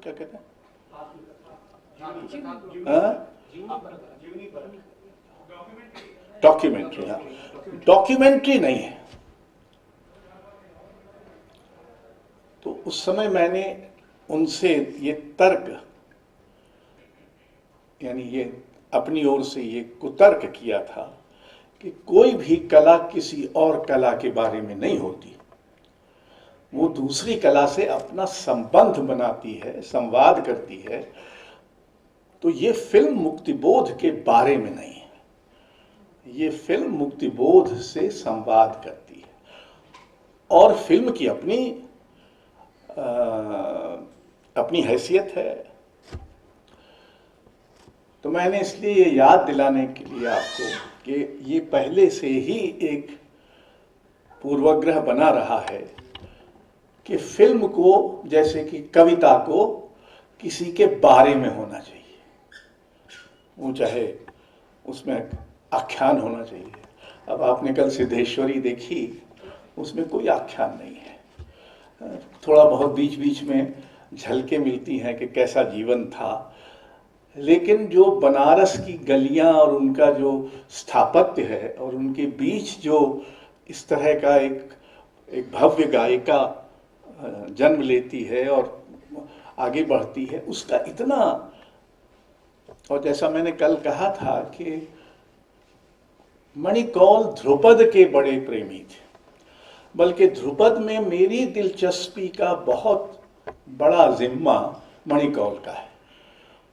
क्या कहते हैं, डॉक्यूमेंट्री। हाँ, डॉक्यूमेंट्री नहीं है। तो उस समय मैंने उनसे ये तर्क, यानी ये अपनी ओर से ये कुतर्क किया था कि कोई भी कला किसी और कला के बारे में नहीं होती, वो दूसरी कला से अपना संबंध बनाती है, संवाद करती है। तो ये फिल्म मुक्तिबोध के बारे में नहीं है, ये फिल्म मुक्तिबोध से संवाद करती है। और फिल्म की अपनी हैसियत है। तो मैंने इसलिए ये याद दिलाने के लिए आपको कि ये पहले से ही एक पूर्वाग्रह बना रहा है कि फिल्म को, जैसे कि कविता को, किसी के बारे में होना चाहिए, वो चाहे उसमें आख्यान होना चाहिए। अब आपने कल सिद्धेश्वरी देखी, उसमें कोई आख्यान नहीं है, थोड़ा बहुत बीच बीच में झलकें मिलती हैं कि कैसा जीवन था, लेकिन जो बनारस की गलियां और उनका जो स्थापत्य है और उनके बीच जो इस तरह का एक भव्य गायिका जन्म लेती है और आगे बढ़ती है, उसका इतना। और जैसा मैंने कल कहा था कि मणिकौल ध्रुपद के बड़े प्रेमी थे, बल्कि ध्रुपद में मेरी दिलचस्पी का बहुत बड़ा जिम्मा मणिकौल का है।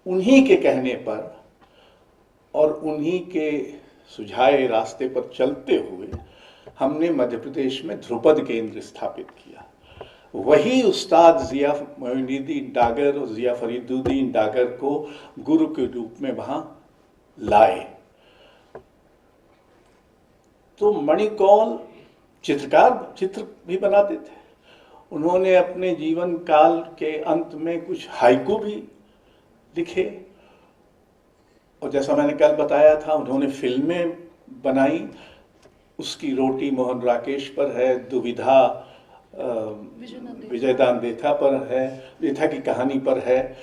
उन्हीं के कहने पर और उन्हीं के सुझाए रास्ते पर चलते हुए हमने मध्य प्रदेश में ध्रुपद केंद्र स्थापित किया। वही उस्ताद जिया मोइनुद्दीन डागर और जिया फरीदुद्दीन डागर को गुरु के रूप में वहां लाए। तो मणिकौल चित्र भी बनाते थे। उन्होंने अपने जीवन काल के अंत में कुछ हाइकू भी लिखे, और जैसा मैंने कल बताया था, उन्होंने फिल्में बनाई। उसकी रोटी मोहन राकेश पर है, दुविधा विजयदान देथा पर है, देथा की कहानी पर है।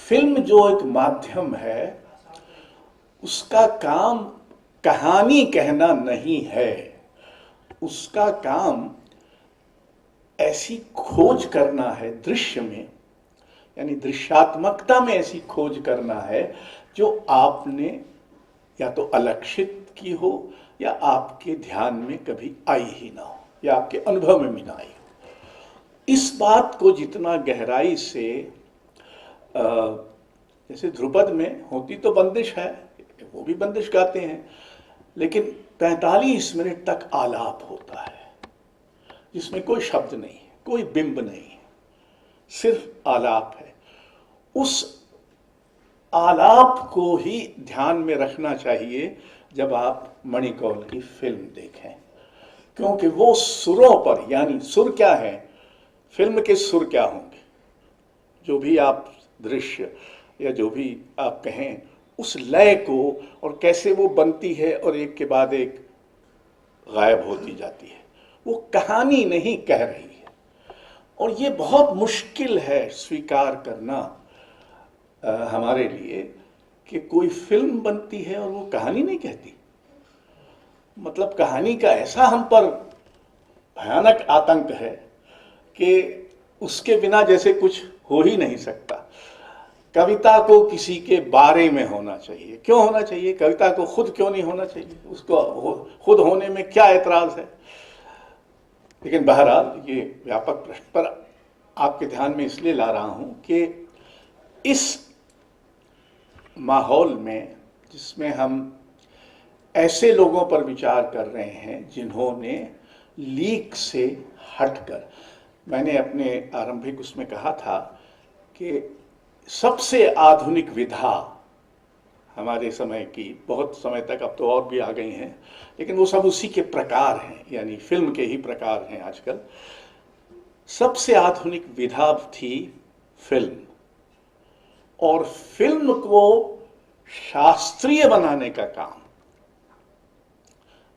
फिल्म जो एक माध्यम है, उसका काम कहानी कहना नहीं है, उसका काम ऐसी खोज करना है दृश्य में, यानी दृश्यात्मकता में ऐसी खोज करना है जो आपने या तो अलक्षित की हो या आपके ध्यान में कभी आई ही ना हो या आपके अनुभव में भी ना आई हो। इस बात को जितना गहराई से, जैसे ध्रुपद में होती तो बंदिश है, वो भी बंदिश गाते हैं, लेकिन 45 मिनट तक आलाप होता है जिसमें कोई शब्द नहीं है, कोई बिंब नहीं है, सिर्फ आलाप है। उस आलाप को ही ध्यान में रखना चाहिए जब आप मणिकौल की फिल्म देखें, क्योंकि वो सुरों पर, यानी सुर क्या है, फिल्म के सुर क्या होंगे, जो भी आप दृश्य या जो भी आप कहें, उस लय को और कैसे वो बनती है और एक के बाद एक गायब होती जाती है, वो कहानी नहीं कह रही है। और ये बहुत मुश्किल है स्वीकार करना हमारे लिए कि कोई फिल्म बनती है और वो कहानी नहीं कहती। मतलब कहानी का ऐसा हम पर भयानक आतंक है कि उसके बिना जैसे कुछ हो ही नहीं सकता। कविता को किसी के बारे में होना चाहिए। क्यों होना चाहिए? कविता को खुद क्यों नहीं होना चाहिए? उसको खुद होने में क्या एतराज है? लेकिन बहरहाल ये व्यापक प्रश्न पर आपके ध्यान में इसलिए ला रहा हूं कि इस माहौल में जिसमें हम ऐसे लोगों पर विचार कर रहे हैं जिन्होंने लीक से हटकर, मैंने अपने आरंभिक उसमें कहा था कि सबसे आधुनिक विधा हमारे समय की, बहुत समय तक, अब तो और भी आ गई हैं, लेकिन वो सब उसी के प्रकार हैं, यानी फिल्म के ही प्रकार हैं आजकल। सबसे आधुनिक विधा थी फिल्म, और फिल्म को शास्त्रीय बनाने का काम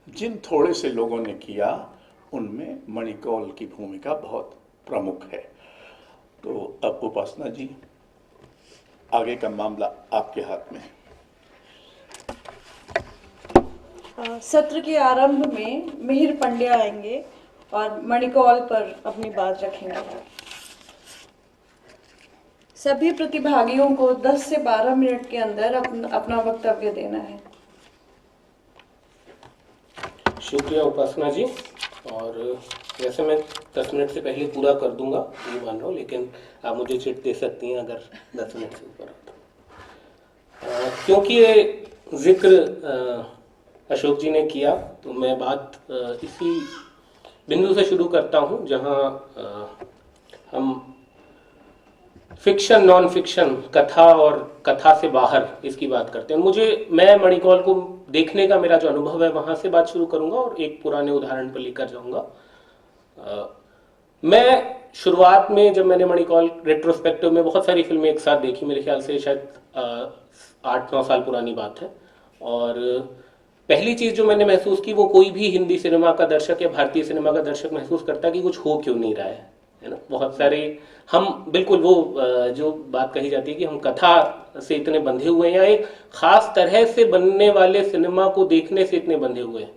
जिन थोड़े से लोगों ने किया, उनमें मणिकौल की भूमिका बहुत प्रमुख है। तो अब उपासना जी, आगे का मामला आपके हाथ में है। सत्र के आरंभ में मिहिर पंड्या आएंगे और मणिकौल पर अपनी बात रखेंगे। सभी प्रतिभागियों को 10 से 12 मिनट के अंदर अपना वक्तव्य देना है। शुक्रिया उपासना जी। और वैसे मैं 10 मिनट से पहले पूरा कर दूंगा ये मान रहा हूँ, लेकिन आप मुझे चिट दे सकती हैं अगर 10 मिनट से ऊपर हो। क्योंकि ये जिक्र अशोक जी ने किया, तो मैं बात इसी बिंदु से शुरू करता हूँ जहाँ हम फिक्शन, नॉन फिक्शन, कथा और कथा से बाहर इसकी बात करते हैं। मैं मणिकौल को देखने का मेरा जो अनुभव है वहां से बात शुरू करूंगा और एक पुराने उदाहरण पर लेकर जाऊंगा। मैं शुरुआत में जब मैंने मणिकौल रेट्रोस्पेक्टिव में बहुत सारी फिल्में एक साथ देखी, मेरे ख्याल से शायद 8-9 साल पुरानी बात है, और पहली चीज जो मैंने महसूस की, वो कोई भी हिंदी सिनेमा का दर्शक या भारतीय सिनेमा का दर्शक महसूस करता है कि कुछ हो क्यों नहीं रहा है ना। बहुत सारे हम बिल्कुल वो जो बात कही जाती है कि हम कथा से इतने बंधे हुए हैं या एक खास तरह से बनने वाले सिनेमा को देखने से इतने बंधे हुए हैं।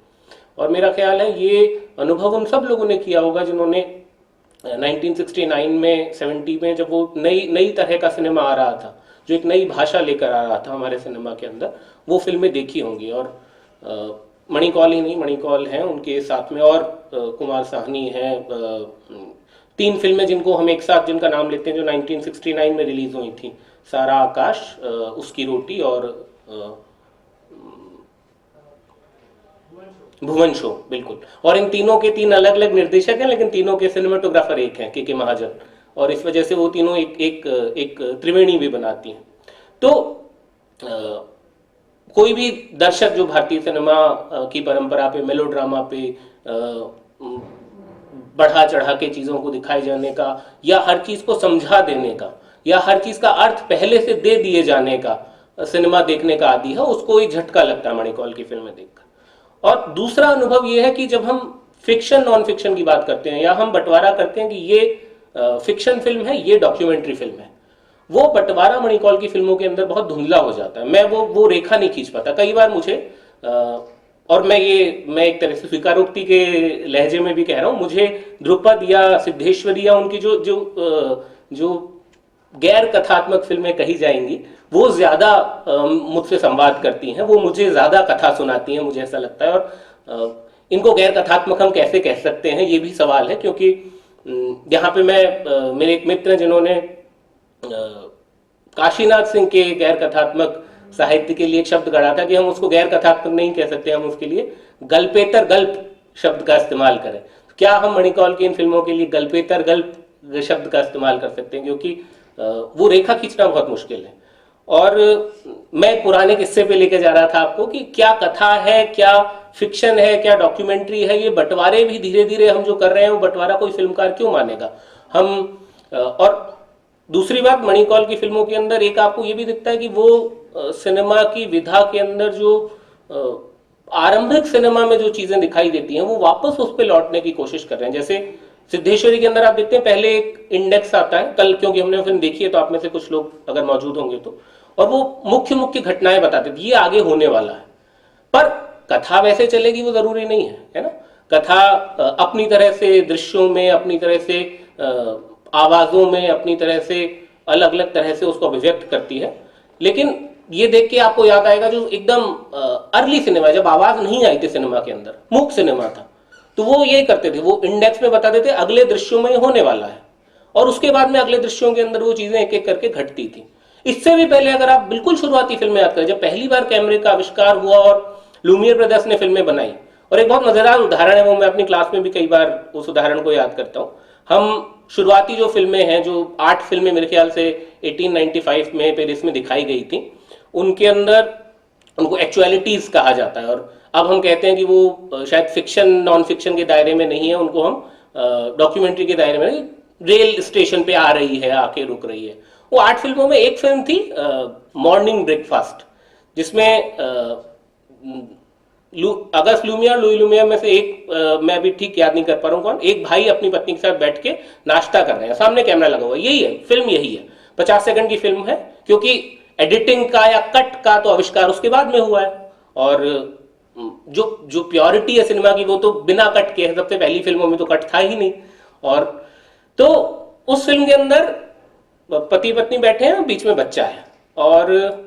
और मेरा ख्याल है ये अनुभव उन सब लोगों ने किया होगा जिन्होंने 1969 में, 70 में, जब वो नई तरह का सिनेमा आ रहा था, जो एक नई भाषा लेकर आ रहा था हमारे सिनेमा के अंदर, वो फिल्में देखी होंगी। और मणिकौल ही नहीं, मणिकौल हैं, उनके साथ में और कुमार साहनी हैं। 3 फिल्में जिनको हम एक साथ जिनका नाम लेते हैं जो 1969 में रिलीज हुई थी, सारा आकाश, उसकी रोटी और भुवन शो, बिल्कुल। और इन तीनों के 3 अलग अलग निर्देशक हैं, लेकिन तीनों के सिनेमाटोग्राफर एक हैं, के महाजन, और इस वजह से वो तीनों एक त्रिवेणी भी बनाती हैं। तो कोई भी दर्शक जो भारतीय सिनेमा की परंपरा पे, मेलोड्रामा पे, बढ़ा चढ़ा के चीजों को दिखाए जाने का, या हर चीज को समझा देने का, या हर चीज का अर्थ पहले से दे दिए जाने का सिनेमा देखने का आदी है, उसको एक झटका लगता है मणिकौल की फिल्में देखकर। और दूसरा अनुभव यह है कि जब हम फिक्शन, नॉन फिक्शन की बात करते हैं, या हम बंटवारा करते हैं कि ये फिक्शन फिल्म है, ये डॉक्यूमेंट्री फिल्म है, वो बंटवारा मणिकौल की फिल्मों के अंदर बहुत धुंधला हो जाता है। मैं वो रेखा नहीं खींच पाता कई बार मुझे। और मैं एक तरह से स्वीकारोक्ति के लहजे में भी कह रहा हूं, मुझे ध्रुपद या सिद्धेश्वरी या उनकी जो गैर कथात्मक फिल्में कही जाएंगी, वो ज्यादा मुझसे संवाद करती हैं, वो मुझे ज्यादा कथा सुनाती हैं, मुझे ऐसा लगता है। और इनको गैर कथात्मक हम कैसे कह सकते हैं, ये भी सवाल है, क्योंकि यहाँ पे मेरे एक मित्र जिन्होंने काशीनाथ सिंह के गैर कथात्मक साहित्य के लिए एक शब्द गढ़ा था कि हम उसको गैर कथात्मक नहीं कह सकते, हम उसके लिए गल्पेतर गल्प शब्द का इस्तेमाल करें। क्या हम मणिकौल की इन फिल्मों के लिए गल्पेतर गल्प शब्द का इस्तेमाल कर सकते हैं, क्योंकि वो रेखा खींचना बहुत मुश्किल है। और मैं पुराने किस्से पे लेके जा रहा था आपको कि क्या कथा है, क्या फिक्शन है, क्या डॉक्यूमेंट्री है। ये बंटवारे भी धीरे धीरे हम जो कर रहे हैं, वो बंटवारा कोई फिल्मकार क्यों मानेगा हम। और दूसरी बात, मणिकौल की फिल्मों के अंदर एक आपको ये भी दिखता है कि वो सिनेमा की विधा के अंदर जो आरंभिक सिनेमा में जो चीजें दिखाई देती हैं, वो वापस उस पर लौटने की कोशिश कर रहे हैं। जैसे सिद्धेश्वरी के अंदर आप देखते हैं, पहले एक इंडेक्स आता है, कल क्योंकि हमने फिल्म देखी है तो आप में से कुछ लोग अगर मौजूद होंगे तो, और वो मुख्य मुख्य घटनाएं बताते थे, ये आगे होने वाला है। पर कथा वैसे चलेगी वो जरूरी नहीं है ना। कथा अपनी तरह से दृश्यों में, अपनी तरह से आवाजों में, अपनी तरह से अलग अलग तरह से उसको अभिव्यक्त करती है। लेकिन ये देख के आपको याद आएगा जो एकदम अर्ली सिनेमा, जब आवाज नहीं आई थी सिनेमा के अंदर, मूक सिनेमा था, तो वो यही करते थे, वो इंडेक्स में बताते थे अगले दृश्यों में होने वाला है, और उसके बाद में अगले दृश्यों के अंदर वो चीजें एक एक करके घटती थी। इससे भी पहले अगर आप बिल्कुल शुरुआती फिल्में याद करें, जब पहली बार कैमरे का आविष्कार हुआ और लुमियर ब्रदर्स ने फिल्में बनाई, और एक बहुत मजेदार उदाहरण है वो, मैं अपनी क्लास में भी कई बार उस उदाहरण को याद करता हूँ। हम शुरुआती जो फिल्में हैं, जो 8 फिल्में मेरे ख्याल से 1895 में पेरिस में दिखाई गई थी, उनके अंदर उनको एक्चुअलिटीज कहा जाता है। और अब हम कहते हैं कि वो शायद फिक्शन, नॉन फिक्शन के दायरे में नहीं है, उनको हम डॉक्यूमेंट्री के दायरे में, रेल स्टेशन पे आ रही है, आके रुक रही है। वो 8 फिल्मों में एक फिल्म थी मॉर्निंग ब्रेकफास्ट, जिसमें अगस्त लुमिया और लुई लुमिया में से एक, मैं अभी ठीक याद नहीं कर पा रहा हूँ कौन, एक भाई अपनी पत्नी के साथ बैठ के नाश्ता कर रहे हैं, सामने कैमरा लगा हुआ है, यही है फिल्म, यही है। 50 सेकंड की फिल्म है, क्योंकि एडिटिंग का या कट का तो आविष्कार उसके बाद में हुआ है, और जो जो प्योरिटी है सिनेमा की वो तो बिना कट के है, सबसे पहली फिल्मों में तो कट था ही नहीं। और तो उस फिल्म के अंदर पति पत्नी बैठे हैं, बीच में बच्चा है, और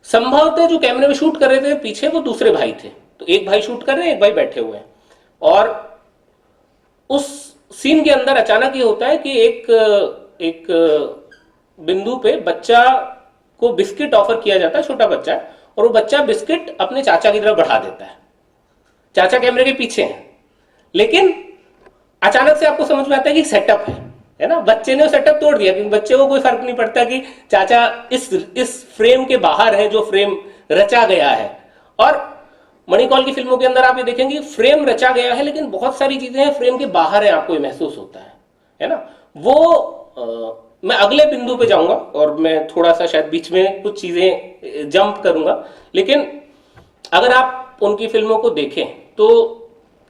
संभवतः जो कैमरे में शूट कर रहे थे पीछे वो दूसरे भाई थे, तो एक भाई शूट कर रहे हैं, एक भाई बैठे हुए हैं। और उस सीन के अंदर अचानक ये होता है कि एक बिंदु पे बच्चा को बिस्किट ऑफर किया जाता है, छोटा बच्चा है, और वो बच्चा बिस्किट अपने चाचा की तरफ बढ़ा देता है। चाचा कैमरे के पीछे हैं, लेकिन अचानक से आपको समझ में आता है कि सेटअप है ना, बच्चे ने सेटअप तोड़ दिया, क्योंकि बच्चे को कोई फर्क नहीं पड़ता कि चाचा इस फ्रेम के बाहर है जो फ्रेम रचा गया है। और मणिकौल की फिल्मों के अंदर आप ये देखेंगे फ्रेम रचा गया है, लेकिन बहुत सारी चीजें हैं फ्रेम के बाहर है, आपको ये महसूस होता है ना। वो मैं अगले बिंदु पे जाऊंगा और मैं थोड़ा सा शायद बीच में कुछ चीजें जंप करूंगा, लेकिन अगर आप उनकी फिल्मों को देखें तो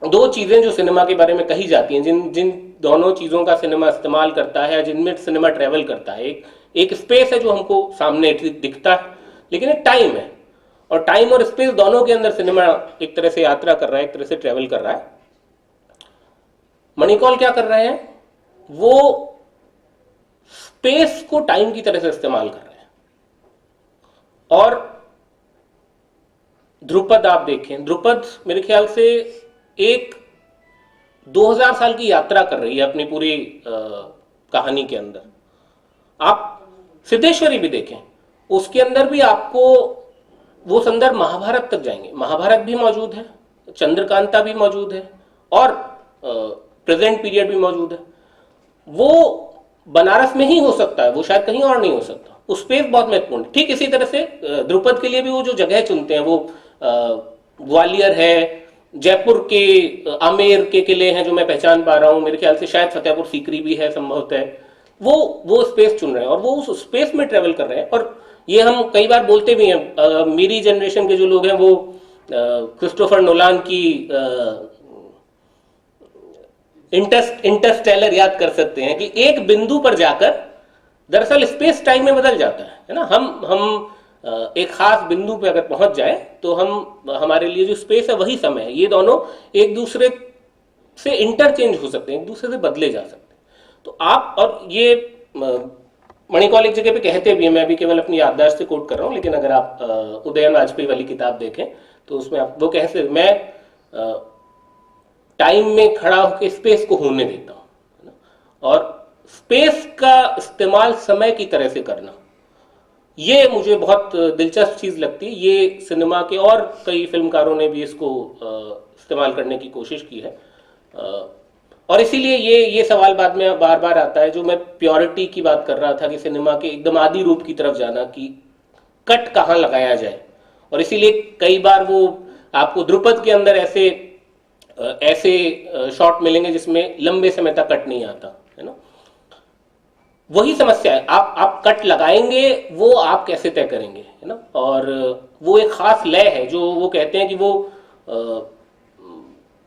दो चीजें जो सिनेमा के बारे में कही जाती हैं, जिन जिन दोनों चीजों का सिनेमा इस्तेमाल करता है, जिनमें सिनेमा ट्रेवल करता है, एक स्पेस है जो हमको सामने दिखता है, लेकिन एक टाइम है, और टाइम और स्पेस दोनों के अंदर सिनेमा एक तरह से यात्रा कर रहा है, एक तरह से ट्रेवल कर रहा है। मणिकौल क्या कर रहे हैं, वो स्पेस को टाइम की तरह से इस्तेमाल कर रहे हैं। और ध्रुपद आप देखें, ध्रुपद मेरे ख्याल से एक 2000 साल की यात्रा कर रही है अपनी पूरी कहानी के अंदर। आप सिद्धेश्वरी भी देखें, उसके अंदर भी आपको वो संदर्भ महाभारत तक जाएंगे, महाभारत भी मौजूद है, चंद्रकांता भी मौजूद है, और प्रेजेंट पीरियड भी मौजूद है। वो बनारस में ही हो सकता है, वो शायद कहीं और नहीं हो सकता। उस स्पेस बहुत महत्वपूर्ण है। ठीक इसी तरह से ध्रुपद के लिए भी वो जो जगह चुनते हैं, वो ग्वालियर है, जयपुर के आमेर के किले हैं जो मैं पहचान पा रहा हूं, मेरे ख्याल से शायद फतेहपुर सीकरी भी है संभवतः, वो स्पेस चुन रहे हैं और वो उस स्पेस में ट्रेवल कर रहे हैं। और ये हम कई बार बोलते भी हैं, मेरी जनरेशन के जो लोग हैं वो क्रिस्टोफर नोलान की इंटरस्टेलर याद कर सकते हैं कि एक बिंदु पर जाकर दरअसल स्पेस टाइम में बदल जाता है ना। हम एक खास बिंदु पे अगर पहुंच जाए तो हमारे लिए जो स्पेस है वही समय है। ये दोनों एक दूसरे से इंटरचेंज हो सकते हैं, एक दूसरे से बदले जा सकते हैं। तो आप, और ये मणिकौल एक जगह पे कहते भी हैं, मैं भी केवल अपनी याददाश्त से कोट कर रहा हूं, लेकिन अगर आप उदयन वाजपेयी वाली किताब देखें तो उसमें आप वो कहते, मैं टाइम में खड़ा होकर स्पेस को होने देता हूं, और स्पेस का इस्तेमाल समय की तरह से करना, ये मुझे बहुत दिलचस्प चीज लगती है। ये सिनेमा के और कई फिल्मकारों ने भी इसको इस्तेमाल करने की कोशिश की है, और इसीलिए ये सवाल बाद में बार बार आता है, जो मैं प्योरिटी की बात कर रहा था कि सिनेमा के एकदम आदि रूप की तरफ जाना, कि कट कहाँ लगाया जाए। और इसीलिए कई बार वो आपको ध्रुपद के अंदर ऐसे शॉट मिलेंगे जिसमें लंबे समय तक कट नहीं आता है ना। वही समस्या है, आप कट लगाएंगे, वो आप कैसे तय करेंगे, है ना। और वो एक खास लय है जो वो कहते हैं कि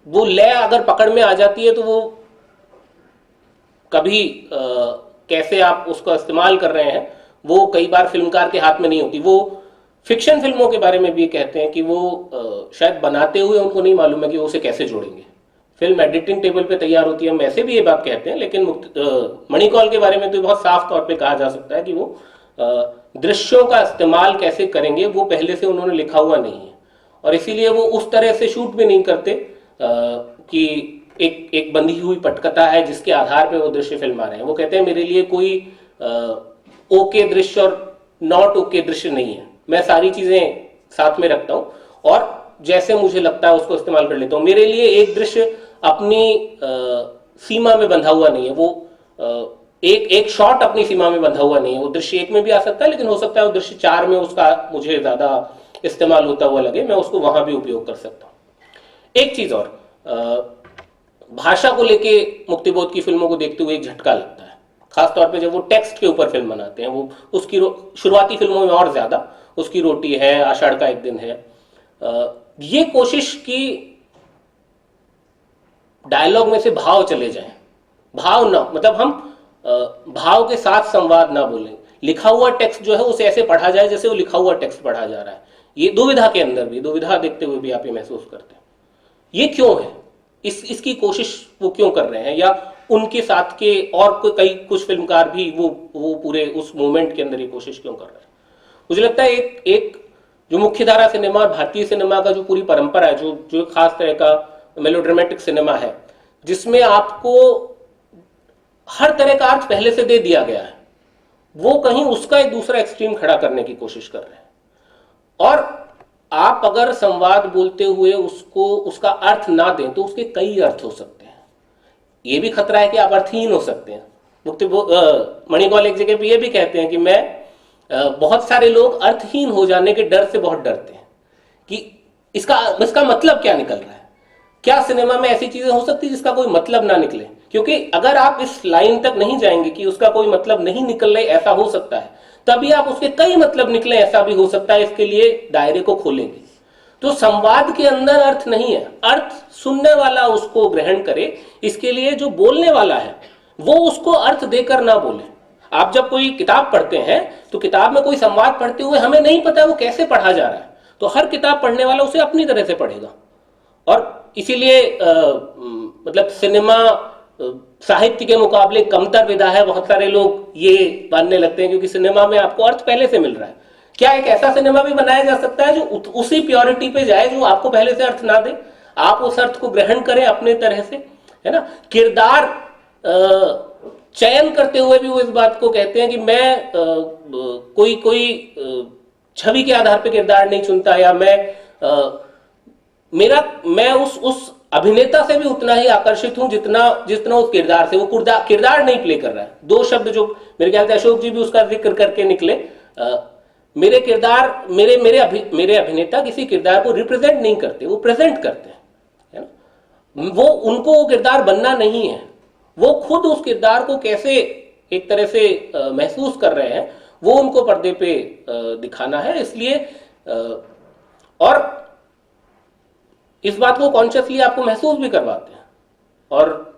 वो लय अगर पकड़ में आ जाती है तो वो कभी कैसे आप उसका इस्तेमाल कर रहे हैं वो कई बार फिल्मकार के हाथ में नहीं होती। वो फिक्शन फिल्मों के बारे में भी कहते हैं कि वो शायद बनाते हुए उनको नहीं मालूम है कि वो उसे कैसे जोड़ेंगे। फिल्म एडिटिंग टेबल पे तैयार होती है, हम ऐसे भी ये बात कहते हैं, लेकिन मणिकौल के बारे में तो बहुत साफ तौर पे कहा जा सकता है कि वो दृश्यों का इस्तेमाल कैसे करेंगे वो पहले से उन्होंने लिखा हुआ नहीं है। और इसीलिए वो उस तरह से शूट भी नहीं करते कि एक बंधी हुई पटकथा है जिसके आधार पे वो दृश्य फिल्मा रहे हैं। वो कहते हैं मेरे लिए कोई ओके दृश्य और नॉट ओके दृश्य नहीं है, मैं सारी चीजें साथ में रखता हूं और जैसे मुझे लगता है उसको इस्तेमाल कर लेता हूं। मेरे लिए एक दृश्य अपनी सीमा में बंधा हुआ नहीं है, वो एक शॉट अपनी सीमा में बंधा हुआ नहीं है। वो दृश्य एक में भी आ सकता है, लेकिन हो सकता है वो दृश्य 4 में उसका मुझे ज्यादा इस्तेमाल होता हुआ लगे, मैं उसको वहां भी उपयोग कर सकता हूं। एक चीज और, भाषा को लेके मुक्तिबोध की फिल्मों को देखते हुए एक झटका लगता है, खासतौर पे जब वो टेक्स्ट के ऊपर फिल्म बनाते हैं। वो उसकी शुरुआती फिल्मों में और ज्यादा, उसकी रोटी है, आषाढ़ का एक दिन है, ये कोशिश की डायलॉग में से भाव चले जाएं, भाव ना, मतलब हम भाव के साथ संवाद ना बोलें, लिखा हुआ टेक्स्ट जो है उसे ऐसे पढ़ा जाए जैसे वो लिखा हुआ टेक्स्ट पढ़ा जा रहा है। ये दुविधा के अंदर भी, दुविधा देखते हुए भी आप ये महसूस करते हैं। ये क्यों है, इसकी कोशिश वो क्यों कर रहे हैं, या उनके साथ के और कई कुछ फिल्मकार भी वो पूरे उस मोमेंट के अंदर ये कोशिश क्यों कर रहे हैं। मुझे लगता है एक जो मुख्यधारा सिनेमा और भारतीय सिनेमा का जो पूरी परंपरा है, जो खास तरह का मेलोड्रामेटिक सिनेमा है, जिसमें आपको हर तरह का अर्थ पहले से दे दिया गया है, वो कहीं उसका एक दूसरा एक्सट्रीम खड़ा करने की कोशिश कर रहे हैं। और आप अगर संवाद बोलते हुए उसका अर्थ ना दें तो उसके कई अर्थ हो सकते हैं। ये भी खतरा है कि आप अर्थहीन हो सकते हैं। मणिकौल एक जगह पे ये भी कहते हैं कि बहुत सारे लोग अर्थहीन हो जाने के डर से बहुत डरते हैं कि इसका मतलब क्या निकल रहा है, क्या सिनेमा में ऐसी चीजें हो सकती है जिसका कोई मतलब ना निकले। क्योंकि अगर आप इस लाइन तक नहीं जाएंगे कि उसका कोई मतलब नहीं निकल रहा, ऐसा हो सकता है, तभी आप उसके कई मतलब निकले, ऐसा भी हो सकता है, इसके लिए दायरे को खोलेंगे। तो संवाद के अंदर अर्थ नहीं है, अर्थ सुनने वाला उसको ग्रहण करे, इसके लिए जो बोलने वाला है वो उसको अर्थ देकर ना बोले। आप जब कोई किताब पढ़ते हैं तो किताब में कोई संवाद पढ़ते हुए हमें नहीं पता वो कैसे पढ़ा जा रहा है, तो हर किताब पढ़ने वाला उसे अपनी तरह से पढ़ेगा। और इसीलिए मतलब सिनेमा साहित्य के मुकाबले कमतर विधा है, बहुत सारे लोग ये मानने लगते हैं, क्योंकि सिनेमा में आपको अर्थ पहले से मिल रहा है। क्या एक ऐसा सिनेमा भी बनाया जा सकता है जो उसी प्योरिटी पे जाए, जो आपको पहले से अर्थ ना दे, आप उस अर्थ को ग्रहण करें अपने तरह से, है ना। किरदार चयन करते हुए भी वो इस बात को कहते हैं कि मैं कोई छवि के आधार पे किरदार नहीं चुनता, या मैं उस अभिनेता से भी उतना ही आकर्षित हूं जितना उस किरदार से। वो किरदार नहीं प्ले कर रहा है। दो शब्द जो मेरे ख्याल से अशोक जी भी उसका जिक्र करके निकले, मेरे किरदार मेरे अभिनेता किसी किरदार को रिप्रेजेंट नहीं करते, वो प्रेजेंट करते हैं, है ना। वो उनको वो किरदार बनना नहीं है, वो खुद उस किरदार को कैसे एक तरह से महसूस कर रहे हैं वो उनको पर्दे पे दिखाना है। इसलिए और इस बात को कॉन्शियसली आपको महसूस भी करवाते हैं, और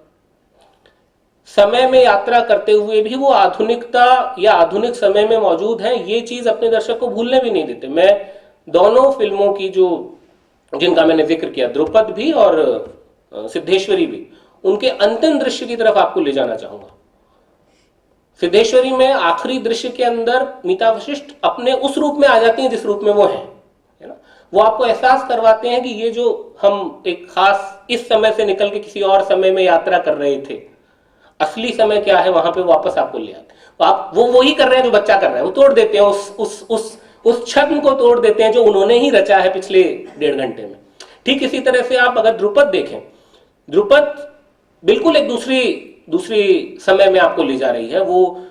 समय में यात्रा करते हुए भी वो आधुनिकता या आधुनिक समय में मौजूद है, ये चीज अपने दर्शक को भूलने भी नहीं देते। मैं दोनों फिल्मों की जिनका मैंने जिक्र किया, द्रुपद भी और सिद्धेश्वरी भी, उनके अंतिम दृश्य की तरफ आपको ले जाना चाहूंगा। सिद्धेश्वरी में आखिरी दृश्य के अंदर मीता वशिष्ठ अपने उस रूप में आ जाती हैं जिस रूप में वो हैं, है ना। वो आपको एहसास करवाते हैं कि ये जो हम एक खास इस समय से निकल के किसी और समय में यात्रा कर रहे थे, असली समय क्या है वहां पे वापस आपको ले आते हैं। आप वो वही कर रहे हैं जो बच्चा कर रहा है, वो तोड़ देते हैं उस छद्म को तोड़ देते हैं जो उन्होंने ही रचा है पिछले 1.5 घंटे में। ठीक इसी तरह से आप अगर द्रुपद देखें, द्रुपद बिल्कुल एक दूसरी समय में आपको ले जा रही है। वो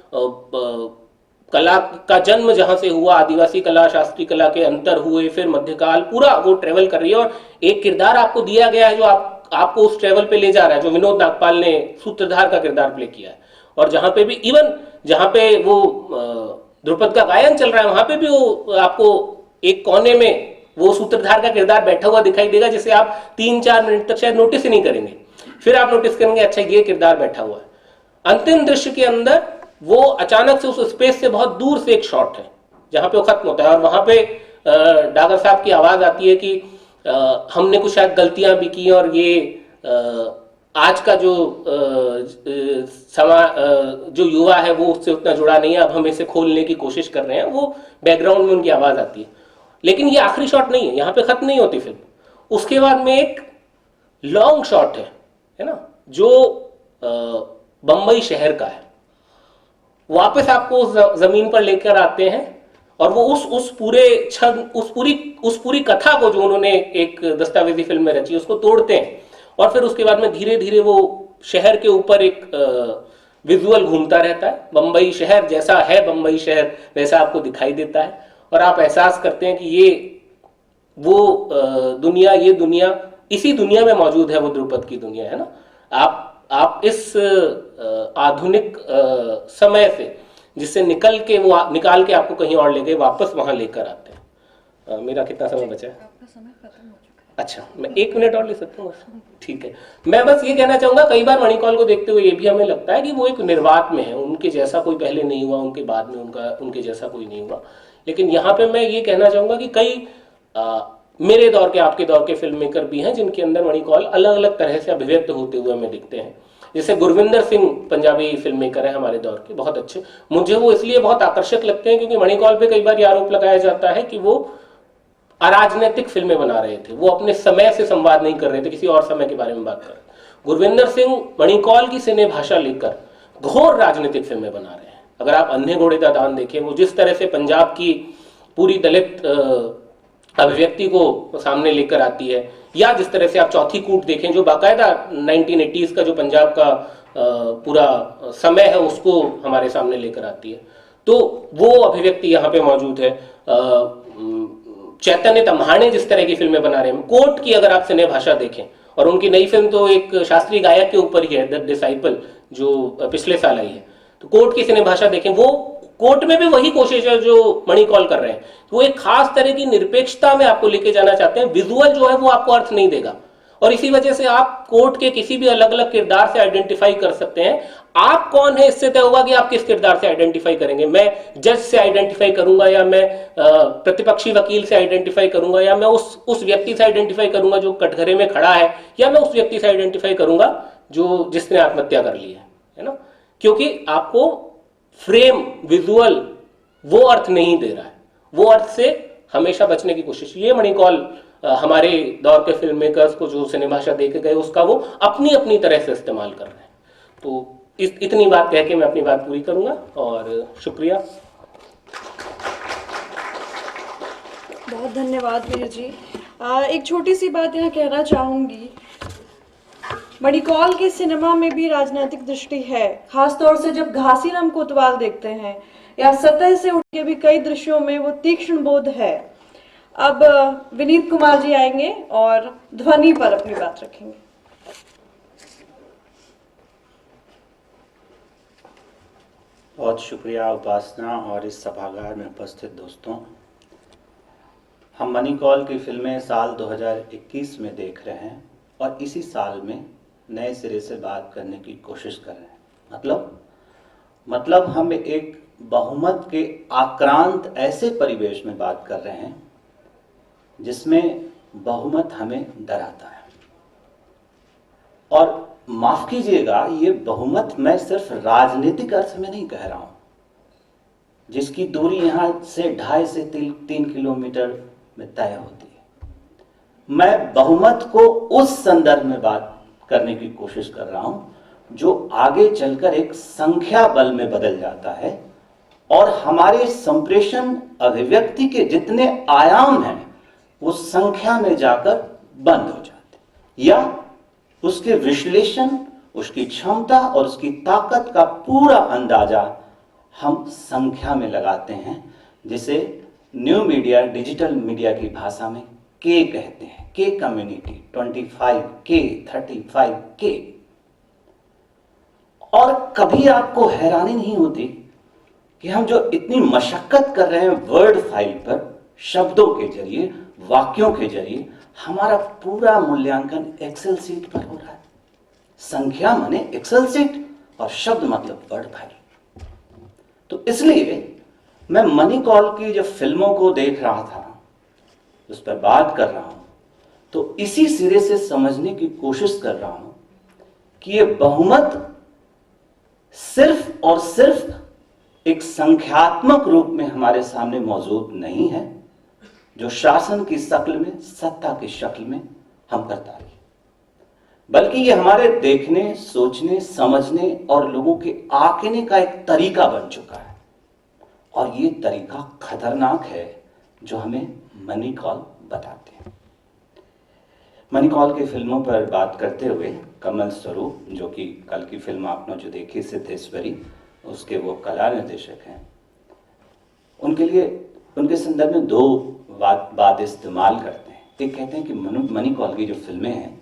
कला का जन्म जहां से हुआ, आदिवासी कला, शास्त्रीय कला के अंतर हुए, फिर मध्यकाल, पूरा वो ट्रेवल कर रही है। और एक किरदार आपको दिया गया है जो आपको उस ट्रेवल पे ले जा रहा है, जो विनोद नागपाल ने सूत्रधार का किरदार प्ले किया है। और जहां पे भी इवन जहां पे वो द्रुपद का गायन चल रहा है, वहां पे भी वो आपको एक कोने में वो सूत्रधार का किरदार बैठा हुआ दिखाई देगा, जिसे आप 3-4 मिनट तक शायद नोटिस ही नहीं करेंगे। फिर आप नोटिस करेंगे अच्छा ये किरदार बैठा हुआ है। अंतिम दृश्य के अंदर वो अचानक से उस स्पेस से बहुत दूर से एक शॉट है जहां पे वो खत्म होता है, और वहां पे डागर साहब की आवाज आती है कि हमने कुछ शायद गलतियां भी की, और ये आज का जो युवा है वो उससे उतना जुड़ा नहीं है, अब हम इसे खोलने की कोशिश कर रहे हैं। वो बैकग्राउंड में उनकी आवाज आती है। लेकिन ये आखिरी शॉट नहीं है, यहाँ पे खत्म नहीं होती फिल्म। उसके बाद में एक लॉन्ग शॉट है ना, जो बंबई शहर का है। वापस आपको उस जमीन पर लेकर आते हैं, और वो उस पूरी कथा को जो उन्होंने एक दस्तावेजी फिल्म में रची उसको तोड़ते हैं, और फिर उसके बाद में धीरे धीरे वो शहर के ऊपर एक विजुअल घूमता रहता है। बंबई शहर जैसा है, बंबई शहर वैसा आपको दिखाई देता है, और आप एहसास करते हैं कि ये दुनिया इसी दुनिया में मौजूद है, वो द्रुपद की दुनिया है ना। आप इस आधुनिक समय से जिससे निकाल के आपको कहीं और ले गए, वापस वहां लेकर आते हैं। मेरा कितना समय बचा है? आपका समय खत्म हो चुका है। अच्छा, मैं 1 मिनट और ले सकता हूँ बस? ठीक है। मैं बस ये कहना चाहूंगा, कई बार मणिकौल को देखते हुए ये भी हमें लगता है कि वो एक निर्वात में है, उनके जैसा कोई पहले नहीं हुआ, उनके बाद में उनके जैसा कोई नहीं हुआ। लेकिन यहाँ पे मैं ये कहना चाहूंगा कि कई मेरे दौर के, आपके दौर के फिल्म मेकर भी हैं जिनके अंदर मणिकौल अलग अलग तरह से अभिव्यक्त होते हुए हमें दिखते हैं। जैसे गुरविंदर सिंह पंजाबी फिल्म मेकर है हमारे दौर के, बहुत अच्छे। मुझे वो इसलिए बहुत आकर्षक लगते हैं क्योंकि मणिकौल पे कई बार ये आरोप लगाया जाता है कि वो अराजनैतिक फिल्में बना रहे थे, वो अपने समय से संवाद नहीं कर रहे थे, किसी और समय के बारे में बात कर रहे थे। गुरविंदर सिंह मणिकौल की सिने भाषा लेकर घोर राजनीतिक फिल्में बना रहे हैं। अगर आप अंधे घोड़े का दान देखें, वो जिस तरह से पंजाब की पूरी दलित अभिव्यक्ति को सामने लेकर आती है, या जिस तरह से आप चौथी कूट देखें जो बाकायदा 1980s का जो पंजाब का पूरा समय है उसको हमारे सामने लेकर आती है, तो वो अभिव्यक्ति यहाँ पे मौजूद है। चैतन्य तम्हाणे जिस तरह की फिल्में बना रहे हैं, कोर्ट की अगर आप सिने भाषा देखें, और उनकी नई फिल्म तो एक शास्त्रीय गायक के ऊपर ही है, द डिसाइपल, जो पिछले साल आई है, तो कोर्ट की सिने भाषा देखें, वो कोर्ट में भी वही कोशिश है जो मणिकौल कर रहे हैं। वो एक खास तरह की निरपेक्षता में आपको लेके जाना चाहते हैं। विजुअल जो है वो आपको अर्थ नहीं देगा, और इसी वजह से आप कोर्ट के किसी भी अलग अलग किरदार से आइडेंटिफाई कर सकते हैं। आप कौन है इससे तय होगा कि आप किस किरदार से आइडेंटिफाई करेंगे। मैं जज से आइडेंटिफाई करूंगा, या मैं प्रतिपक्षी वकील से आइडेंटिफाई करूंगा, या मैं उस व्यक्ति से आइडेंटिफाई करूंगा जो कटघरे में खड़ा है, या मैं उस व्यक्ति से आइडेंटिफाई करूंगा जिसने आत्महत्या कर ली है ना। क्योंकि आपको फ्रेम, विजुअल वो अर्थ नहीं दे रहा है, वो अर्थ से हमेशा बचने की कोशिश। ये मणिकौल हमारे दौर के फिल्म मेकर्स को जो सिनेमा भाषा देके गए उसका वो अपनी अपनी तरह से इस्तेमाल कर रहे हैं। तो इतनी बात कह के मैं अपनी बात पूरी करूंगा, और शुक्रिया। बहुत धन्यवाद वीर जी। एक छोटी सी बात यहाँ कहना चाहूंगी, मणिकौल के सिनेमा में भी राजनीतिक दृष्टि है, खासतौर से जब घासीराम कोतवाल देखते हैं, या सतह से उठ के भी कई दृश्यों में वो तीक्ष्ण बोध है। अब विनीत कुमार जी आएंगे और ध्वनि पर अपनी बात रखेंगे। बहुत शुक्रिया उपासना और इस सभागार में उपस्थित दोस्तों। हम मणिकौल की फिल्में साल 2021 में देख रहे हैं और इसी साल में नए सिरे से बात करने की कोशिश कर रहे हैं। मतलब हम एक बहुमत के आक्रांत ऐसे परिवेश में बात कर रहे हैं जिसमें बहुमत हमें डराता है। और माफ कीजिएगा, ये बहुमत मैं सिर्फ राजनीतिक अर्थ में नहीं कह रहा हूं, जिसकी दूरी यहां से 2.5 से 3 किलोमीटर में तय होती है। मैं बहुमत को उस संदर्भ में बात करने की कोशिश कर रहा हूं जो आगे चलकर एक संख्या बल में बदल जाता है और हमारे संप्रेषण अभिव्यक्ति के जितने आयाम हैं वो संख्या में जाकर बंद हो जाते, या उसके विश्लेषण, उसकी क्षमता और उसकी ताकत का पूरा अंदाजा हम संख्या में लगाते हैं, जिसे न्यू मीडिया, डिजिटल मीडिया की भाषा में के कहते हैं। के कम्युनिटी 25K, 35K। और कभी आपको हैरानी नहीं होती कि हम जो इतनी मशक्कत कर रहे हैं वर्ड फाइल पर, शब्दों के जरिए, वाक्यों के जरिए, हमारा पूरा मूल्यांकन एक्सेल सीट पर हो रहा है। संख्या माने एक्सेल सीट और शब्द मतलब वर्ड फाइल। तो इसलिए मैं मणिकौल की जब फिल्मों को देख रहा था, उस पर बात कर रहा हूं, तो इसी सिरे से समझने की कोशिश कर रहा हूं कि ये बहुमत सिर्फ और सिर्फ एक संख्यात्मक रूप में हमारे सामने मौजूद नहीं है जो शासन की शक्ल में, सत्ता की शक्ल में हम करता रहे, बल्कि ये हमारे देखने, सोचने, समझने और लोगों के आंकने का एक तरीका बन चुका है। और ये तरीका खतरनाक है जो हमें मणिकौल बताते हैं। मणिकौल की फिल्मों पर बात करते हुए कमल स्वरूप, जो कि कल की फिल्म आपने जो देखी सिद्धेश्वरी, उसके वो कला निर्देशक हैं, उनके लिए, उनके संदर्भ में 2 बात इस्तेमाल करते हैं। एक कहते हैं कि मणिकौल की जो फिल्में हैं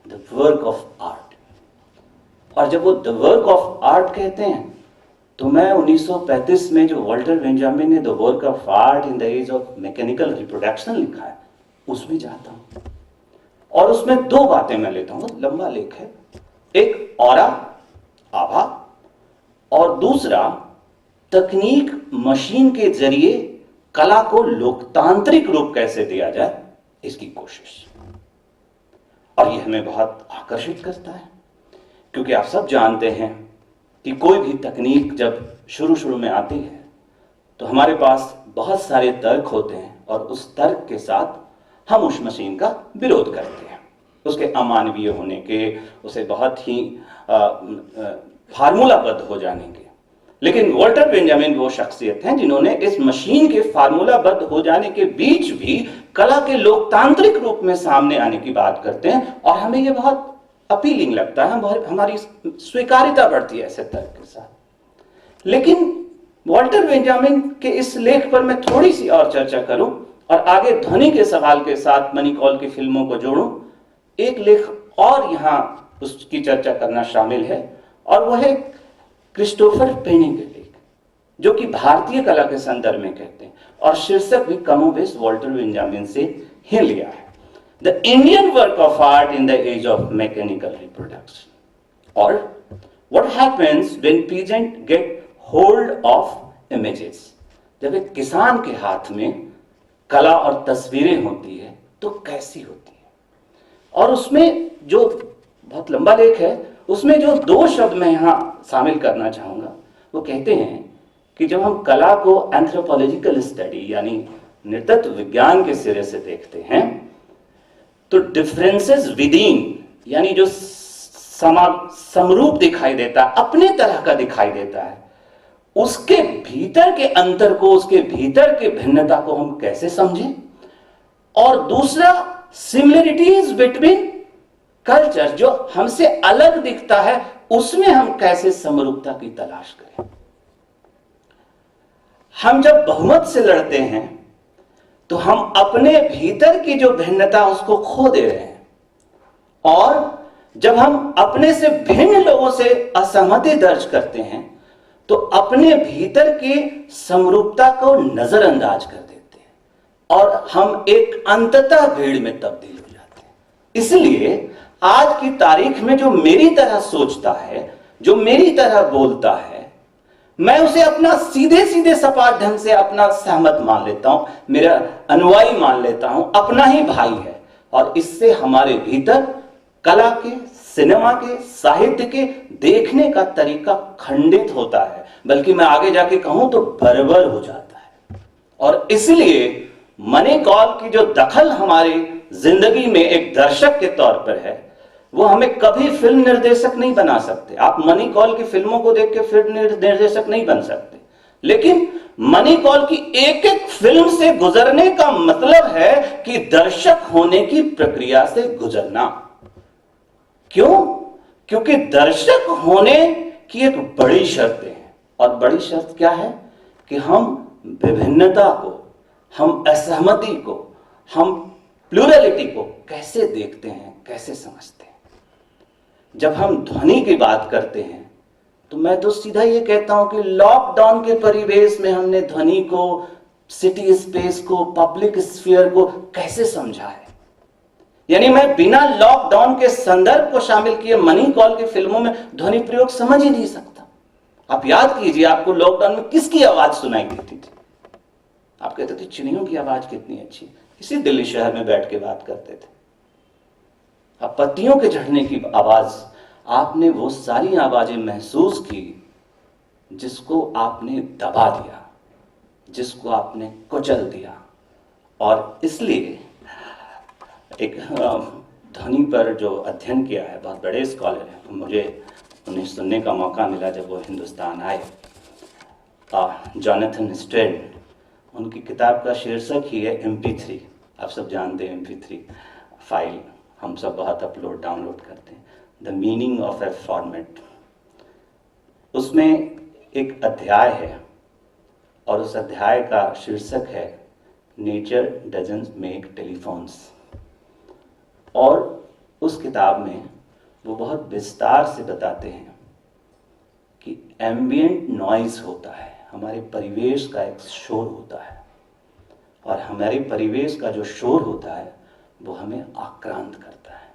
द वर्क ऑफ आर्ट, और जब वो द वर्क ऑफ आर्ट कहते हैं तो मैं 1935 में जो वॉल्टर बेंजामिन ने the work of art in the age of mechanical reproduction लिखा है उसमें जाता हूं। और उसमें दो बातें मैं लेता हूं, लंबा लेख है। एक ऑरा, आभा, और दूसरा तकनीक, मशीन के जरिए कला को लोकतांत्रिक रूप कैसे दिया जाए, इसकी कोशिश। और यह हमें बहुत आकर्षित करता है, क्योंकि आप सब जानते हैं कि कोई भी तकनीक जब शुरू में आती है तो हमारे पास बहुत सारे तर्क होते हैं, और उस तर्क के साथ हम उस मशीन का विरोध करते हैं, उसके अमानवीय होने के, उसे बहुत ही फार्मूलाबद्ध हो जाने के। लेकिन वॉल्टर बेंजामिन वो शख्सियत हैं जिन्होंने इस मशीन के फार्मूलाबद्ध हो जाने के बीच भी कला के लोकतांत्रिक रूप में सामने आने की बात करते हैं, और हमें ये बहुत अपीलिंग लगता है, हमारी स्वीकार्यता बढ़ती है ऐसे तर्क के साथ। लेकिन वॉल्टर बेंजामिन के इस लेख पर मैं थोड़ी सी और चर्चा करूं, और आगे ध्वनि के सवाल के साथ मनी कॉल की फिल्मों को जोड़ूं। एक लेख और यहां उसकी चर्चा करना शामिल है, और वह है क्रिस्टोफर पेनी के लेख, जो कि भारतीय कला के संदर्भ में कहते हैं, और शीर्षक भी कमोबेश वॉल्टर बेंजामिन से ही लिया है, the Indian work of art in the age of mechanical reproduction, और what happens when peasant get hold of images. जब एक किसान के हाथ में कला और तस्वीरें होती है तो कैसी होती है। और उसमें जो बहुत लंबा लेख है, उसमें जो दो शब्द मैं यहां शामिल करना चाहूंगा, वो कहते हैं कि जब हम कला को एंथ्रोपोलॉजिकल स्टडी यानी नृतत्व विज्ञान के सिरे से देखते हैं, तो डिफरेंसेस विदिन, यानी जो समरूप दिखाई देता है, अपने तरह का दिखाई देता है, उसके भीतर के अंतर को, उसके भीतर के भिन्नता को हम कैसे समझें। और दूसरा, सिमिलरिटीज बिटवीन कल्चर, जो हमसे अलग दिखता है उसमें हम कैसे समरूपता की तलाश करें। हम जब बहुमत से लड़ते हैं तो हम अपने भीतर की जो भिन्नता उसको खो दे रहे हैं, और जब हम अपने से भिन्न लोगों से असहमति दर्ज करते हैं तो अपने भीतर की समरूपता को नजरअंदाज कर देते हैं, और हम एक अंततः भीड़ में तब्दील हो जाते हैं। इसलिए आज की तारीख में जो मेरी तरह सोचता है, जो मेरी तरह बोलता है, मैं उसे अपना सीधे सीधे सपाट ढंग से अपना सहमत मान लेता हूं, मेरा अनुयायी मान लेता हूं, अपना ही भाई है। और इससे हमारे भीतर कला के, सिनेमा के, साहित्य के देखने का तरीका खंडित होता है, बल्कि मैं आगे जाके कहूं तो बर्बर हो जाता है। और इसलिए मनी कॉल की जो दखल हमारी जिंदगी में एक दर्शक के तौर पर है, वो हमें कभी फिल्म निर्देशक नहीं बना सकते। आप मनी कॉल की फिल्मों को देख के फिल्म निर्देशक नहीं बन सकते, लेकिन मनी कॉल की एक एक फिल्म से गुजरने का मतलब है कि दर्शक होने की प्रक्रिया से गुजरना। क्यों? क्योंकि दर्शक होने की एक बड़ी शर्त है, और बड़ी शर्त क्या है कि हम विभिन्नता को, हम असहमति को, हम प्लूरलिटी को कैसे देखते हैं, कैसे समझते हैं। जब हम ध्वनि की बात करते हैं तो मैं तो सीधा ये कहता हूं कि लॉकडाउन के परिवेश में हमने ध्वनि को, सिटी स्पेस को, पब्लिक स्फीयर को कैसे समझा है। यानी मैं बिना लॉकडाउन के संदर्भ को शामिल किए मनी कॉल की फिल्मों में ध्वनि प्रयोग समझ ही नहीं सकता। आप याद कीजिए, आपको लॉकडाउन में किसकी आवाज सुनाई देती थी? आप कहते थे चिड़ियों की आवाज कितनी अच्छी, इसी दिल्ली शहर में बैठ के बात करते थे। अब पत्तियों के झड़ने की आवाज, आपने वो सारी आवाजें महसूस की जिसको आपने दबा दिया, जिसको आपने कुचल दिया। और इसलिए एक ध्वनि पर जो अध्ययन किया है, बहुत बड़े स्कॉलर हैं, तो मुझे उन्हें सुनने का मौका मिला जब वो हिंदुस्तान आए, जॉनथन स्ट्रेन। उनकी किताब का शीर्षक ही है MP3। आप सब जानते हैं MP3 फाइल हम सब बहुत डाउनलोड करते हैं, the meaning of A format. उसमें एक अध्याय है, और उस अध्याय का शीर्षक है नेचर डजंट मेक टेलीफोन्स। और उस किताब में वो बहुत विस्तार से बताते हैं कि एम्बिएंट नॉइज होता है, हमारे परिवेश का एक शोर होता है, और हमारे परिवेश का जो शोर होता है वो हमें आक्रांत करता है।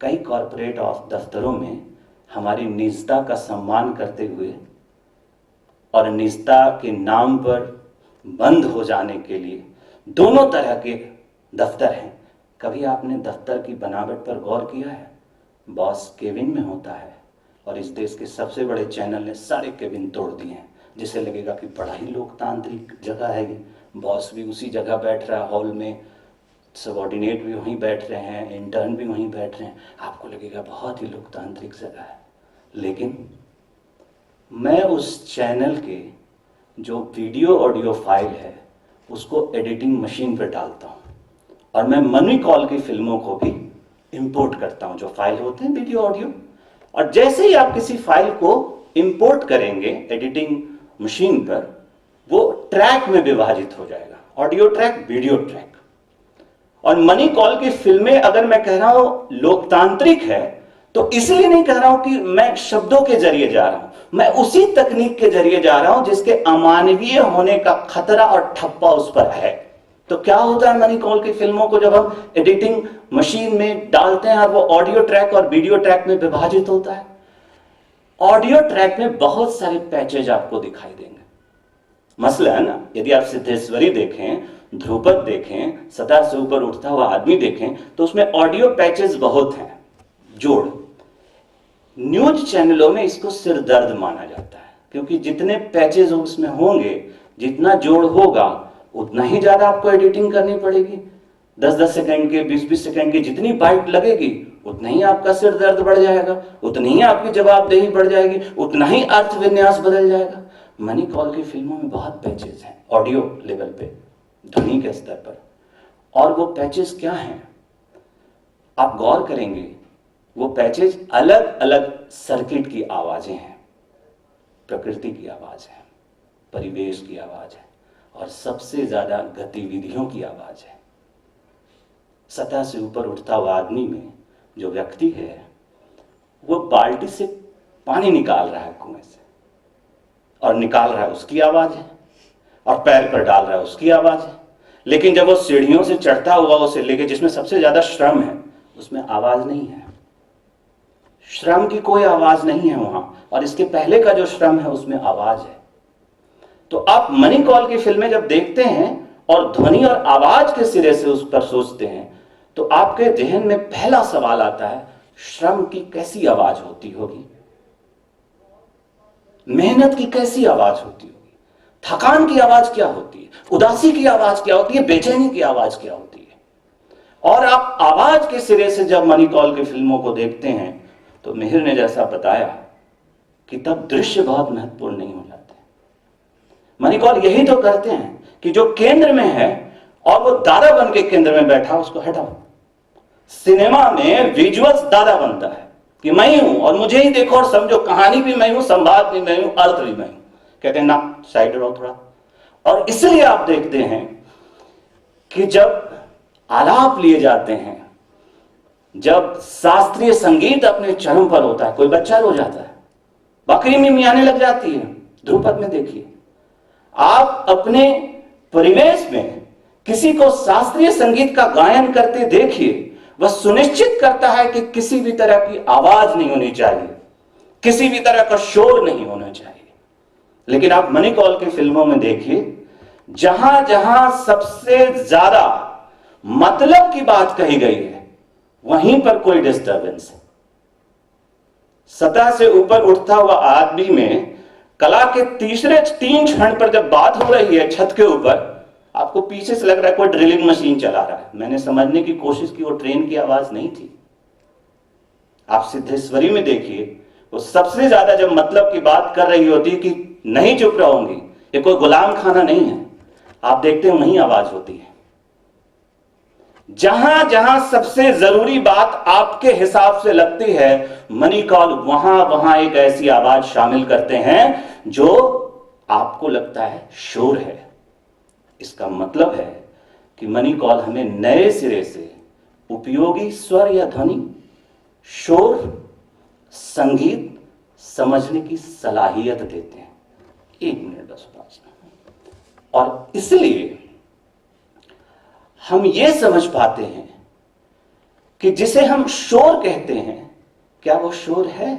कई कॉरपोरेट दफ्तरों में हमारी निजता का सम्मान करते हुए और निजता के नाम पर बंद हो जाने के लिए दोनों तरह के दफ्तर हैं। कभी आपने दफ्तर की बनावट पर गौर किया है? बॉस केबिन में होता है और इस देश के सबसे बड़े चैनल ने सारे केबिन तोड़ दिए हैं, जिससे लगेगा कि बड़ा ही लोकतांत्रिक जगह है ये। बॉस भी उसी जगह बैठ रहा है हॉल में, सबॉर्डिनेट भी वहीं बैठ रहे हैं, इंटर्न भी वहीं बैठ रहे हैं, आपको लगेगा बहुत ही लोकतांत्रिक जगह है। लेकिन मैं उस चैनल के जो वीडियो ऑडियो फाइल है उसको एडिटिंग मशीन पर डालता हूँ और मैं मनी कॉल की फिल्मों को भी इंपोर्ट करता हूँ, जो फाइल होते हैं वीडियो ऑडियो। और जैसे ही आप किसी फाइल को इंपोर्ट करेंगे एडिटिंग मशीन पर, वो ट्रैक में विभाजित हो जाएगा, ऑडियो ट्रैक, वीडियो ट्रैक। और मनी कॉल की फिल्में अगर मैं कह रहा हूं लोकतांत्रिक है तो इसलिए नहीं कह रहा हूं कि मैं शब्दों के जरिए जा रहा हूं, मैं उसी तकनीक के जरिए जा रहा हूं जिसके अमानवीय होने का खतरा और ठप्पा उस पर है। तो क्या होता है मनी कॉल की फिल्मों को जब हम एडिटिंग मशीन में डालते हैं और वो ऑडियो ट्रैक और वीडियो ट्रैक में विभाजित होता है। ऑडियो ट्रैक में बहुत सारे पैचेज आपको दिखाई देंगे। मसलन यदि आप सिद्धेश्वरी देखें, ध्रुपद देखें, सदा से ऊपर उठता हुआ आदमी देखें, तो उसमें ऑडियो पैचेज बहुत हैं, जोड़। न्यूज चैनलों में इसको सिर दर्द माना जाता है, क्योंकि जितने पैचेज उसमें होंगे, जितना जोड़ होगा, उतना ही ज्यादा आपको एडिटिंग करनी पड़ेगी। 10-10 सेकंड के, 20-20 सेकंड की जितनी बाइट लगेगी, उतना ही आपका सिर दर्द बढ़ जाएगा, उतनी ही आपकी जवाबदेही बढ़ जाएगी, उतना ही अर्थ विन्यास बदल जाएगा। मनी कॉल की फिल्मों में बहुत पैचेज हैं ऑडियो लेवल पे, ध्वनि के स्तर पर। और वो पैचेज क्या हैं? आप गौर करेंगे, वो पैचेज अलग अलग सर्किट की आवाजें हैं, प्रकृति की आवाज है, परिवेश की आवाज है, और सबसे ज्यादा गतिविधियों की आवाज है। सतह से ऊपर उठता हुआ आदमी में जो व्यक्ति है, वो बाल्टी से पानी निकाल रहा है कुएं से, और निकाल रहा है उसकी आवाज है, और पैर पर डाल रहा है उसकी आवाज है। लेकिन जब वो सीढ़ियों से चढ़ता हुआ उसे लेके, जिसमें सबसे ज्यादा श्रम है, उसमें आवाज नहीं है, श्रम की कोई आवाज नहीं है वहां। और इसके पहले का जो श्रम है उसमें आवाज है। तो आप मनी कॉल की फिल्में जब देखते हैं और ध्वनि और आवाज के सिरे से उस पर सोचते हैं, तो आपके जहन में पहला सवाल आता है, श्रम की कैसी आवाज होती होगी, मेहनत की कैसी आवाज होती होगी, थकान की आवाज क्या होती है, उदासी की आवाज क्या होती है, बेचैनी की आवाज क्या होती है। और आप आवाज के सिरे से जब मनी कॉल की फिल्मों को देखते हैं, तो मिहिर ने जैसा बताया कि तब दृश्य बहुत महत्वपूर्ण नहीं हो जाते। मनी कॉल यही तो करते हैं कि जो केंद्र में है और वो दादा बन के केंद्र में बैठा, उसको हटाओ। सिनेमा में विजुअल्स दादा बनता है कि मैं ही हूं और मुझे ही देखो और समझो, कहानी भी मैं हूं, संवाद भी मैं हूं, अर्थ भी मैं हूं। कहते हैं ना, साइड रहो थोड़ा। और इसलिए आप देखते हैं कि जब आलाप लिए जाते हैं, जब शास्त्रीय संगीत अपने चरम पर होता है, कोई बच्चा रो जाता है, बकरी मिमियाने लग जाती है। ध्रुपद में देखिए, आप अपने परिवेश में किसी को शास्त्रीय संगीत का गायन करते देखिए, वह सुनिश्चित करता है कि किसी भी तरह की आवाज नहीं होनी चाहिए, किसी भी तरह का शोर नहीं होना चाहिए। लेकिन आप मनी कॉल की फिल्मों में देखिए, जहां जहां सबसे ज्यादा मतलब की बात कही गई है, वहीं पर कोई डिस्टर्बेंस है। सतह से ऊपर उठता हुआ आदमी में कला के तीसरे 3 क्षण पर जब बात हो रही है छत के ऊपर, आपको पीछे से लग रहा है कोई ड्रिलिंग मशीन चला रहा है। मैंने समझने की कोशिश की, वो ट्रेन की आवाज नहीं थी। आप सिद्धेश्वरी में देखिए, वो सबसे ज्यादा जब मतलब की बात कर रही होती कि नहीं चुप रहोगी, ये कोई गुलाम खाना नहीं है, आप देखते हैं वहीं आवाज होती है। जहां जहां सबसे जरूरी बात आपके हिसाब से लगती है, मनी कॉल वहां वहां एक ऐसी आवाज शामिल करते हैं जो आपको लगता है शोर है। इसका मतलब है कि मनी कॉल हमें नए सिरे से उपयोगी स्वर या ध्वनि, शोर, संगीत समझने की सलाहियत देते हैं। 1 मिनट बस पास। और इसलिए हम ये समझ पाते हैं कि जिसे हम शोर कहते हैं, क्या वो शोर है?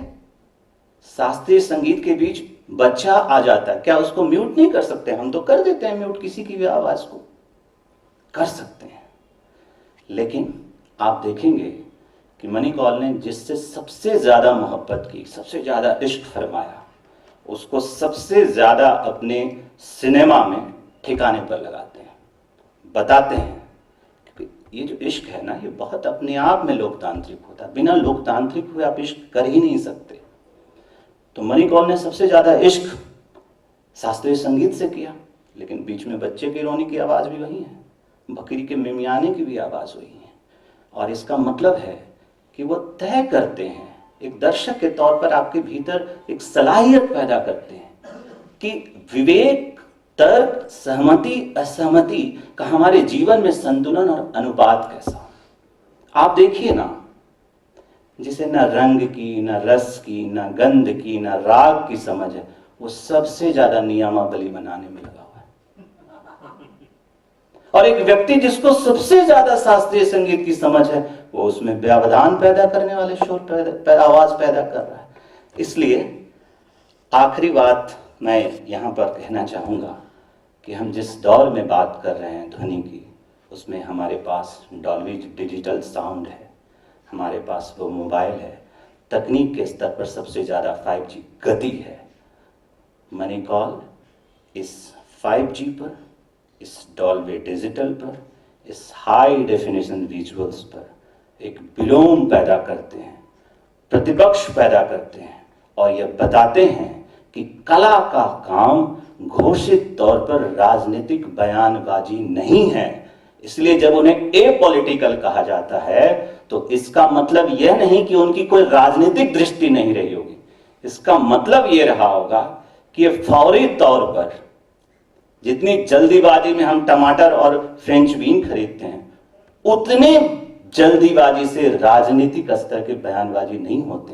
शास्त्रीय संगीत के बीच बच्चा आ जाता है, क्या उसको म्यूट नहीं कर सकते? हम तो कर देते हैं म्यूट, किसी की भी आवाज को कर सकते हैं। लेकिन आप देखेंगे कि मनी कौल ने जिससे सबसे ज्यादा मोहब्बत की, सबसे ज्यादा इश्क फरमाया, उसको सबसे ज्यादा अपने सिनेमा में ठिकाने पर लगाते हैं, बताते हैं कि ये जो इश्क है ना, ये बहुत अपने आप में लोकतांत्रिक होता है, बिना लोकतांत्रिक हुए आप इश्क कर ही नहीं सकते। तो मनी कौल ने सबसे ज्यादा इश्क शास्त्रीय संगीत से किया, लेकिन बीच में बच्चे की रोने की आवाज भी वही है, बकरी के मिमियाने की भी आवाज वही है। और इसका मतलब है कि वो तय करते हैं, एक दर्शक के तौर पर आपके भीतर एक सलाहियत पैदा करते हैं कि विवेक, तर्क, सहमति, असहमति का हमारे जीवन में संतुलन और अनुपात कैसा। आप देखिए ना, जिसे न रंग की, न रस की, न गंध की, न राग की समझ है, वो सबसे ज्यादा नियमावली बनाने में लगा हुआ है। और एक व्यक्ति जिसको सबसे ज्यादा शास्त्रीय संगीत की समझ है, वो उसमें व्यवधान पैदा करने वाले शोर आवाज पैदा कर रहा है। इसलिए आखिरी बात मैं यहां पर कहना चाहूंगा कि हम जिस दौर में बात कर रहे हैं ध्वनि की, उसमें हमारे पास डॉल्बी डिजिटल साउंड है, हमारे पास वो मोबाइल है, तकनीक के स्तर पर सबसे ज्यादा 5G गति है। मनी कौल इस 5G पर, इस डॉल्बी डिजिटल पर, इस हाई डेफिनेशन विजुअल्स पर एक विलोम पैदा करते हैं, प्रतिपक्ष पैदा करते हैं, और यह बताते हैं कि कला का काम घोषित तौर पर राजनीतिक बयानबाजी नहीं है। इसलिए जब उन्हें एपॉलिटिकल कहा जाता है, तो इसका मतलब यह नहीं कि उनकी कोई राजनीतिक दृष्टि नहीं रही होगी, इसका मतलब यह रहा होगा कि ये फौरी तौर पर, जितनी जल्दीबाजी में हम टमाटर और फ्रेंच बीन खरीदते हैं, उतने जल्दीबाजी से राजनीतिक स्तर के बयानबाजी नहीं होते।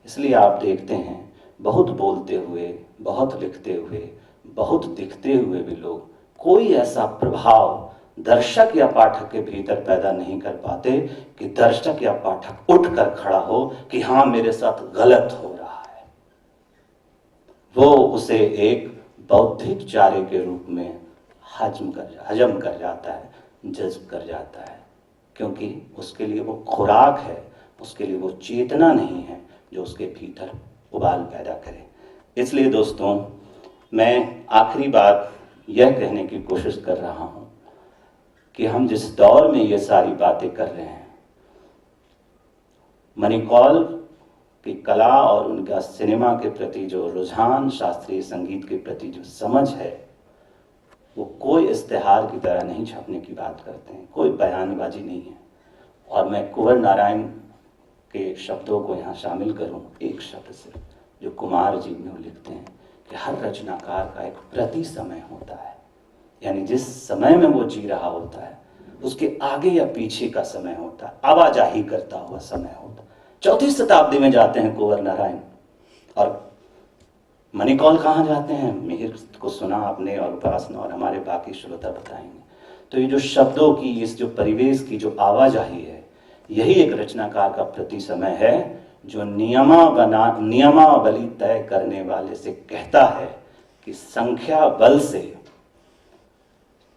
इसलिए आप देखते हैं बहुत बोलते हुए, बहुत लिखते हुए, बहुत दिखते हुए भी लोग कोई ऐसा प्रभाव दर्शक या पाठक के भीतर पैदा नहीं कर पाते कि दर्शक या पाठक उठकर खड़ा हो कि हाँ, मेरे साथ गलत हो रहा है। वो उसे एक बौद्धिक चारे के रूप में हजम कर जाता है, जज्ब कर जाता है, क्योंकि उसके लिए वो खुराक है, उसके लिए वो चेतना नहीं है जो उसके भीतर उबाल पैदा करे। इसलिए दोस्तों, मैं आखिरी बात यह कहने की कोशिश कर रहा हूं कि हम जिस दौर में ये सारी बातें कर रहे हैं, मनी कौल की कला और उनका सिनेमा के प्रति जो रुझान, शास्त्रीय संगीत के प्रति जो समझ है, वो कोई इश्तिहार की तरह नहीं छपने की बात करते हैं, कोई बयानबाजी नहीं है। और मैं कुंवर नारायण के शब्दों को यहाँ शामिल करूँ, एक शब्द से, जो कुमार जी में लिखते हैं कि हर रचनाकार का एक प्रति समय होता है, यानी जिस समय में वो जी रहा होता है उसके आगे या पीछे का समय होता है, आवाजाही करता हुआ समय होता है। 4वीं शताब्दी में जाते हैं कुंवर नारायण, और मनी कौल कहाँ जाते हैं? मिहिर को सुना आपने, और उपासना और हमारे बाकी श्रोता बताएंगे। तो ये जो शब्दों की, इस जो परिवेश की जो आवाजाही है, यही एक रचनाकार का प्रति समय है, जो नियमावली तय करने वाले से कहता है कि संख्या बल से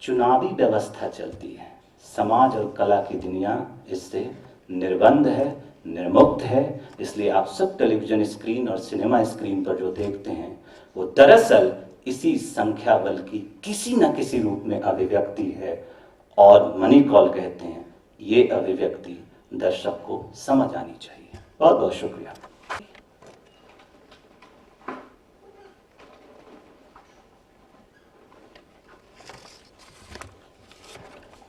चुनावी व्यवस्था चलती है, समाज और कला की दुनिया इससे निर्बंध है, निर्मुक्त है। इसलिए आप सब टेलीविजन स्क्रीन और सिनेमा स्क्रीन पर जो देखते हैं, वो दरअसल इसी संख्या बल की किसी न किसी रूप में अभिव्यक्ति है। और मनी कौल कहते हैं ये अभिव्यक्ति दर्शक को समझ आनी चाहिए। बहुत बहुत शुक्रिया।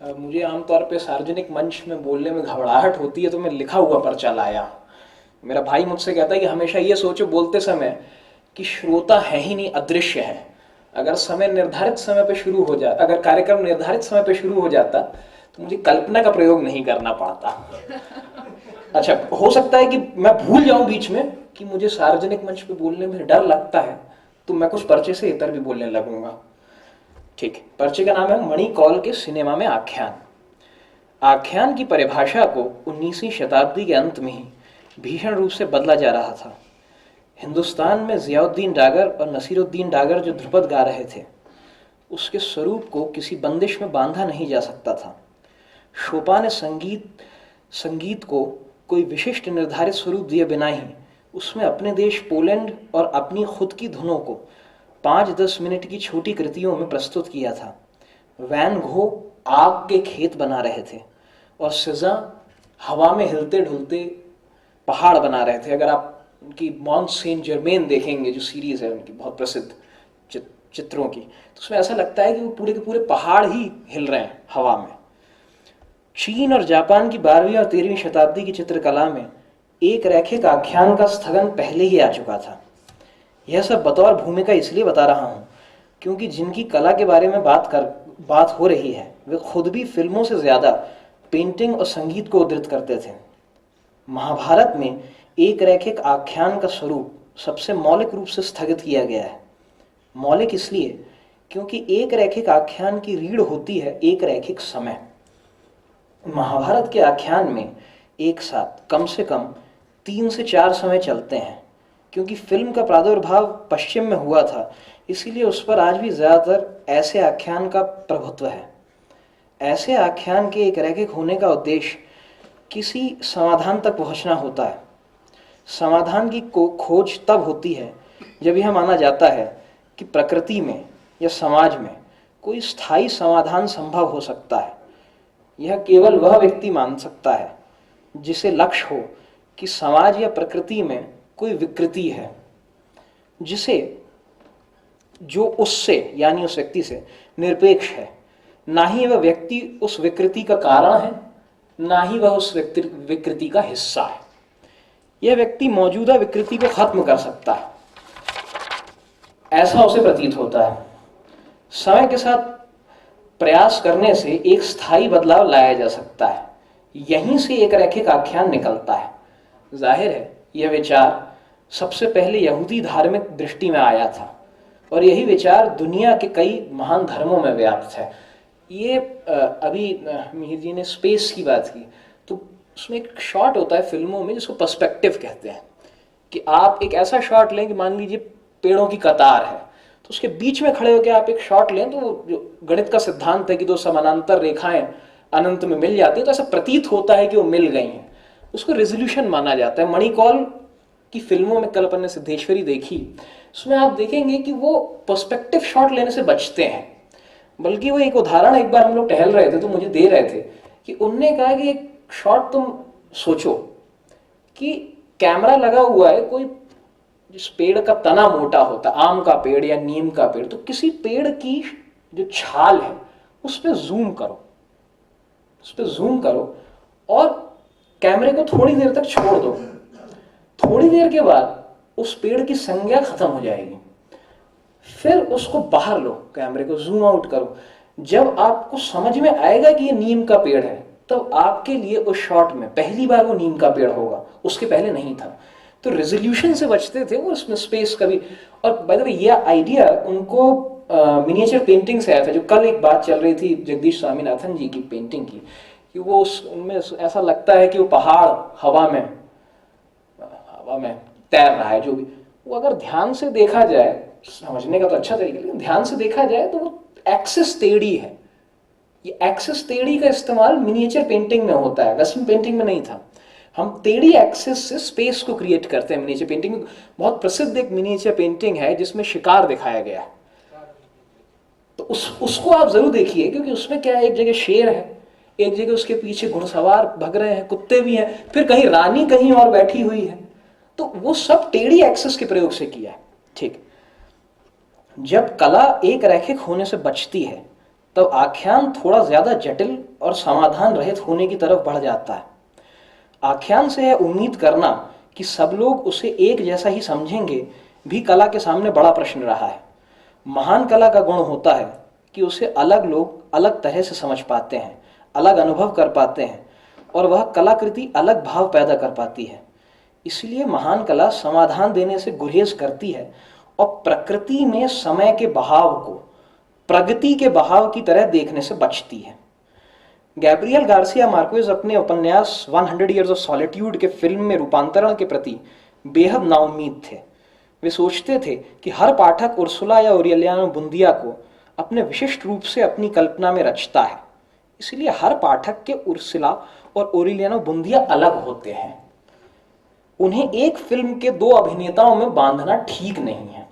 मुझे आमतौर पे सार्वजनिक मंच में बोलने में घबराहट होती है, तो मैं लिखा हुआ पर्चा लाया। मेरा भाई मुझसे कहता है कि हमेशा ये सोचो बोलते समय कि श्रोता है ही नहीं, अदृश्य है। अगर समय निर्धारित समय पे शुरू हो जाता, अगर कार्यक्रम निर्धारित समय पे शुरू हो जाता, तो मुझे कल्पना का प्रयोग नहीं करना पड़ता। अच्छा, हो सकता है कि मैं भूल जाऊं बीच में कि मुझे सार्वजनिक मंच पे बोलने में डर लगता है, तो मैं कुछ पर्चे से इतर भी बोलने लगूंगा। ठीक, पर्चे का नाम है मणि कौल के सिनेमा में आख्यान। आख्यान की परिभाषा को 19वीं शताब्दी के अंत में ही भीषण रूप से बदला जा रहा था। हिंदुस्तान में ज़ियाउद्दीन डागर और नसीरुद्दीन डागर जो ध्रुपद गा रहे थे, उसके स्वरूप को किसी बंदिश में बांधा नहीं जा सकता था। शोपा ने संगीत को कोई विशिष्ट निर्धारित स्वरूप दिए बिना ही उसमें अपने देश पोलैंड और अपनी खुद की धुनों को 5-10 मिनट की छोटी कृतियों में प्रस्तुत किया था। वैन गो आग के खेत बना रहे थे और सिजा हवा में हिलते ढुलते पहाड़ बना रहे थे। अगर आप उनकी मॉन्ट सेंट जर्मेन देखेंगे, जो सीरीज है उनकी बहुत प्रसिद्ध चित्रों की, तो उसमें ऐसा लगता है कि वो पूरे के पूरे पहाड़ ही हिल रहे हैं हवा में। चीन और जापान की 12वीं और 13वीं शताब्दी की चित्रकला में एक रैखिक आख्यान का स्थगन पहले ही आ चुका था। यह सब बतौर भूमिका इसलिए बता रहा हूँ क्योंकि जिनकी कला के बारे में बात हो रही है वे खुद भी फिल्मों से ज़्यादा पेंटिंग और संगीत को उद्धृत करते थे। महाभारत में एक रैखिक आख्यान का स्वरूप सबसे मौलिक रूप से स्थगित किया गया है। मौलिक इसलिए क्योंकि एक रैखिक आख्यान की रीढ़ होती है एक रैखिक समय। महाभारत के आख्यान में एक साथ कम से कम 3 से 4 समय चलते हैं। क्योंकि फिल्म का प्रादुर्भाव पश्चिम में हुआ था, इसीलिए उस पर आज भी ज़्यादातर ऐसे आख्यान का प्रभुत्व है। ऐसे आख्यान के एक रैखिक होने का उद्देश्य किसी समाधान तक पहुंचना होता है। समाधान की खोज तब होती है जब यह माना जाता है कि प्रकृति में या समाज में कोई स्थायी समाधान संभव हो सकता है। यह केवल वह व्यक्ति मान सकता है जिसे लक्ष्य हो कि समाज या प्रकृति में कोई विकृति है जो उससे यानी उस व्यक्ति से निरपेक्ष है। ना ही वह व्यक्ति उस विकृति का कारण है, ना ही वह उस विकृति का हिस्सा है। यह व्यक्ति मौजूदा विकृति को खत्म कर सकता है, ऐसा उसे प्रतीत होता है। समय के साथ प्रयास करने से एक स्थायी बदलाव लाया जा सकता है। यहीं से एक रैखिक आख्यान निकलता है। जाहिर है यह विचार सबसे पहले यहूदी धार्मिक दृष्टि में आया था और यही विचार दुनिया के कई महान धर्मों में व्याप्त है। ये अभी मिहिर जी ने स्पेस की बात की, तो उसमें एक शॉट होता है फिल्मों में जिसको पर्सपेक्टिव कहते हैं, कि आप एक ऐसा शॉट लें कि मान लीजिए पेड़ों की कतार है, तो उसके बीच में खड़े होकर आप एक शॉट लें, तो जो गणित का सिद्धांत है कि 2 समानांतर रेखाएं अनंत में मिल जाती है, तो ऐसा प्रतीत होता है कि वो मिल गई हैं। उसको रेजोल्यूशन माना जाता है। मणिकौल की फिल्मों में, कल अपन ने सिद्धेश्वरी देखी, उसमें आप देखेंगे कि वो पर्सपेक्टिव शॉट लेने से बचते हैं। बल्कि वो एक उदाहरण एक बार हम लोग टहल रहे थे तो मुझे दे रहे थे कि उनने कहा कि एक शॉट तुम सोचो कि कैमरा लगा हुआ है, कोई जिस पेड़ का तना मोटा होता, आम का पेड़ या नीम का पेड़, तो किसी पेड़ की जो छाल है उस पर जूम करो और कैमरे को थोड़ी देर तक छोड़ दो। थोड़ी देर के बाद उस पेड़ की संज्ञा खत्म हो जाएगी। फिर उसको बाहर लो, कैमरे को जूम आउट करो। जब आपको समझ में आएगा कि ये नीम का पेड़ है, तब आपके लिए उस शॉट में पहली बार वो नीम का पेड़ होगा, उसके पहले नहीं था। तो रेजोल्यूशन से बचते थे वो, उसमें स्पेस कभी। और बाय द वे ये आइडिया उनको मिनिएचर पेंटिंग से आया था। जो कल एक बात चल रही थी जगदीश स्वामीनाथन जी की पेंटिंग की, कि वो उनमें ऐसा लगता है कि वो पहाड़ हवा में तैर रहा है। जो भी वो अगर ध्यान से देखा जाए, समझने का तो अच्छा तरीका, लेकिन ध्यान से देखा जाए तो वो एक्सिस टेढ़ी है। ये एक्सिस टेढ़ी का इस्तेमाल मिनिएचर पेंटिंग में होता है, वेस्टर्न पेंटिंग में नहीं था। हम टेढ़ी एक्सिस से स्पेस को क्रिएट करते हैं मिनिएचर पेंटिंग में। बहुत प्रसिद्ध एक मिनिएचर पेंटिंग है जिसमें शिकार दिखाया गया है, तो उसको आप जरूर देखिए, क्योंकि उसमें क्या है, एक जगह शेर है, एक जगह उसके पीछे घुड़सवार भग रहे हैं, कुत्ते भी हैं, फिर कहीं रानी कहीं और बैठी हुई है। तो वो सब टेढ़ी एक्सिस के प्रयोग से किया है। ठीक, जब कला एक रैखिक होने से बचती है तब आख्यान थोड़ा ज्यादा जटिल और समाधान रहित होने की तरफ बढ़ जाता है। आख्यान से यह उम्मीद करना कि सब लोग उसे एक जैसा ही समझेंगे भी कला के सामने बड़ा प्रश्न रहा है। महान कला का गुण होता है कि उसे अलग लोग अलग तरह से समझ पाते हैं, अलग अनुभव कर पाते हैं, और वह कलाकृति अलग भाव पैदा कर पाती है। इसलिए महान कला समाधान देने से गुरेज करती है और प्रकृति में समय के बहाव को प्रगति के बहाव की तरह देखने से बचती है। गैब्रियल गार्सिया मार्क्वेज अपने उपन्यास 100 Years of Solitude के फिल्म में रूपांतरण के प्रति बेहद नाउम्मीद थे। वे सोचते थे कि हर पाठक उर्सुला या ओरेलियानो बुंदिया को अपने विशिष्ट रूप से अपनी कल्पना में रचता है, इसलिए हर पाठक के उर्सुला और ओरेलियानो बुंदिया अलग होते हैं। उन्हें एक फिल्म के दो अभिनेताओं में बांधना ठीक नहीं है।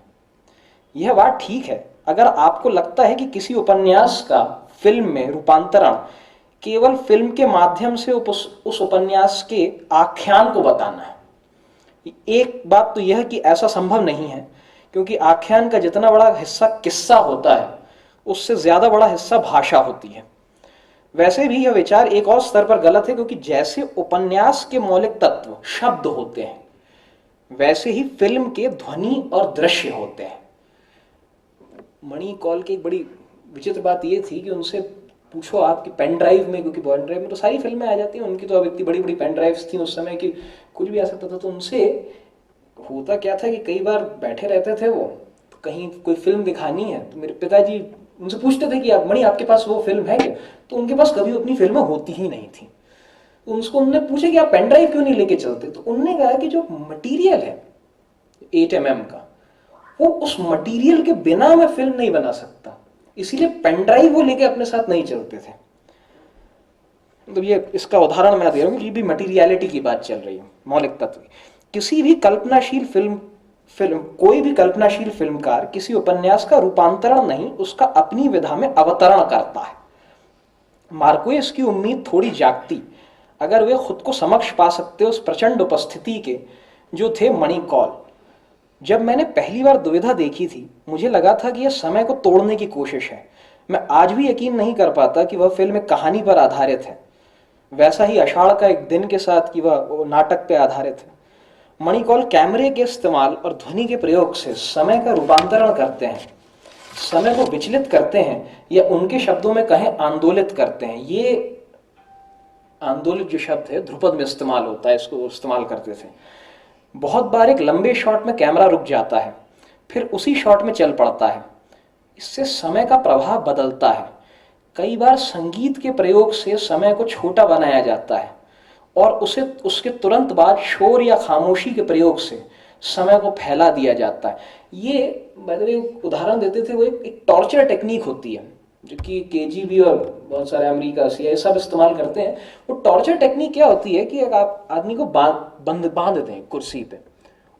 यह बात ठीक है अगर आपको लगता है कि किसी उपन्यास का फिल्म में रूपांतरण केवल फिल्म के माध्यम से उस उपन्यास के आख्यान को बताना है। एक बात तो यह कि ऐसा संभव नहीं है, क्योंकि आख्यान का जितना बड़ा हिस्सा किस्सा होता है उससे ज्यादा बड़ा हिस्सा भाषा होती है। वैसे भी यह विचार एक और स्तर पर गलत है, क्योंकि जैसे उपन्यास के मौलिक तत्व शब्द होते हैं, वैसे ही फिल्म के ध्वनि और दृश्य होते हैं। मणि कौल की एक बड़ी विचित्र बात यह थी कि उनसे पूछो आपकी पेन ड्राइव में, क्योंकि पेन ड्राइव में तो सारी फिल्में आ जाती हैं, उनकी तो अब इतनी बड़ी बड़ी पेन ड्राइव्स थी उस समय कि कुछ भी आ सकता था। तो उनसे होता क्या था कि कई बार बैठे रहते थे वो, तो कहीं कोई फिल्म दिखानी है तो मेरे पिताजी उनसे पूछते थे कि आप मणि आपके पास वो फिल्म है क्या, तो उनके पास कभी अपनी फिल्में होती ही नहीं थी। तो उसको उन्होंने पूछा कि आप पेन ड्राइव क्यों नहीं लेके चलते, तो उन्होंने कहा कि जो मटीरियल है 8 mm का, वो उस मटेरियल के बिना मैं फिल्म नहीं बना सकता, इसीलिए पेन ड्राइव वो लेके अपने साथ नहीं चलते थे। मतलब ये इसका उदाहरण मैं दे रहा हूँ, ये भी मटीरियलिटी की बात चल रही है, मौलिक तत्व। किसी भी कल्पनाशील कोई भी कल्पनाशील फिल्मकार किसी उपन्यास का रूपांतरण नहीं, उसका अपनी विधा में अवतरण करता है। मार्क्वेज की उम्मीद थोड़ी जागती अगर वे खुद को समक्ष पा सकते उस प्रचंड उपस्थिति के जो थे मणि कौल। जब मैंने पहली बार दुविधा देखी थी, मुझे लगा था कि यह समय को तोड़ने की कोशिश है। मैं आज भी यकीन नहीं कर पाता कि वह फिल्म एक कहानी पर आधारित है, वैसा ही आषाढ़ का एक दिन के साथ कि वह नाटक पर आधारित है। मणि कौल कैमरे के इस्तेमाल और ध्वनि के प्रयोग से समय का रूपांतरण करते हैं, समय को विचलित करते हैं, या उनके शब्दों में कहें आंदोलित करते हैं। ये आंदोलित जो शब्द है ध्रुपद में इस्तेमाल होता है, इसको इस्तेमाल करते थे। बहुत बार एक लंबे शॉट में कैमरा रुक जाता है, फिर उसी शॉट में चल पड़ता है, इससे समय का प्रभाव बदलता है। कई बार संगीत के प्रयोग से समय को छोटा बनाया जाता है और उसके तुरंत बाद शोर या खामोशी के प्रयोग से समय को फैला दिया जाता है। ये उदाहरण देते थे, वो एक टॉर्चर टेक्निक होती है जो कि केजीबी और बहुत सारे अमेरिका से ये सब इस्तेमाल करते हैं। वो टॉर्चर टेक्निक क्या होती है कि आप आदमी को बांध देते हैं कुर्सी पे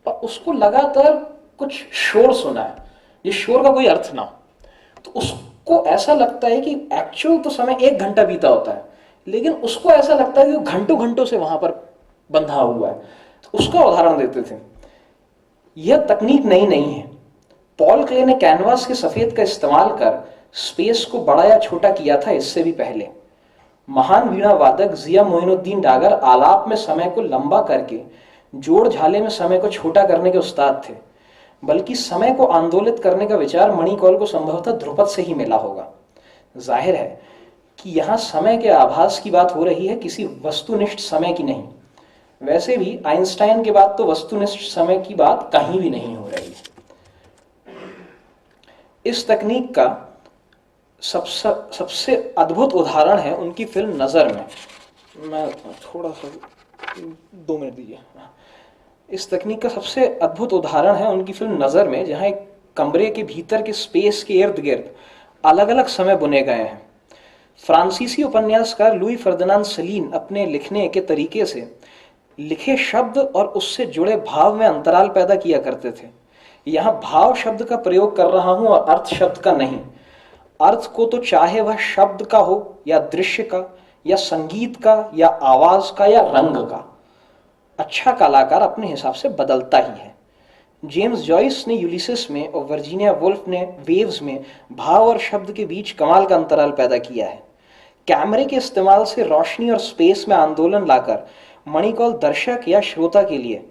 और उसको लगातार कुछ शोर सुना है, जिस शोर का कोई अर्थ ना हो, तो उसको ऐसा लगता है कि एक्चुअल तो समय 1 घंटा बीता होता है, लेकिन उसको ऐसा लगता है कि वो घंटों घंटों से वहां पर बंधा हुआ है। तो उसका उदाहरण देते थे। यह तकनीक नई नहीं है। पॉल क्ले ने कैनवास के सफेद का इस्तेमाल कर स्पेस को बड़ा या छोटा किया था इससे भी पहले। महान वीणा वादक जिया मोइनुद्दीन डागर आलाप में समय को लंबा करके जोड़ झाले में समय को छोटा करने के उस्ताद थे, बल्कि समय को आंदोलित करने का विचार मणि कौल को संभवतः ध्रुपद से ही मिला होगा। जाहिर है कि यहाँ समय के आभास की बात हो रही है, किसी वस्तुनिष्ठ समय की नहीं। वैसे भी आइंस्टाइन के बाद तो वस्तुनिष्ठ समय की बात कहीं भी नहीं हो रही। इस तकनीक का सबसे अद्भुत उदाहरण है उनकी फिल्म नजर में। मैं थोड़ा सा 2 मिनट दीजिए। इस तकनीक का सबसे अद्भुत उदाहरण है उनकी फिल्म नजर में, जहां एक कमरे के भीतर के स्पेस के इर्द गिर्द अलग अलग समय बुने गए हैं। फ्रांसीसी उपन्यासकार लुई फर्दिनांद सलीन अपने लिखने के तरीके से लिखे शब्द और उससे जुड़े भाव में अंतराल पैदा किया करते थे। यहाँ भाव शब्द का प्रयोग कर रहा हूं और अर्थ शब्द का नहीं। अर्थ को तो चाहे वह शब्द का हो या दृश्य का या संगीत का या आवाज का या रंग का, अच्छा कलाकार अपने हिसाब से बदलता ही है। जेम्स जॉयस ने यूलिसिस में और वर्जीनिया वुल्फ ने वेव्स में भाव और शब्द के बीच कमाल का अंतराल पैदा किया है। कैमरे के इस्तेमाल से रोशनी और स्पेस में आंदोलन लाकर मणि कौल दर्शक या श्रोता के लिए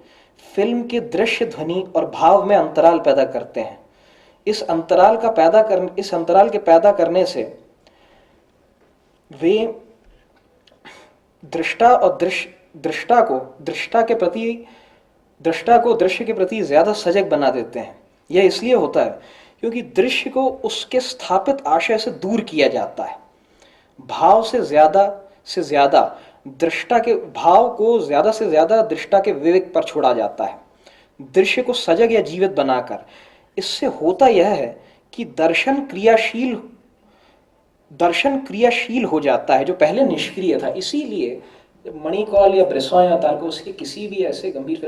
फिल्म के दृश्य, ध्वनि और भाव में अंतराल पैदा करते हैं। इस अंतराल के पैदा करने से वे दृष्टा को दृश्य के प्रति ज्यादा सजग बना देते हैं। यह इसलिए होता है क्योंकि दृश्य को उसके स्थापित आशय से दूर किया जाता है। भाव से ज्यादा दृष्टा के भाव को ज्यादा से ज्यादा दृष्टा के विवेक पर छोड़ा जाता है, दृश्य को सजग या जीवित बनाकर। इससे होता यह है कि दर्शन क्रियाशील हो जाता है जो पहले निष्क्रिय था। इसीलिए जब मणिकौल या ब्रेसॉ या तारकोस्की के किसी भी ऐसे गंभीर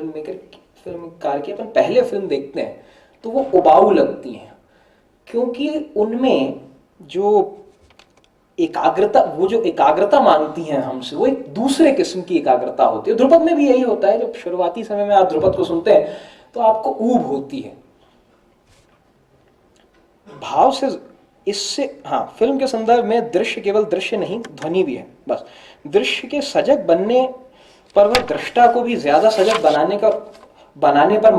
फिल्मकार की अपन पहले फिल्म देखते हैं तो वो उबाऊ लगती हैं, क्योंकि उनमें जो एकाग्रता मांगती हैं हमसे, वो एक दूसरे किस्म की एकाग्रता होती है। ध्रुपद में भी यही होता है। जब शुरुआती समय में आप ध्रुपद को सुनते हैं तो आपको ऊब होती है भाव से। इससे फिल्म के संदर्भ में दृश्य केवल दृश्य नहीं, ध्वनि भी है। बस दृश्य के सजग बनने पर वह दृष्टा को भी ज्यादा सजग बनने पर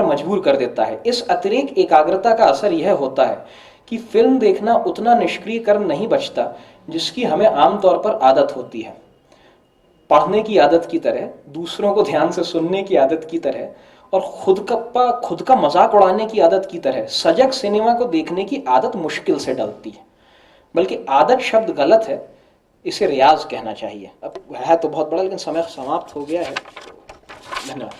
मजबूर कर देता है। इस अतिरेक एकाग्रता का असर यह होता है कि फिल्म देखना उतना निष्क्रिय कर्म नहीं बचता जिसकी हमें आमतौर पर आदत होती है। पढ़ने की आदत की तरह, दूसरों को ध्यान से सुनने की आदत की तरह और खुद का मजाक उड़ाने की आदत की तरह सजग सिनेमा को देखने की आदत मुश्किल से डलती है। बल्कि आदत शब्द गलत है, इसे रियाज कहना चाहिए। अब है तो बहुत बड़ा, लेकिन समय समाप्त हो गया है। धन्यवाद।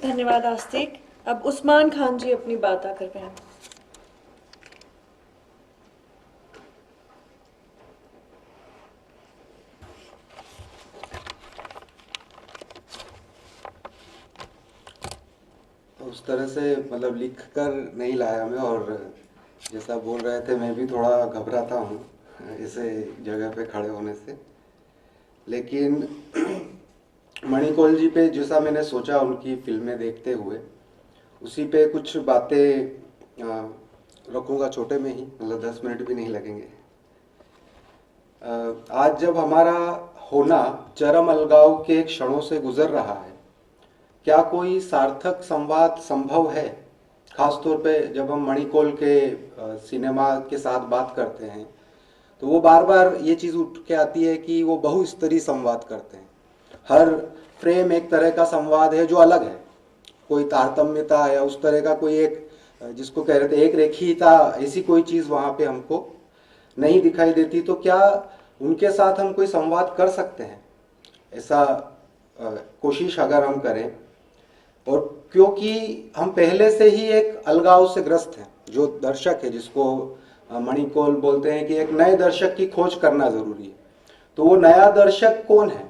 धन्यवाद आस्तिक। अब उस्मान खान जी अपनी बात आकर कहें। उस तरह से मतलब लिख कर नहीं लाया मैं, और जैसा बोल रहे थे मैं भी थोड़ा घबराता हूँ ऐसे जगह पे खड़े होने से। लेकिन मणिकौल जी पे जैसा मैंने सोचा उनकी फिल्में देखते हुए, उसी पे कुछ बातें रखूँगा छोटे में ही, मतलब 10 मिनट भी नहीं लगेंगे। आज जब हमारा होना चरम अलगाव के क्षणों से गुजर रहा है, क्या कोई सार्थक संवाद संभव है? खासतौर पे जब हम मणिकौल के सिनेमा के साथ बात करते हैं तो वो बार बार ये चीज़ उठ के आती है कि वो बहुस्तरीय संवाद करते हैं। हर फ्रेम एक तरह का संवाद है जो अलग है, कोई तारतम्यता या उस तरह का कोई एक जिसको कह रहे थे एक रेखीयता, ऐसी कोई चीज़ वहाँ पे हमको नहीं दिखाई देती। तो क्या उनके साथ हम कोई संवाद कर सकते हैं? ऐसा कोशिश अगर हम करें, और क्योंकि हम पहले से ही एक अलगाव से ग्रस्त हैं, जो दर्शक है जिसको मणिकौल बोलते हैं कि एक नए दर्शक की खोज करना जरूरी है। तो वो नया दर्शक कौन है?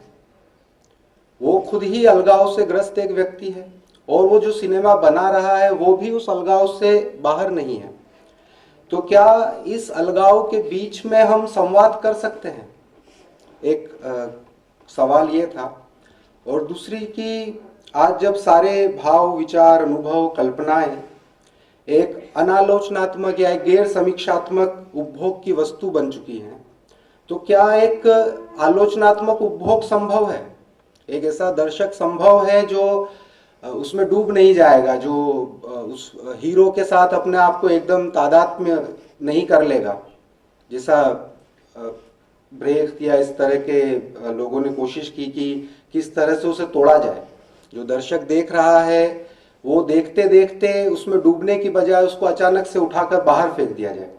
वो खुद ही अलगाव से ग्रस्त एक व्यक्ति है, और वो जो सिनेमा बना रहा है वो भी उस अलगाव से बाहर नहीं है। तो क्या इस अलगाव के बीच में हम संवाद कर सकते हैं? एक सवाल ये था। और दूसरी कि आज जब सारे भाव, विचार, अनुभव, कल्पनाएं एक अनालोचनात्मक या एक गैर समीक्षात्मक उपभोग की वस्तु बन चुकी हैं, तो क्या एक आलोचनात्मक उपभोग संभव है? एक ऐसा दर्शक संभव है जो उसमें डूब नहीं जाएगा, जो उस हीरो के साथ अपने आप को एकदम तादात्म्य नहीं कर लेगा, जैसा ब्रेख्त या इस तरह के लोगों ने कोशिश की कि किस तरह से उसे तोड़ा जाए। जो दर्शक देख रहा है वो देखते देखते उसमें डूबने की बजाय उसको अचानक से उठाकर बाहर फेंक दिया जाए।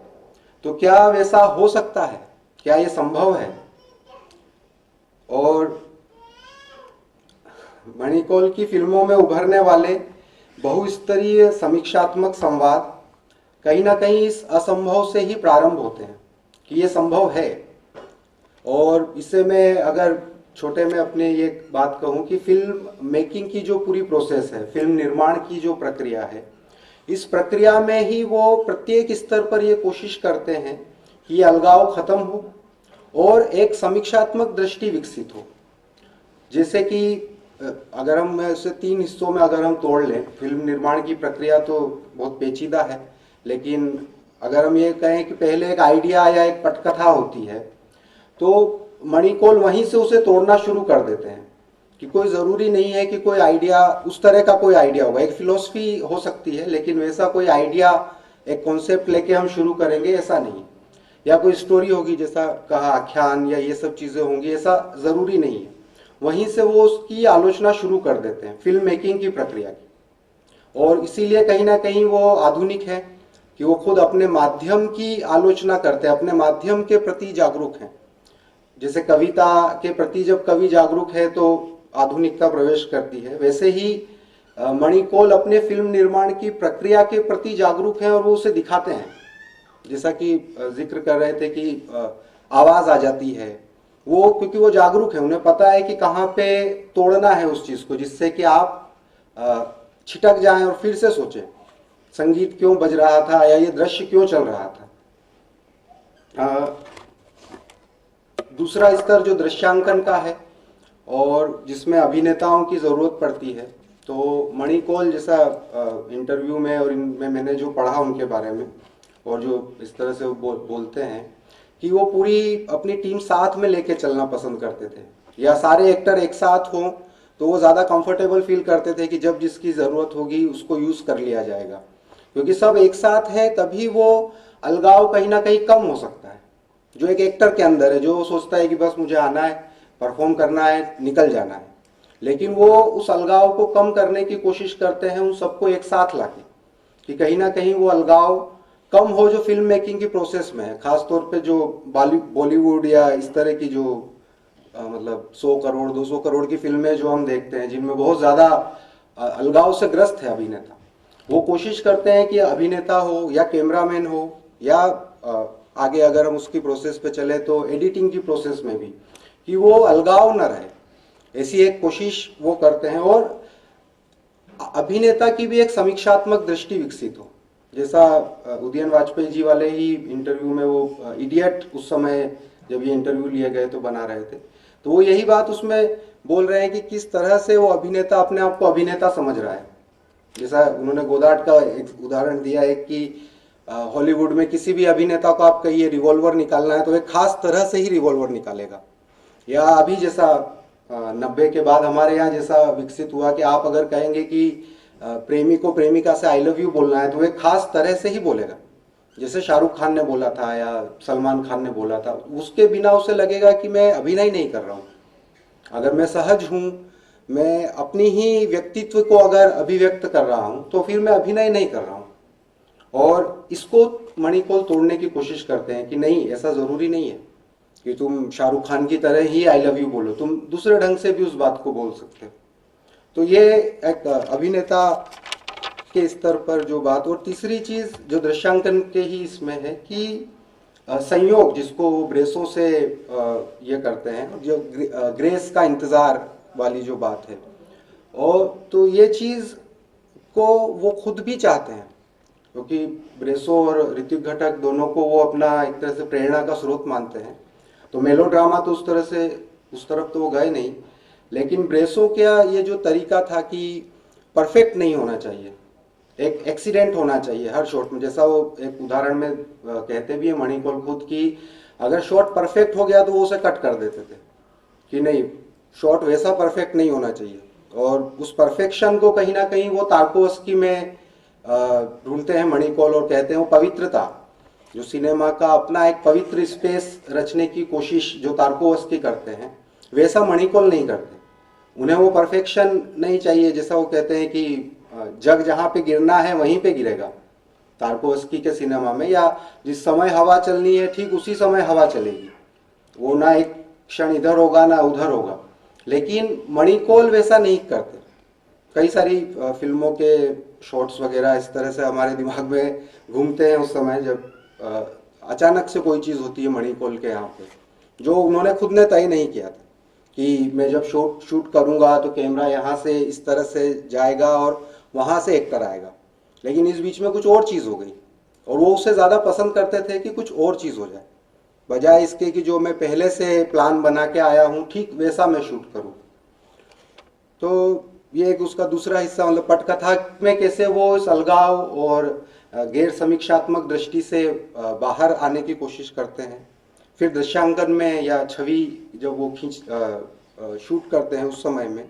तो क्या वैसा हो सकता है? क्या ये संभव है? और मणिकौल की फिल्मों में उभरने वाले बहुस्तरीय समीक्षात्मक संवाद कहीं ना कहीं इस असंभव से ही प्रारंभ होते हैं कि ये संभव है। और इससे मैं अगर छोटे में अपने ये बात कहूँ कि फिल्म मेकिंग की जो पूरी प्रोसेस है, फिल्म निर्माण की जो प्रक्रिया है, इस प्रक्रिया में ही वो प्रत्येक स्तर पर ये कोशिश करते हैं कि ये अलगाव खत्म हो और एक समीक्षात्मक दृष्टि विकसित हो। जैसे कि अगर हम इसे 3 हिस्सों में अगर हम तोड़ लें, फिल्म निर्माण की प्रक्रिया तो बहुत पेचीदा है, लेकिन अगर हम ये कहें कि पहले एक आइडिया या एक पटकथा होती है, तो मणिकौल वहीं से उसे तोड़ना शुरू कर देते हैं कि कोई ज़रूरी नहीं है कि कोई आइडिया उस तरह का कोई आइडिया होगा। एक फिलॉसफी हो सकती है, लेकिन वैसा कोई आइडिया, एक कॉन्सेप्ट लेके हम शुरू करेंगे ऐसा नहीं। या कोई स्टोरी होगी, जैसा कहा आख्यान या ये सब चीज़ें होंगी, ऐसा ज़रूरी नहीं है। वहीं से वो उसकी आलोचना शुरू कर देते हैं फिल्म मेकिंग की प्रक्रिया की। और इसीलिए कहीं ना कहीं वो आधुनिक है, कि वो खुद अपने माध्यम की आलोचना करते हैं, अपने माध्यम के प्रति जागरूक हैं। जैसे कविता के प्रति जब कवि जागरूक है तो आधुनिकता प्रवेश करती है, वैसे ही मणिकौल अपने फिल्म निर्माण की प्रक्रिया के प्रति जागरूक हैं और वो उसे दिखाते हैं। जैसा कि जिक्र कर रहे थे कि आवाज आ जाती है, वो क्योंकि वो जागरूक है, उन्हें पता है कि कहाँ पे तोड़ना है उस चीज को, जिससे कि आप छिटक जाएं और फिर से सोचें संगीत क्यों बज रहा था या ये दृश्य क्यों चल रहा था। दूसरा स्तर जो दृश्यांकन का है और जिसमें अभिनेताओं की जरूरत पड़ती है, तो मणिकौल जैसा इंटरव्यू में और इनमें मैंने जो पढ़ा उनके बारे में और जो इस तरह से वो बोलते हैं कि वो पूरी अपनी टीम साथ में लेके चलना पसंद करते थे, या सारे एक्टर एक साथ हों तो वो ज़्यादा कंफर्टेबल फील करते थे कि जब जिसकी ज़रूरत होगी उसको यूज़ कर लिया जाएगा, क्योंकि सब एक साथ हैं तभी वो अलगाव कहीं ना कहीं कम हो सकता है जो एक एक्टर के अंदर है, जो सोचता है कि बस मुझे आना है, परफॉर्म करना है, निकल जाना है। लेकिन वो उस अलगाव को कम करने की कोशिश करते हैं उन सबको एक साथ लाके, कि कहीं ना कहीं वो अलगाव कम हो जो फिल्म मेकिंग की प्रोसेस में है। खासतौर पे जो बॉलीवुड या इस तरह की जो मतलब 100 करोड़ 200 करोड़ की फिल्में जो हम देखते हैं जिनमें बहुत ज़्यादा अलगाव से ग्रस्त है अभिनेता, वो कोशिश करते हैं कि अभिनेता हो या कैमरामैन हो या आगे अगर हम उसकी प्रोसेस पे चले तो एडिटिंग की प्रोसेस में भी, कि वो अलगाव न रहे, ऐसी एक कोशिश वो करते हैं। और अभिनेता की भी एक समीक्षात्मक दृष्टि विकसित हो, जैसा उदयन वाजपेयी जी वाले ही इंटरव्यू में वो इडियट उस समय जब ये इंटरव्यू लिए गए तो बना रहे थे, तो वो यही बात उसमें बोल रहे हैं कि किस तरह से वो अभिनेता अपने आप को अभिनेता समझ रहा है। जैसा उन्होंने गोदार्ड का एक उदाहरण दिया है कि हॉलीवुड में किसी भी अभिनेता को आप कहिए रिवॉल्वर निकालना है तो एक खास तरह से ही रिवॉल्वर निकालेगा, या अभी जैसा 90 के बाद हमारे यहाँ जैसा विकसित हुआ कि आप अगर कहेंगे कि प्रेमी को प्रेमिका से आई लव यू बोलना है तो एक खास तरह से ही बोलेगा, जैसे शाहरुख खान ने बोला था या सलमान खान ने बोला था। उसके बिना उसे लगेगा कि मैं अभिनय नहीं कर रहा हूँ, अगर मैं सहज हूँ, मैं अपनी ही व्यक्तित्व को अगर अभिव्यक्त कर रहा हूँ तो फिर मैं अभिनय नहीं कर रहा हूँ। और इसको मणिकौल तोड़ने की कोशिश करते हैं कि नहीं, ऐसा जरूरी नहीं है कि तुम शाहरुख खान की तरह ही आई लव यू बोलो, तुम दूसरे ढंग से भी उस बात को बोल सकते हो। तो ये एक अभिनेता के स्तर पर जो बात। और तीसरी चीज जो दृश्यांकन के ही इसमें है कि संयोग, जिसको ब्रेसों से ये करते हैं, जो ग्रेस का इंतजार वाली जो बात है, और तो ये चीज को वो खुद भी चाहते हैं, क्योंकि ब्रेसो और ऋतिक घटक दोनों को वो अपना एक तरह से प्रेरणा का स्रोत मानते हैं। तो मेलोड्रामा तो उस तरह से उस तरफ तो वो गए नहीं, लेकिन ब्रेसो का ये जो तरीका था कि परफेक्ट नहीं होना चाहिए, एक एक्सीडेंट होना चाहिए हर शॉट में। जैसा वो एक उदाहरण में कहते भी है मणिकौल खुद कि अगर शॉट परफेक्ट हो गया तो वो उसे कट कर देते थे कि नहीं, शॉट वैसा परफेक्ट नहीं होना चाहिए। और उस परफेक्शन को कहीं ना कहीं वो तार्कोवस्की में ढूंढते हैं मणिकौल, और कहते हैं वो पवित्रता, जो सिनेमा का अपना एक पवित्र स्पेस रचने की कोशिश जो तार्कोवस्की करते हैं, वैसा मणिकौल नहीं करते। उन्हें वो परफेक्शन नहीं चाहिए। जैसा वो कहते हैं कि जग जहाँ पे गिरना है वहीं पे गिरेगा तार्कोवस्की के सिनेमा में, या जिस समय हवा चलनी है ठीक उसी समय हवा चलेगी, वो ना एक क्षण इधर होगा ना उधर होगा। लेकिन मणिकौल वैसा नहीं करते। कई सारी फिल्मों के शॉट्स वगैरह इस तरह से हमारे दिमाग में घूमते हैं उस समय जब अचानक से कोई चीज़ होती है मणिकौल के यहाँ पे, जो उन्होंने खुद ने तय नहीं किया था कि मैं जब शूट करूँगा तो कैमरा यहाँ से इस तरह से जाएगा और वहाँ से एक्टर आएगा। लेकिन इस बीच में कुछ और चीज़ हो गई और वो उससे ज़्यादा पसंद करते थे कि कुछ और चीज़ हो जाए, बजाय इसके कि जो मैं पहले से प्लान बना के आया हूँ ठीक वैसा मैं शूट करूँ। तो ये एक उसका दूसरा हिस्सा, मतलब पटकथा में कैसे वो इस अलगाव और गैर समीक्षात्मक दृष्टि से बाहर आने की कोशिश करते हैं। फिर दृश्यांकन में या छवि जब वो शूट करते हैं उस समय में।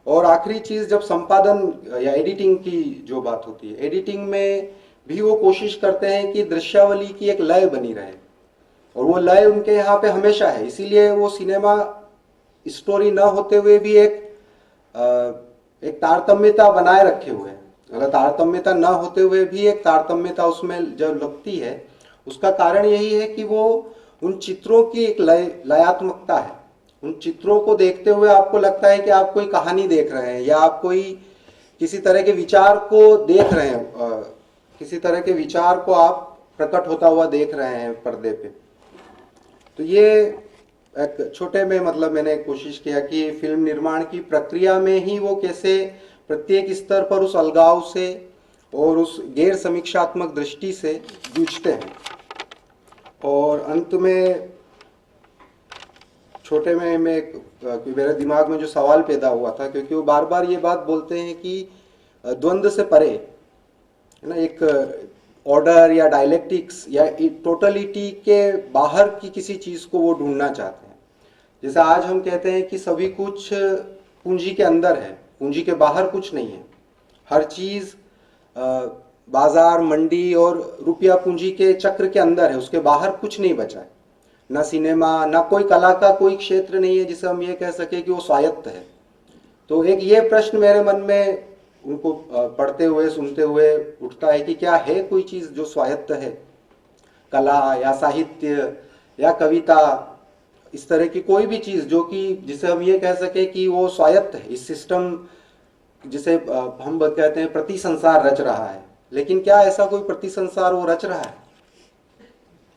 और आखिरी चीज़ जब संपादन या एडिटिंग की जो बात होती है, एडिटिंग में भी वो कोशिश करते हैं कि दृश्यावली की एक लय बनी रहे, और वो लय उनके यहाँ पे हमेशा है। इसीलिए वो सिनेमा स्टोरी न होते हुए भी एक तारतम्यता बनाए रखे हुए हैं मतलब तारतम्यता न होते हुए भी एक तारतम्यता उसमें जब लगती है, उसका कारण यही है कि वो उन चित्रों की एक लयात्मकता है। उन चित्रों को देखते हुए आपको लगता है कि आप कोई कहानी देख रहे हैं या आप कोई किसी तरह के विचार को देख रहे हैं, किसी तरह के विचार को आप प्रकट होता हुआ देख रहे हैं पर्दे पे। तो ये एक छोटे में मतलब मैंने कोशिश किया कि फिल्म निर्माण की प्रक्रिया में ही वो कैसे प्रत्येक स्तर पर उस अलगाव से और उस गैर समीक्षात्मक दृष्टि से जूझते हैं। और अंत में छोटे में मेरे दिमाग में जो सवाल पैदा हुआ था, क्योंकि वो बार बार ये बात बोलते हैं कि द्वंद्व से परे है ना, एक ऑर्डर या डायलेक्टिक्स या टोटलिटी के बाहर की किसी चीज को वो ढूंढना चाहते हैं। जैसे आज हम कहते हैं कि सभी कुछ पूंजी के अंदर है, पूंजी के बाहर कुछ नहीं है। हर चीज बाजार, मंडी और रुपया पूंजी के चक्र के अंदर है, उसके बाहर कुछ नहीं बचा है। ना सिनेमा, ना कोई कला का कोई क्षेत्र नहीं है जिसे हम ये कह सके कि वो स्वायत्त है। तो एक ये प्रश्न मेरे मन में उनको पढ़ते हुए सुनते हुए उठता है कि क्या है कोई चीज जो स्वायत्त है, कला या साहित्य या कविता, इस तरह की कोई भी चीज जो कि जिसे हम ये कह सके कि वो स्वायत्त है, इस सिस्टम जिसे हम कहते हैं प्रति संसार रच रहा है। लेकिन क्या ऐसा कोई प्रति संसार वो रच रहा है?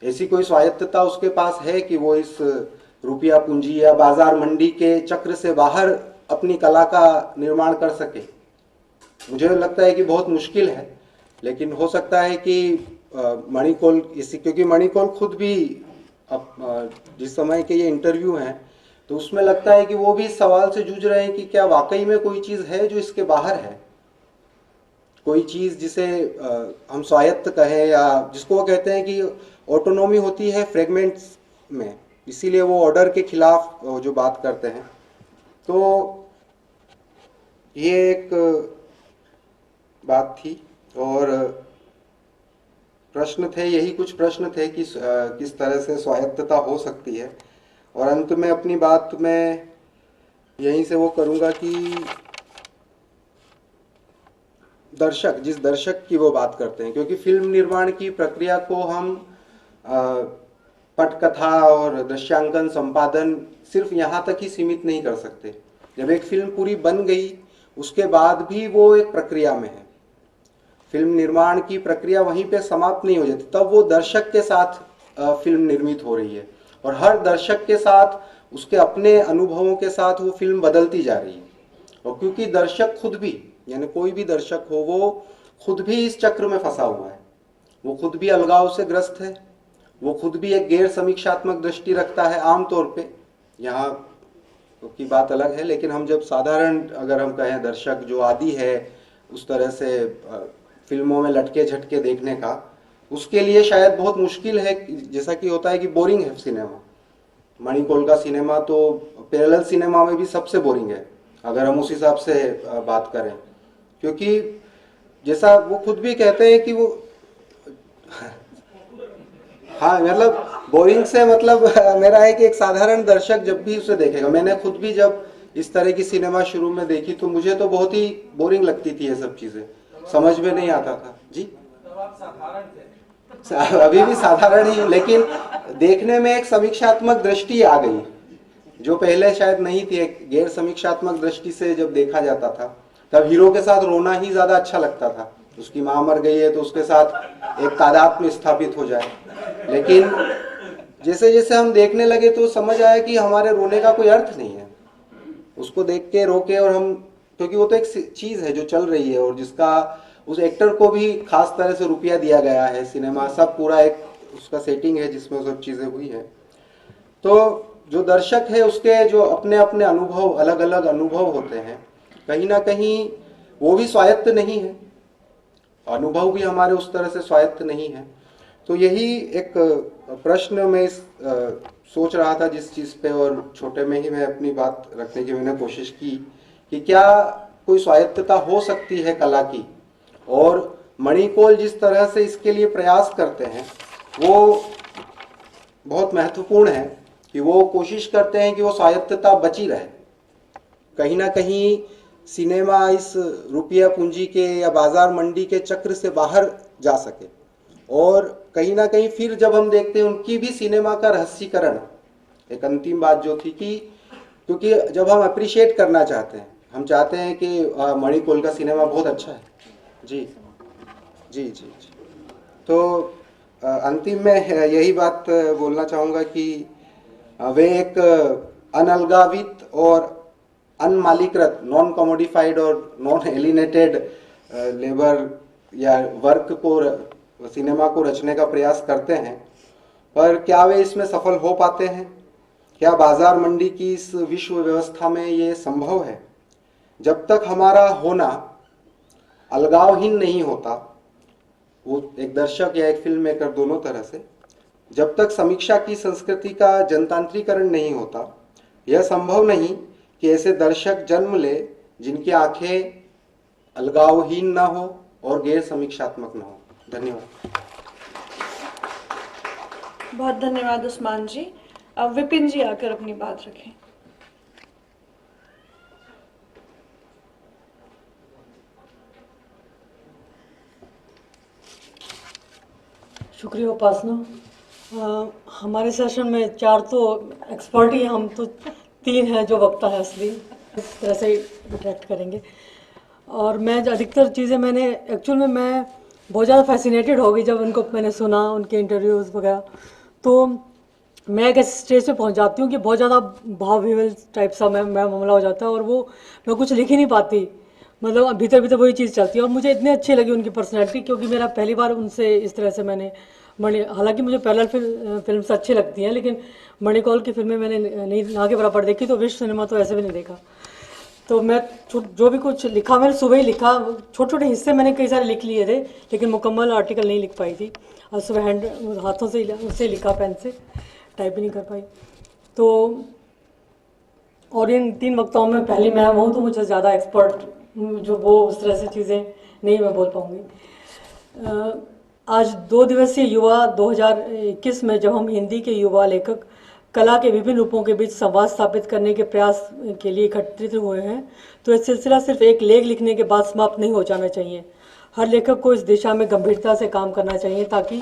ऐसी कोई स्वायत्तता उसके पास है कि वो इस रुपया पूंजी या बाजार मंडी के चक्र से बाहर अपनी कला का निर्माण कर सके? मुझे लगता है कि बहुत मुश्किल है। लेकिन हो सकता है कि मणिकौल इसी, क्योंकि मणिकौल खुद भी जिस समय के ये इंटरव्यू हैं तो उसमें लगता है कि वो भी इस सवाल से जूझ रहे हैं कि क्या वाकई में कोई चीज है जो इसके बाहर है, कोई चीज जिसे हम स्वायत्त कहें या जिसको वो कहते हैं कि ऑटोनॉमी होती है फ्रेगमेंट्स में, इसीलिए वो ऑर्डर के खिलाफ जो बात करते हैं। तो ये एक बात थी और प्रश्न थे, यही कुछ प्रश्न थे कि किस तरह से स्वायत्तता हो सकती है। और अंत में अपनी बात में यहीं से वो करूँगा कि दर्शक, जिस दर्शक की वो बात करते हैं, क्योंकि फिल्म निर्माण की प्रक्रिया को हम पटकथा और दृश्यांकन संपादन सिर्फ यहाँ तक ही सीमित नहीं कर सकते। जब एक फिल्म पूरी बन गई उसके बाद भी वो एक प्रक्रिया में है, फिल्म निर्माण की प्रक्रिया वहीं पे समाप्त नहीं हो जाती, तब वो दर्शक के साथ फिल्म निर्मित हो रही है और हर दर्शक के साथ उसके अपने अनुभवों के साथ वो फिल्म बदलती जा रही है। और क्योंकि दर्शक खुद भी, यानी कोई भी दर्शक हो, वो खुद भी इस चक्र में फंसा हुआ है, वो खुद भी अलगाव से ग्रस्त है, वो खुद भी एक गैर समीक्षात्मक दृष्टि रखता है आमतौर पे। यहाँ की बात अलग है, लेकिन हम जब साधारण अगर हम कहें दर्शक जो आदी है उस तरह से फिल्मों में लटके झटके देखने का, उसके लिए शायद बहुत मुश्किल है। जैसा कि होता है कि बोरिंग है सिनेमा, मणिकौल का सिनेमा तो पैरेलल सिनेमा में भी सबसे बोरिंग है अगर हम उस हिसाब से बात करें, क्योंकि जैसा वो खुद भी कहते हैं कि वो हाँ, मतलब बोरिंग से मतलब मेरा है कि एक साधारण दर्शक जब भी उसे देखेगा, मैंने खुद भी जब इस तरह की सिनेमा शुरू में देखी तो मुझे तो बहुत ही बोरिंग लगती थी, ये सब चीजें समझ में नहीं आता था जी। अभी भी साधारण ही, लेकिन देखने में एक समीक्षात्मक दृष्टि आ गई जो पहले शायद नहीं थी। एक गैर समीक्षात्मक दृष्टि से जब देखा जाता था तब हीरो के साथ रोना ही ज्यादा अच्छा लगता था, उसकी माँ मर गई है तो उसके साथ एक तादात्म्य स्थापित हो जाए। लेकिन जैसे जैसे हम देखने लगे तो समझ आया कि हमारे रोने का कोई अर्थ नहीं है, उसको देख के रोके और हम, क्योंकि वो तो एक चीज है जो चल रही है और जिसका उस एक्टर को भी खास तरह से रुपया दिया गया है, सिनेमा सब पूरा एक उसका सेटिंग है जिसमें सब चीजें हुई है। तो जो दर्शक है उसके जो अपने अपने अनुभव, अलग अलग अनुभव होते हैं, कहीं ना कहीं वो भी स्वायत्त नहीं है, अनुभव भी हमारे उस तरह से स्वायत्त नहीं है। तो यही एक प्रश्न मैं सोच रहा था जिस चीज पे, और छोटे में ही मैं अपनी बात रखने की मैंने कोशिश की कि क्या कोई स्वायत्तता हो सकती है कला की। और मणिकौल जिस तरह से इसके लिए प्रयास करते हैं वो बहुत महत्वपूर्ण है कि वो कोशिश करते हैं कि वो स्वायत्तता बची रहे, कहीं ना कहीं सिनेमा इस रुपया पूंजी के या बाजार मंडी के चक्र से बाहर जा सके। और कहीं ना कहीं फिर जब हम देखते हैं उनकी भी सिनेमा का रहस्यीकरण, एक अंतिम बात जो थी कि क्योंकि जब हम अप्रिशिएट करना चाहते हैं, हम चाहते हैं कि मणिकौल का सिनेमा बहुत अच्छा है। जी जी जी जी। तो अंतिम में यही बात बोलना चाहूँगा कि वे एक अनअलगावित और अनमालिकृत, नॉन कमोडिफाइड और नॉन एलिनेटेड लेबर या वर्क को, सिनेमा को रचने का प्रयास करते हैं। पर क्या वे इसमें सफल हो पाते हैं? क्या बाजार मंडी की इस विश्व व्यवस्था में ये संभव है? जब तक हमारा होना अलगावहीन नहीं होता, वो एक दर्शक या एक फिल्म मेकर दोनों तरह से, जब तक समीक्षा की संस्कृति का जनतांत्रिकरण नहीं होता, यह संभव नहीं कि ऐसे दर्शक जन्म ले जिनकी आंखें अलगावहीन ना हो और गैर समीक्षात्मक ना हो। धन्यवाद। बहुत धन्यवाद उस्मान जी। अब विपिन जी आकर अपनी बात रखें। शुक्रिया उपासना। हमारे सेशन में 4 तो एक्सपर्ट ही हैं, हम तो 3 हैं जो वक्ता है असली, इस तरह से इंटरेक्ट करेंगे। और मैं अधिकतर चीज़ें मैंने एक्चुअल में मैं बहुत ज़्यादा फैसिनेटेड हो गई जब उनको मैंने सुना, उनके इंटरव्यूज़ वगैरह। तो मैं एक ऐसे स्टेज पे पहुंच जाती हूँ कि बहुत ज़्यादा भाव विवल टाइप सा मैं मामला हो जाता है और वो मैं कुछ लिख ही नहीं पाती, मतलब भीतर भीतर वही चीज़ चलती है। और मुझे इतनी अच्छी लगी उनकी पर्सनैलिटी, क्योंकि मेरा पहली बार उनसे इस तरह से मैंने हालांकि मुझे पैरेलल फिल्म्स अच्छी लगती हैं, लेकिन मणिकौल की फिल्में मैंने नहीं ना के बराबर देखी, तो विश्व सिनेमा तो ऐसे भी नहीं देखा। तो मैं जो भी कुछ लिखा मैंने सुबह ही लिखा, छोटे छोटे हिस्से मैंने कई सारे लिख लिए थे, लेकिन मुकम्मल आर्टिकल नहीं लिख पाई थी। और सुबह हाथों से उससे लिखा, पेन से टाइप भी नहीं कर पाई। तो और इन 3 वक्ताओं में पहली मैं हूँ, तो मुझे ज़्यादा एक्सपर्ट जो वो उस तरह से चीज़ें नहीं मैं बोल पाऊँगी। आज 2 दिवसीय युवा 2021 में जब हम हिंदी के युवा लेखक कला के विभिन्न रूपों के बीच संवाद स्थापित करने के प्रयास के लिए एकत्रित हुए हैं, तो यह सिलसिला सिर्फ एक लेख लिखने के बाद समाप्त नहीं हो जाना चाहिए। हर लेखक को इस दिशा में गंभीरता से काम करना चाहिए ताकि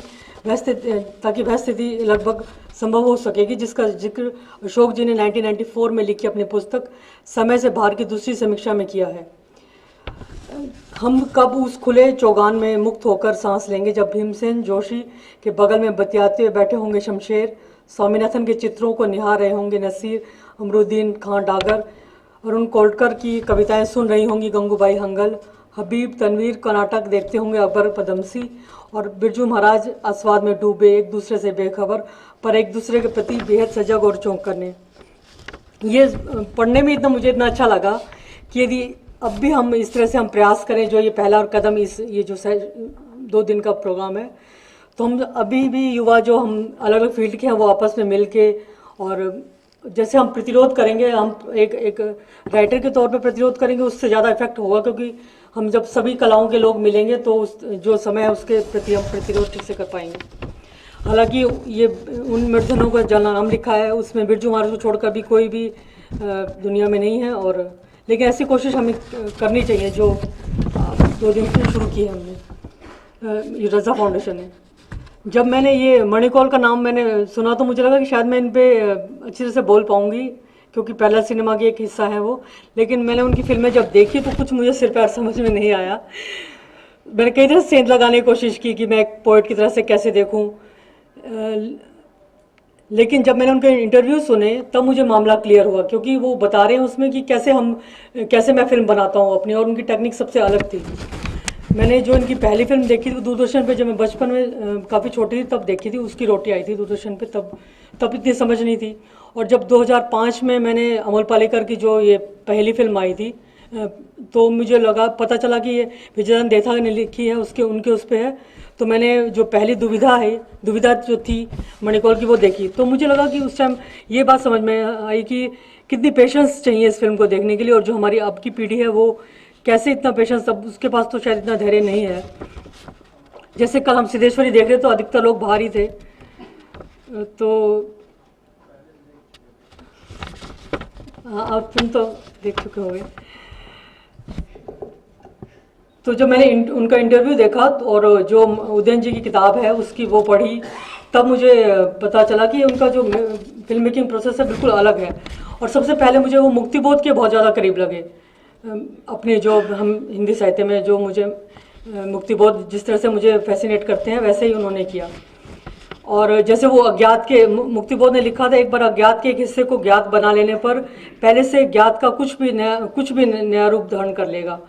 वह स्थिति लगभग संभव हो सकेगी जिसका जिक्र अशोक जी ने 1994 में लिखी अपनी पुस्तक समय से बाहर की दूसरी समीक्षा में किया है। हम कब उस खुले चौगान में मुक्त होकर सांस लेंगे जब भीमसेन जोशी के बगल में बतियाते हुए बैठे होंगे शमशेर, स्वामीनाथन के चित्रों को निहार रहे होंगे नसीर, अमरुद्दीन खां डागर, अरुण कोलटकर की कविताएं सुन रही होंगी गंगूबाई हंगल, हबीब तनवीर का नाटक देखते होंगे अकबर पदमसी, और बिरजू महाराज आस्वाद में डूबे, एक दूसरे से बेखबर पर एक दूसरे के प्रति बेहद सजग और चौंक करने। ये पढ़ने में मुझे इतना अच्छा लगा कि यदि अब भी हम इस तरह से हम प्रयास करें, जो ये पहला और कदम ये जो 2 दिन का प्रोग्राम है, तो हम अभी भी युवा जो हम अलग अलग फील्ड के हैं वो आपस में मिल के, और जैसे हम प्रतिरोध करेंगे, हम एक राइटर के तौर पे प्रतिरोध करेंगे, उससे ज़्यादा इफेक्ट होगा, क्योंकि हम जब सभी कलाओं के लोग मिलेंगे तो उस जो समय है उसके प्रति हम प्रतिरोध ठीक से कर पाएंगे। हालांकि ये उन निर्धनों का जहाँ नाम लिखा है उसमें बिरजू महाराज को छोड़कर भी कोई भी दुनिया में नहीं है, और लेकिन ऐसी कोशिश हमें करनी चाहिए जो 2 दिन से शुरू की है हमने रज़ा फाउंडेशन ने। जब मैंने ये मणिकौल का नाम मैंने सुना तो मुझे लगा कि शायद मैं इन पे अच्छी तरह से बोल पाऊँगी, क्योंकि पहला सिनेमा की एक हिस्सा है वो, लेकिन मैंने उनकी फिल्में जब देखी तो कुछ मुझे सिर पैर समझ में नहीं आया। मैंने कई तरह से सेंध लगाने की कोशिश की कि मैं एक पोइट की तरह से कैसे देखूं, लेकिन जब मैंने उनके इंटरव्यू सुने तब मुझे मामला क्लियर हुआ, क्योंकि वो बता रहे हैं उसमें कि कैसे मैं फिल्म बनाता हूँ अपनी, और उनकी टेक्निक सबसे अलग थी। मैंने जो इनकी पहली फिल्म देखी थी दूरदर्शन पे, जब मैं बचपन में काफ़ी छोटी थी तब देखी थी, उसकी रोटी आई थी दूरदर्शन पे, तब इतनी समझ नहीं थी। और जब 2005 में मैंने अमोल पालेकर की जो ये पहली फिल्म आई थी, तो मुझे पता चला कि ये विजयन देथा ने लिखी है, उनके उस पर है। तो मैंने जो पहली दुविधा जो थी मणिकौल की वो देखी, तो मुझे लगा कि उस टाइम ये बात समझ में आई कि कितनी पेशेंस चाहिए इस फिल्म को देखने के लिए, और जो हमारी अब की पीढ़ी है वो कैसे इतना पेशेंस, अब उसके पास तो शायद इतना धैर्य नहीं है। जैसे कल हम सिद्धेश्वरी देख रहे तो अधिकतर लोग बाहर ही थे, तो आप फिल्म तो देख चुके होंगे। तो जब मैंने उनका इंटरव्यू देखा और जो उदयन जी की किताब है उसकी वो पढ़ी, तब मुझे पता चला कि उनका जो फिल्म मेकिंग प्रोसेस है बिल्कुल अलग है। और सबसे पहले मुझे वो मुक्तिबोध के बहुत ज़्यादा करीब लगे। अपने जो हम हिंदी साहित्य में जो मुझे मुक्तिबोध जिस तरह से मुझे फैसिनेट करते हैं वैसे ही उन्होंने किया। और जैसे वो अज्ञात के मुक्तिबोध ने लिखा था, एक बार अज्ञात के एक हिस्से को ज्ञात बना लेने पर पहले से ज्ञात का कुछ भी नया रूप धारण कर लेगा।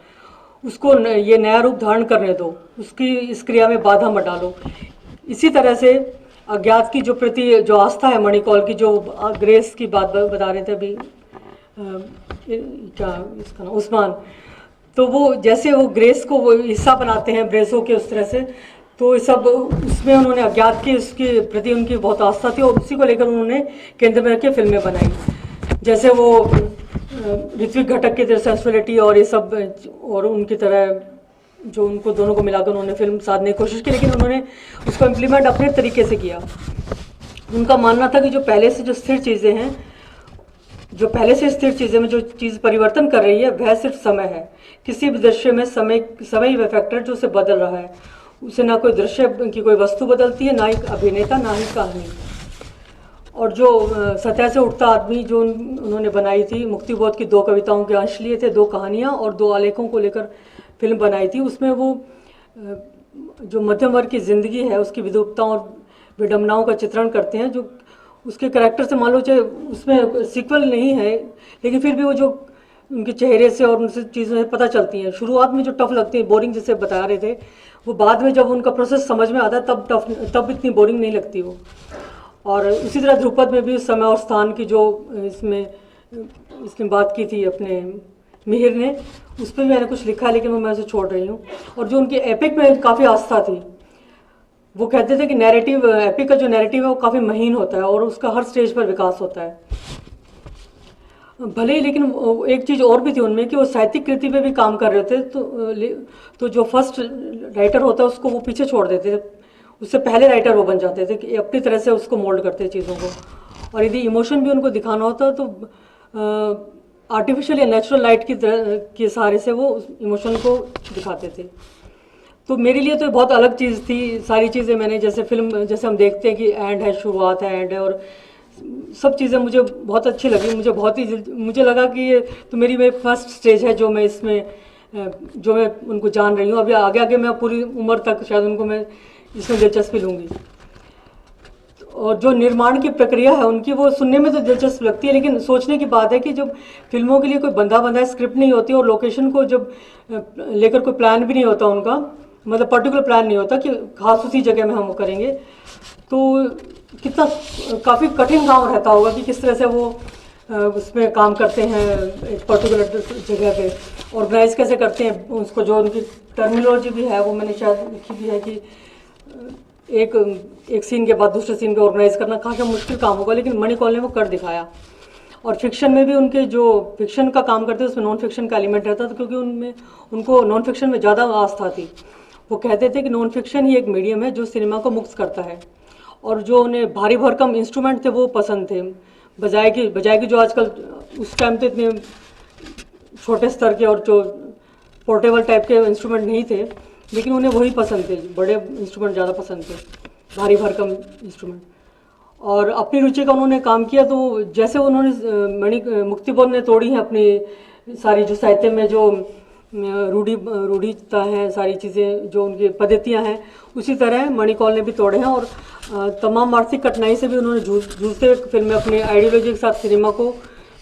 उसको ये नया रूप धारण करने दो, उसकी इस क्रिया में बाधा मत डालो। इसी तरह से अज्ञात की जो प्रति जो आस्था है मणिकौल की, जो ग्रेस की बात बता रहे थे अभी क्या इसका नाम उस्मान, तो वो जैसे वो ग्रेस को वो हिस्सा बनाते हैं ब्रेसों के, उस तरह से तो सब उसमें उन्होंने अज्ञात की उसके प्रति उनकी बहुत आस्था थी और उसी को लेकर उन्होंने केंद्र में रख के फिल्में बनाई। जैसे वो ऋत्विक घटक की तरह सेंसुअलिटी और ये सब और उनकी तरह जो उनको दोनों को मिलाकर उन्होंने फिल्म साधने की कोशिश की, लेकिन उन्होंने उसको इम्प्लीमेंट अपने तरीके से किया। उनका मानना था कि जो पहले से जो स्थिर चीज़ें हैं, जो पहले से स्थिर चीज़ें में जो चीज़ परिवर्तन कर रही है वह सिर्फ समय है। किसी भी दृश्य में समय ही वह फैक्टर जो उसे बदल रहा है। उसे ना कोई दृश्य की कोई वस्तु बदलती है, ना ही अभिनेता, ना ही कहानी। और जो सतह से उठता आदमी जो उन्होंने बनाई थी, मुक्तिबोध की 2 कविताओं के अंश लिए थे, 2 कहानियाँ और 2 आलेखों को लेकर फिल्म बनाई थी। उसमें वो जो मध्यम वर्ग की ज़िंदगी है उसकी विद्रूपताओं और विडंबनाओं का चित्रण करते हैं। जो उसके करैक्टर से मान लो चाहे उसमें सीक्वल नहीं है, लेकिन फिर भी वो जो उनके चेहरे से और उनसे चीज़ें पता चलती हैं। शुरुआत में जो टफ लगती है, बोरिंग जिसे बता रहे थे, वो बाद में जब उनका प्रोसेस समझ में आता है तब इतनी बोरिंग नहीं लगती वो। और उसी तरह ध्रुपद में भी समय और स्थान की जो इसमें बात की थी अपने मिहिर ने, उस पर मैंने कुछ लिखा है लेकिन वो मैं उसे छोड़ रही हूँ। और जो उनके एपिक में काफ़ी आस्था थी, वो कहते थे कि नैरेटिव एपिक का जो नैरेटिव है वो काफ़ी महीन होता है और उसका हर स्टेज पर विकास होता है भले ही। लेकिन एक चीज़ और भी थी उनमें कि वो साहित्यिक कृति पे भी काम कर रहे थे, तो जो फर्स्ट राइटर होता है उसको वो पीछे छोड़ देते थे, उससे पहले राइटर वो बन जाते थे कि अपनी तरह से उसको मोल्ड करते चीज़ों को। और यदि इमोशन भी उनको दिखाना होता तो आर्टिफिशियल या नेचुरल लाइट के सहारे से वो इमोशन को दिखाते थे। तो मेरे लिए तो बहुत अलग चीज़ थी। सारी चीज़ें मैंने जैसे फिल्म जैसे हम देखते हैं कि एंड है, शुरुआत है, एंड है, और सब चीज़ें मुझे बहुत अच्छी लगी। मुझे लगा कि ये तो मेरी फर्स्ट स्टेज है जो मैं उनको जान रही हूँ। अभी आगे मैं पूरी उम्र तक शायद उनको मैं इसमें दिलचस्पी लूँगी। और जो निर्माण की प्रक्रिया है उनकी, वो सुनने में तो दिलचस्प लगती है, लेकिन सोचने की बात है कि जब फिल्मों के लिए कोई बंधा स्क्रिप्ट नहीं होती और लोकेशन को जब लेकर कोई प्लान भी नहीं होता उनका, मतलब पर्टिकुलर प्लान नहीं होता कि खास उसी जगह में हम वो करेंगे, तो कितना काफ़ी कठिन काम रहता होगा कि किस तरह से वो उसमें काम करते हैं एक पर्टिकुलर जगह पे, ऑर्गेनाइज कैसे करते हैं उसको। जो उनकी टर्मिनोलॉजी भी है वो मैंने शायद लिखी भी है कि एक सीन के बाद दूसरे सीन को ऑर्गेनाइज करना काफ़ी मुश्किल काम होगा, लेकिन मणिकौल ने वो कर दिखाया। और फिक्शन में भी उनके जो फिक्शन का काम करते हैं उसमें नॉन फिक्शन का एलिमेंट रहता था, क्योंकि उनको नॉन फिक्शन में ज़्यादा आस्था थी। वो कहते थे कि नॉन फिक्शन ही एक मीडियम है जो सिनेमा को मुक्त करता है। और जो उन्हें भारी भरकम इंस्ट्रूमेंट थे वो पसंद थे, बजाय की जो आजकल उस टाइम तो इतने छोटे स्तर के और जो पोर्टेबल टाइप के इंस्ट्रूमेंट नहीं थे, लेकिन उन्हें वही पसंद थे, बड़े इंस्ट्रूमेंट ज़्यादा पसंद थे, भारी भरकम इंस्ट्रूमेंट। और अपनी रुचि का उन्होंने काम किया। तो जैसे उन्होंने मुक्तिबोध ने तोड़ी है अपनी सारी जो साहित्य में जो रूढ़िता है, सारी चीज़ें जो उनकी पद्धतियाँ हैं, उसी तरह मणिकौल ने भी तोड़े हैं। और तमाम आर्थिक कठिनाई से भी उन्होंने जूझते हुए फिल्म में अपनी आइडियोलॉजी के साथ सिनेमा को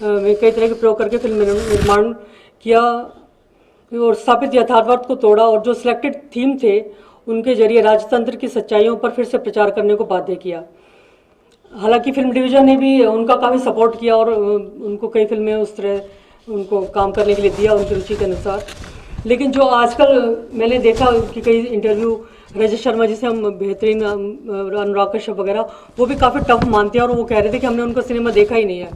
में कई तरह के प्रयोग करके फिल्म निर्माण किया और स्थापित यथार्थवाद को तोड़ा। और जो सिलेक्टेड थीम थे उनके जरिए राजतंत्र की सच्चाइयों पर फिर से प्रचार करने को बाध्य किया। हालांकि फिल्म डिवीज़न ने भी उनका काफ़ी सपोर्ट किया और उनको कई फिल्में उस तरह उनको काम करने के लिए दिया उनकी रुचि के अनुसार। लेकिन जो आजकल मैंने देखा कि कई इंटरव्यू रजत शर्मा जिसे हम बेहतरीन, अनुराग कश्यप वगैरह, वो भी काफ़ी टफ मानते हैं और वो कह रहे थे कि हमने उनका सिनेमा देखा ही नहीं है।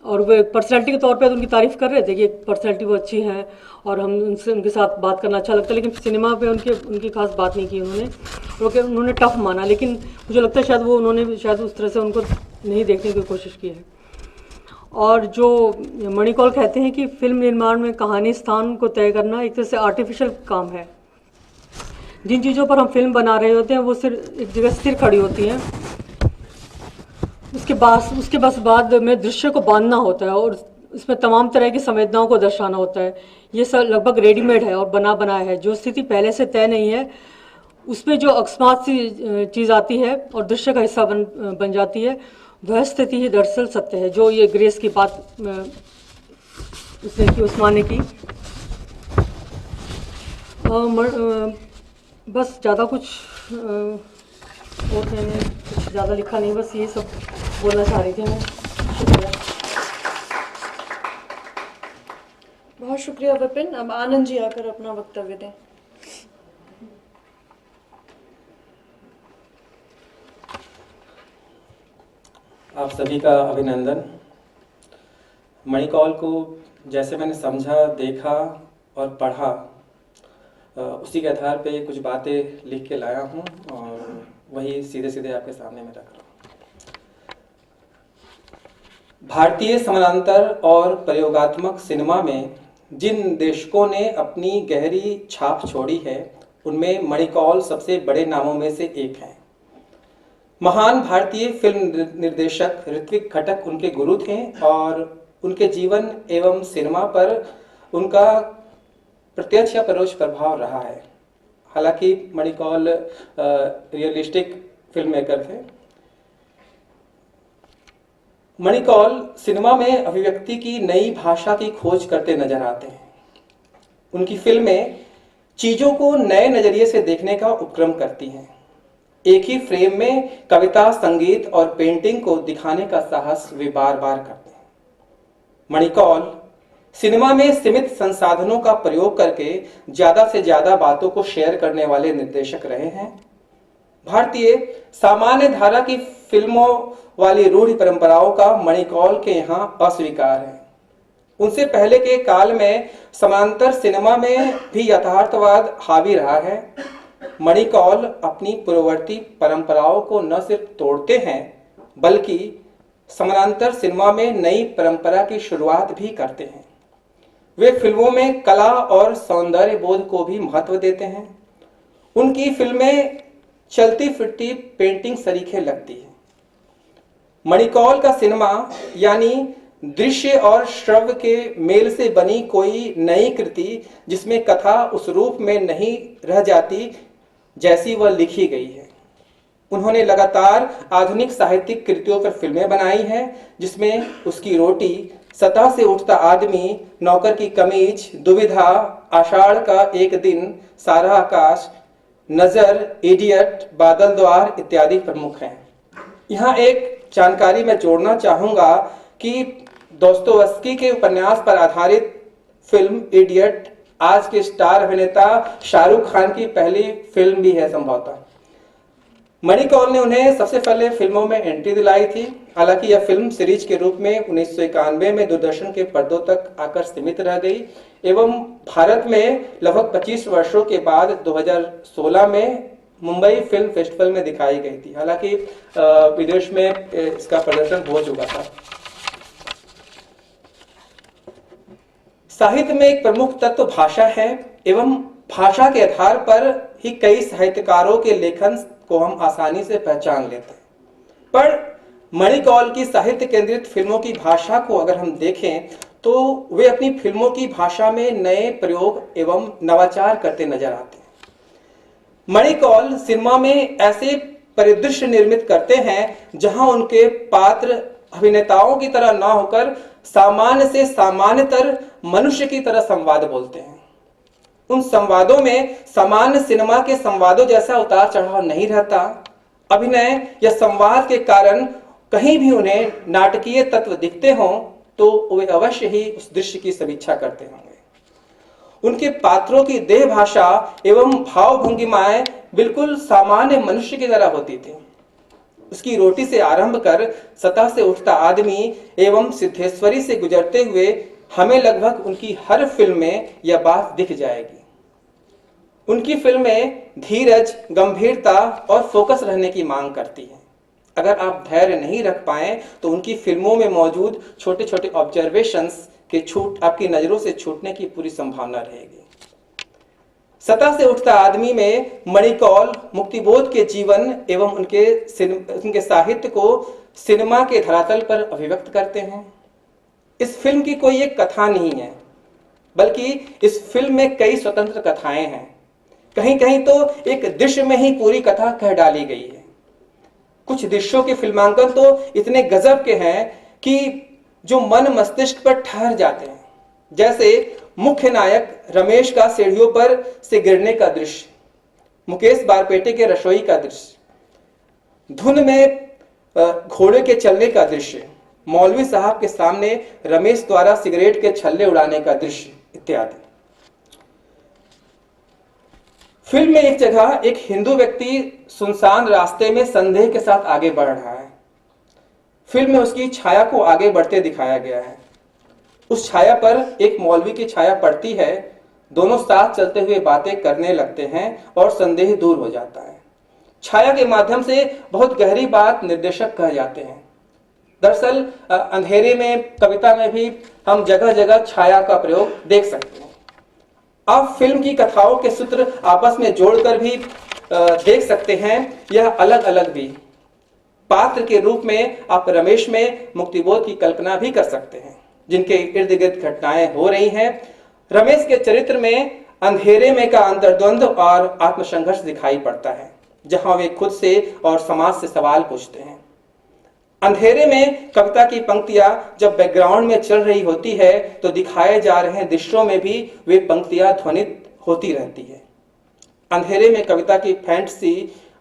और वो एक पर्सनैलिटी के तौर पे उनकी तारीफ़ कर रहे थे कि एक पर्सनैलिटी वो अच्छी है और हम उनके साथ बात करना अच्छा लगता है, लेकिन सिनेमा पे उनकी खास बात नहीं की उन्होंने टफ माना। लेकिन मुझे लगता है शायद उन्होंने शायद उस तरह से उनको नहीं देखने की कोशिश की है। और जो मणिकौल कहते हैं कि फिल्म निर्माण में कहानी स्थान को तय करना एक तरह से आर्टिफिशियल काम है। जिन चीज़ों पर हम फिल्म बना रहे होते हैं वो सिर्फ एक जगह स्थिर खड़ी होती हैं। उसके बस बाद में दृश्य को बांधना होता है और इसमें तमाम तरह की संवेदनाओं को दर्शाना होता है। ये सब लगभग रेडीमेड है और बना बनाया है। जो स्थिति पहले से तय नहीं है उसमें जो अकस्मात सी चीज़ आती है और दृश्य का हिस्सा बन जाती है, वह स्थिति ही दरअसल सत्य है। जो ये ग्रेस की बात उसने की, उस्मान ने की। बस ज़्यादा कुछ और मैंने कुछ ज़्यादा लिखा नहीं, बस ये सब बोलना चाह रही थी मैं। शुक्रिया। बहुत शुक्रिया विपिन। अब आनंद जी आकर अपना वक्तव्य दें। आप सभी का अभिनंदन। मणिकौल को जैसे मैंने समझा, देखा और पढ़ा, उसी के आधार पे कुछ बातें लिख के लाया हूँ और वही सीधे सीधे आपके सामने में रख रहा हूँ। भारतीय समानांतर और प्रयोगात्मक सिनेमा में जिन निर्देशकों ने अपनी गहरी छाप छोड़ी है, उनमें मणिकौल सबसे बड़े नामों में से एक हैं। महान भारतीय फिल्म निर्देशक ऋत्विक घटक उनके गुरु थे और उनके जीवन एवं सिनेमा पर उनका प्रत्यक्ष या परोक्ष प्रभाव रहा है। हालांकि मणिकौल रियलिस्टिक फिल्म मेकर थे। मणिकौल सिनेमा में अभिव्यक्ति की नई भाषा की खोज करते नजर आते हैं। उनकी फिल्में चीजों को नए नजरिए से देखने का उपक्रम करती हैं। एक ही फ्रेम में कविता, संगीत और पेंटिंग को दिखाने का साहस वे बार बार करते हैं। मणिकौल सिनेमा में सीमित संसाधनों का प्रयोग करके ज्यादा से ज्यादा बातों को शेयर करने वाले निर्देशक रहे हैं। भारतीय सामान्य धारा की फिल्मों वाली रूढ़ परंपराओं का मणिकौल के यहाँ अस्वीकार है। उनसे पहले के काल में समांतर सिनेमा में भी यथार्थवाद हावी रहा है। मणिकौल अपनी पूर्ववर्ती परंपराओं को न सिर्फ तोड़ते हैं, बल्कि समानांतर सिनेमा में नई परंपरा की शुरुआत भी करते हैं। वे फिल्मों में कला और सौंदर्य बोध को भी महत्व देते हैं। उनकी फिल्में चलती फिरती पेंटिंग सरीखे लगती है। मणिकौल का सिनेमा यानी दृश्य और श्रव्य के मेल से बनी कोई नई कृति, जिसमें कथा उस रूप में नहीं रह जाती जैसी वह लिखी गई है। उन्होंने लगातार आधुनिक साहित्यिक कृतियों पर फिल्में बनाई हैं, जिसमें उसकी रोटी, सतह से उठता आदमी, नौकर की कमीज, दुविधा, आषाढ़ का एक दिन, सारा आकाश, नजर, इडियट, बादल द्वार इत्यादि प्रमुख हैं। यहाँ एक जानकारी मैं जोड़ना चाहूंगा कि दोस्तोयेव्स्की के उपन्यास पर आधारित फिल्म इडियट आज के स्टार अभिनेता शाहरुख खान की पहली फिल्म भी है संभवतः। मणिकौल ने उन्हें सबसे पहले फिल्मों में एंट्री दिलाई थी। हालांकि यह फिल्म सीरीज के रूप में 1991 में दूरदर्शन के पर्दों तक आकर सीमित रह गई एवं भारत में लगभग 25 वर्षों के बाद 2016 में मुंबई फिल्म फेस्टिवल में दिखाई गई थी। हालांकि विदेश में इसका प्रदर्शन हो चुका था। साहित्य में एक प्रमुख तत्व भाषा है एवं भाषा के आधार पर ही कई साहित्यकारों के लेखन को हम आसानी से पहचान लेते हैं। पर मणिकौल की साहित्य केंद्रित फिल्मों की भाषा को अगर हम देखें तो वे अपनी फिल्मों की भाषा में नए प्रयोग एवं नवाचार करते नजर आते हैं। मणिकौल सिनेमा में ऐसे परिदृश्य निर्मित करते हैं जहां उनके पात्र अभिनेताओं की तरह ना होकर सामान्य से सामान्यतर मनुष्य की तरह संवाद बोलते हैं। उन संवादों में सामान्य सिनेमा के संवादों जैसा उतार चढ़ाव नहीं रहता। अभिनय या संवाद के कारण कहीं भी उन्हें नाटकीय तत्व दिखते हों तो वे अवश्य ही उस दृश्य की समीक्षा करते होंगे। उनके पात्रों की देह भाषा एवं भाव भंगिमाएं बिल्कुल सामान्य मनुष्य की तरह होती थी। उसकी रोटी से आरंभ कर सतह से उठता आदमी एवं सिद्धेश्वरी से गुजरते हुए हमें लगभग उनकी हर फिल्म में यह बात दिख जाएगी। उनकी फिल्में धीरज, गंभीरता और फोकस रहने की मांग करती हैं। अगर आप धैर्य नहीं रख पाए तो उनकी फिल्मों में मौजूद छोटे छोटे ऑब्जर्वेशंस के आपकी नजरों से छूटने की पूरी संभावना रहेगी। सतह से उठता आदमी में मणिकौल मुक्तिबोध के जीवन एवं उनके साहित्य को सिनेमा के धरातल पर अभिव्यक्त करते हैं। इस फिल्म की कोई एक कथा नहीं है, बल्कि इस फिल्म में कई स्वतंत्र कथाएं हैं। कहीं कहीं तो एक दृश्य में ही पूरी कथा कह डाली गई है। कुछ दृश्यों के फिल्मांकन तो इतने गजब के हैं कि जो मन मस्तिष्क पर ठहर जाते हैं, जैसे मुख्य नायक रमेश का सीढ़ियों पर से गिरने का दृश्य, मुकेश बारपेटे के रसोई का दृश्य, धुन में घोड़े के चलने का दृश्य, मौलवी साहब के सामने रमेश द्वारा सिगरेट के छल्ले उड़ाने का दृश्य इत्यादि। फिल्म में एक जगह एक हिंदू व्यक्ति सुनसान रास्ते में संदेह के साथ आगे बढ़ रहा है। फिल्म में उसकी छाया को आगे बढ़ते दिखाया गया है। उस छाया पर एक मौलवी की छाया पड़ती है। दोनों साथ चलते हुए बातें करने लगते हैं और संदेह दूर हो जाता है। छाया के माध्यम से बहुत गहरी बात निर्देशक कह जाते हैं। दरअसल अंधेरे में कविता में भी हम जगह जगह छाया का प्रयोग देख सकते हैं। आप फिल्म की कथाओं के सूत्र आपस में जोड़कर भी देख सकते हैं, यह अलग अलग भी। पात्र के रूप में आप रमेश में मुक्तिबोध की कल्पना भी कर सकते हैं, जिनके इर्द गिर्द घटनाएं हो रही हैं। रमेश के चरित्र में अंधेरे में का अंतर्द्वंद और आत्मसंघर्ष दिखाई पड़ता है, जहां वे खुद से और समाज से सवाल पूछते हैं। अंधेरे में कविता की पंक्तियां जब बैकग्राउंड में चल रही होती है तो दिखाए जा रहे दृश्यों में भी वे पंक्तियां ध्वनित होती रहती है। अंधेरे में कविता की फैंटेसी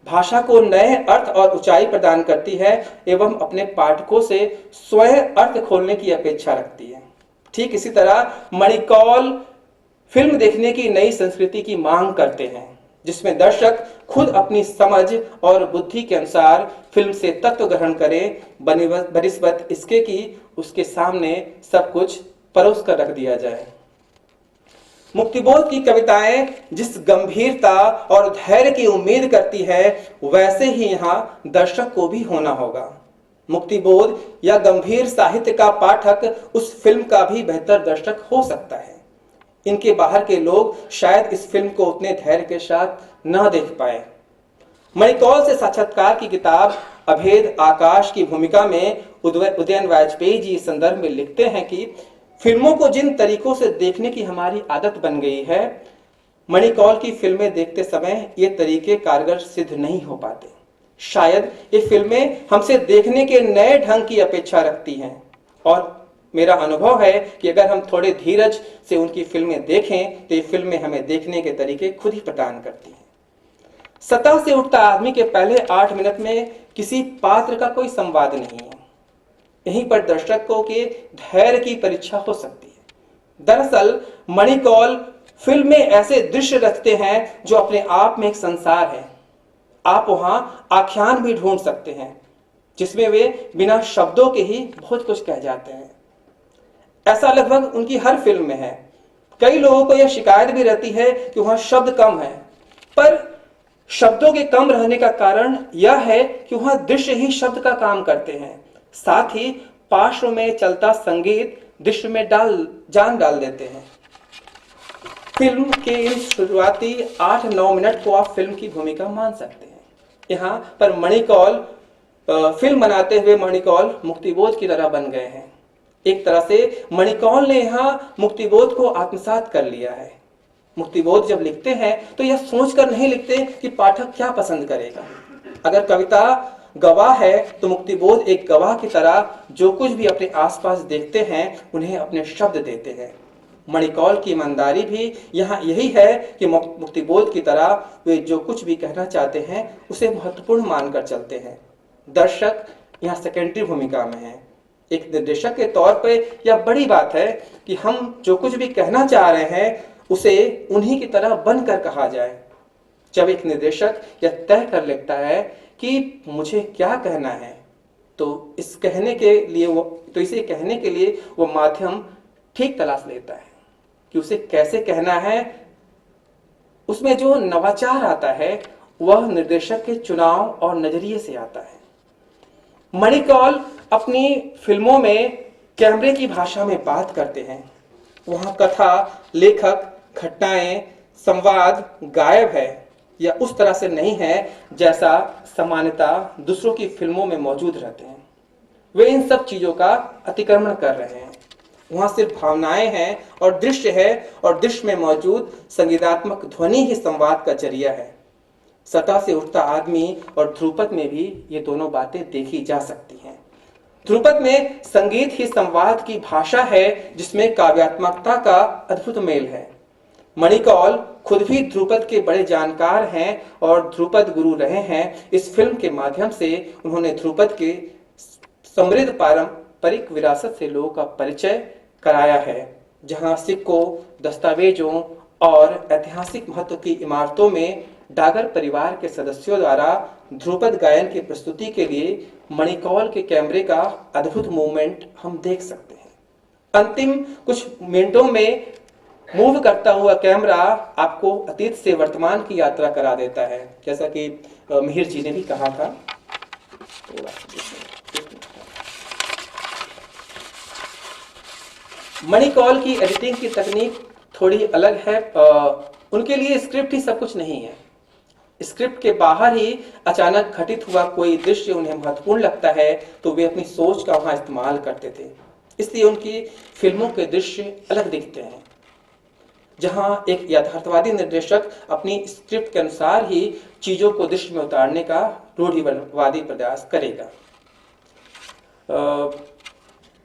भाषा को नए अर्थ और ऊंचाई प्रदान करती है एवं अपने पाठकों से स्वयं अर्थ खोलने की अपेक्षा रखती है। ठीक इसी तरह मणिकौल फिल्म देखने की नई संस्कृति की मांग करते हैं, जिसमें दर्शक खुद अपनी समझ और बुद्धि के अनुसार फिल्म से तत्व ग्रहण करें, बनिस्बत इसके कि उसके सामने सब कुछ परोस कर रख दिया जाए। मुक्तिबोध की कविताएं जिस गंभीरता और धैर्य की उम्मीद करती है, वैसे ही यहाँ दर्शक को भी होना होगा। मुक्तिबोध या गंभीर साहित्य का पाठक उस फिल्म का भी बेहतर दर्शक हो सकता है। इनके बाहर के लोग शायद इस फिल्म को उतने धैर्य के साथ न देख पाए। मणिकौल से साक्षात्कार की किताब अभेद आकाश की भूमिका में उदयन वाजपेयी जी इस संदर्भ में लिखते हैं कि फिल्मों को जिन तरीकों से देखने की हमारी आदत बन गई है, मणिकौल की फिल्में देखते समय ये तरीके कारगर सिद्ध नहीं हो पाते। शायद ये फिल्में हमसे देखने के नए ढंग की अपेक्षा रखती हैं, और मेरा अनुभव है कि अगर हम थोड़े धीरज से उनकी फिल्में देखें तो ये फिल्में हमें देखने के तरीके खुद ही प्रदान करती हैं। सतह से उठता आदमी के पहले 8 मिनट में किसी पात्र का कोई संवाद नहीं है। यहीं पर दर्शकों के धैर्य की परीक्षा हो सकती है। दरअसल मणिकौल फिल्म में ऐसे दृश्य रचते हैं जो अपने आप में एक संसार है। आप वहां आख्यान भी ढूंढ सकते हैं, जिसमें वे बिना शब्दों के ही बहुत कुछ कह जाते हैं। ऐसा लगभग उनकी हर फिल्म में है। कई लोगों को यह शिकायत भी रहती है कि वहां शब्द कम है, पर शब्दों के कम रहने का कारण यह है कि वहां दृश्य ही शब्द का काम करते हैं। साथ ही पार्श्व में चलता संगीत दृश्य में जान डाल देते हैं। फिल्म के इन शुरुआती 8-9 मिनट को आप फिल्म की भूमिका मान सकते हैं। यहाँ पर मणिकौल फिल्म बनाते हुए मणिकौल मुक्तिबोध की तरह बन गए हैं। एक तरह से मणिकौल ने यहाँ मुक्तिबोध को आत्मसात कर लिया है। मुक्तिबोध जब लिखते हैं तो यह सोचकर नहीं लिखते कि पाठक क्या पसंद करेगा। अगर कविता गवाह है तो मुक्तिबोध एक गवाह की तरह जो कुछ भी अपने आसपास देखते हैं उन्हें अपने शब्द देते हैं। मणिकौल की ईमानदारी भी यहाँ यही है कि मुक्तिबोध की तरह वे जो कुछ भी कहना चाहते हैं उसे महत्वपूर्ण मानकर चलते हैं। दर्शक यहाँ सेकेंडरी भूमिका में है। एक निर्देशक के तौर पे यह बड़ी बात है कि हम जो कुछ भी कहना चाह रहे हैं उसे उन्हीं की तरह बनकर कहा जाए। जब एक निर्देशक यह तय कर लेता है कि मुझे क्या कहना है, तो इसे कहने के लिए वो माध्यम ठीक तलाश लेता है कि उसे कैसे कहना है। उसमें जो नवाचार आता है वह निर्देशक के चुनाव और नजरिए से आता है। मणिकौल अपनी फिल्मों में कैमरे की भाषा में बात करते हैं। वहां कथा, लेखक, घटनाएं, संवाद गायब है या उस तरह से नहीं है जैसा सामान्यतः दूसरों की फिल्मों में मौजूद रहते हैं। वे इन सब चीजों का अतिक्रमण कर रहे हैं। वहां सिर्फ भावनाएं हैं और दृश्य है, और दृश्य में मौजूद संगीतात्मक ध्वनि ही संवाद का जरिया है। सतह से उठता आदमी और ध्रुपद में भी ये दोनों बातें देखी जा सकती हैं। ध्रुपद में संगीत ही संवाद की भाषा है, जिसमें काव्यात्मकता का अद्भुत मेल है। मणिकौल खुद भी ध्रुपद के बड़े जानकार हैं और ध्रुपद गुरु रहे हैं। इस फिल्म के माध्यम से उन्होंने ध्रुपद के समृद्ध पारंपरिक विरासत से लोगों का परिचय कराया है, जहां सिक्कों, दस्तावेजों और ऐतिहासिक महत्व की इमारतों में डागर परिवार के सदस्यों द्वारा ध्रुपद गायन की प्रस्तुति के लिए मणिकौल के कैमरे का अद्भुत मूवमेंट हम देख सकते हैं। अंतिम कुछ मिनटों में मूव करता हुआ कैमरा आपको अतीत से वर्तमान की यात्रा करा देता है, जैसा कि मिहिर जी ने भी कहा था। मणिकौल की एडिटिंग की तकनीक थोड़ी अलग है। उनके लिए स्क्रिप्ट ही सब कुछ नहीं है। स्क्रिप्ट के बाहर ही अचानक घटित हुआ कोई दृश्य उन्हें महत्वपूर्ण लगता है तो वे अपनी सोच का वहां इस्तेमाल करते थे। इसलिए उनकी फिल्मों के दृश्य अलग दिखते हैं। जहां एक यथार्थवादी निर्देशक अपनी स्क्रिप्ट के अनुसार ही चीजों को दृश्य में उतारने का रूढ़िवादी प्रयास करेगा।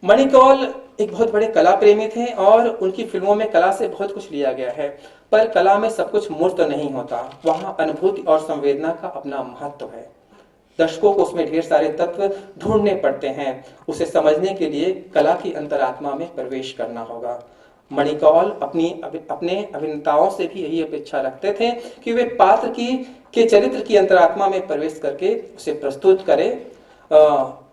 मणिकौल एक बहुत बड़े कला प्रेमी थे और उनकी फिल्मों में कला से बहुत कुछ लिया गया है, पर कला में सब कुछ मूर्त नहीं होता। वहां अनुभूति और संवेदना का अपना महत्व है। दर्शकों को उसमें ढेर सारे तत्व ढूंढने पड़ते हैं। उसे समझने के लिए कला की अंतरात्मा में प्रवेश करना होगा। मणिकौल अपने अभिनेताओं से भी यही अपेक्षा रखते थे कि वे पात्र के चरित्र की अंतरात्मा में प्रवेश करके उसे प्रस्तुत करें।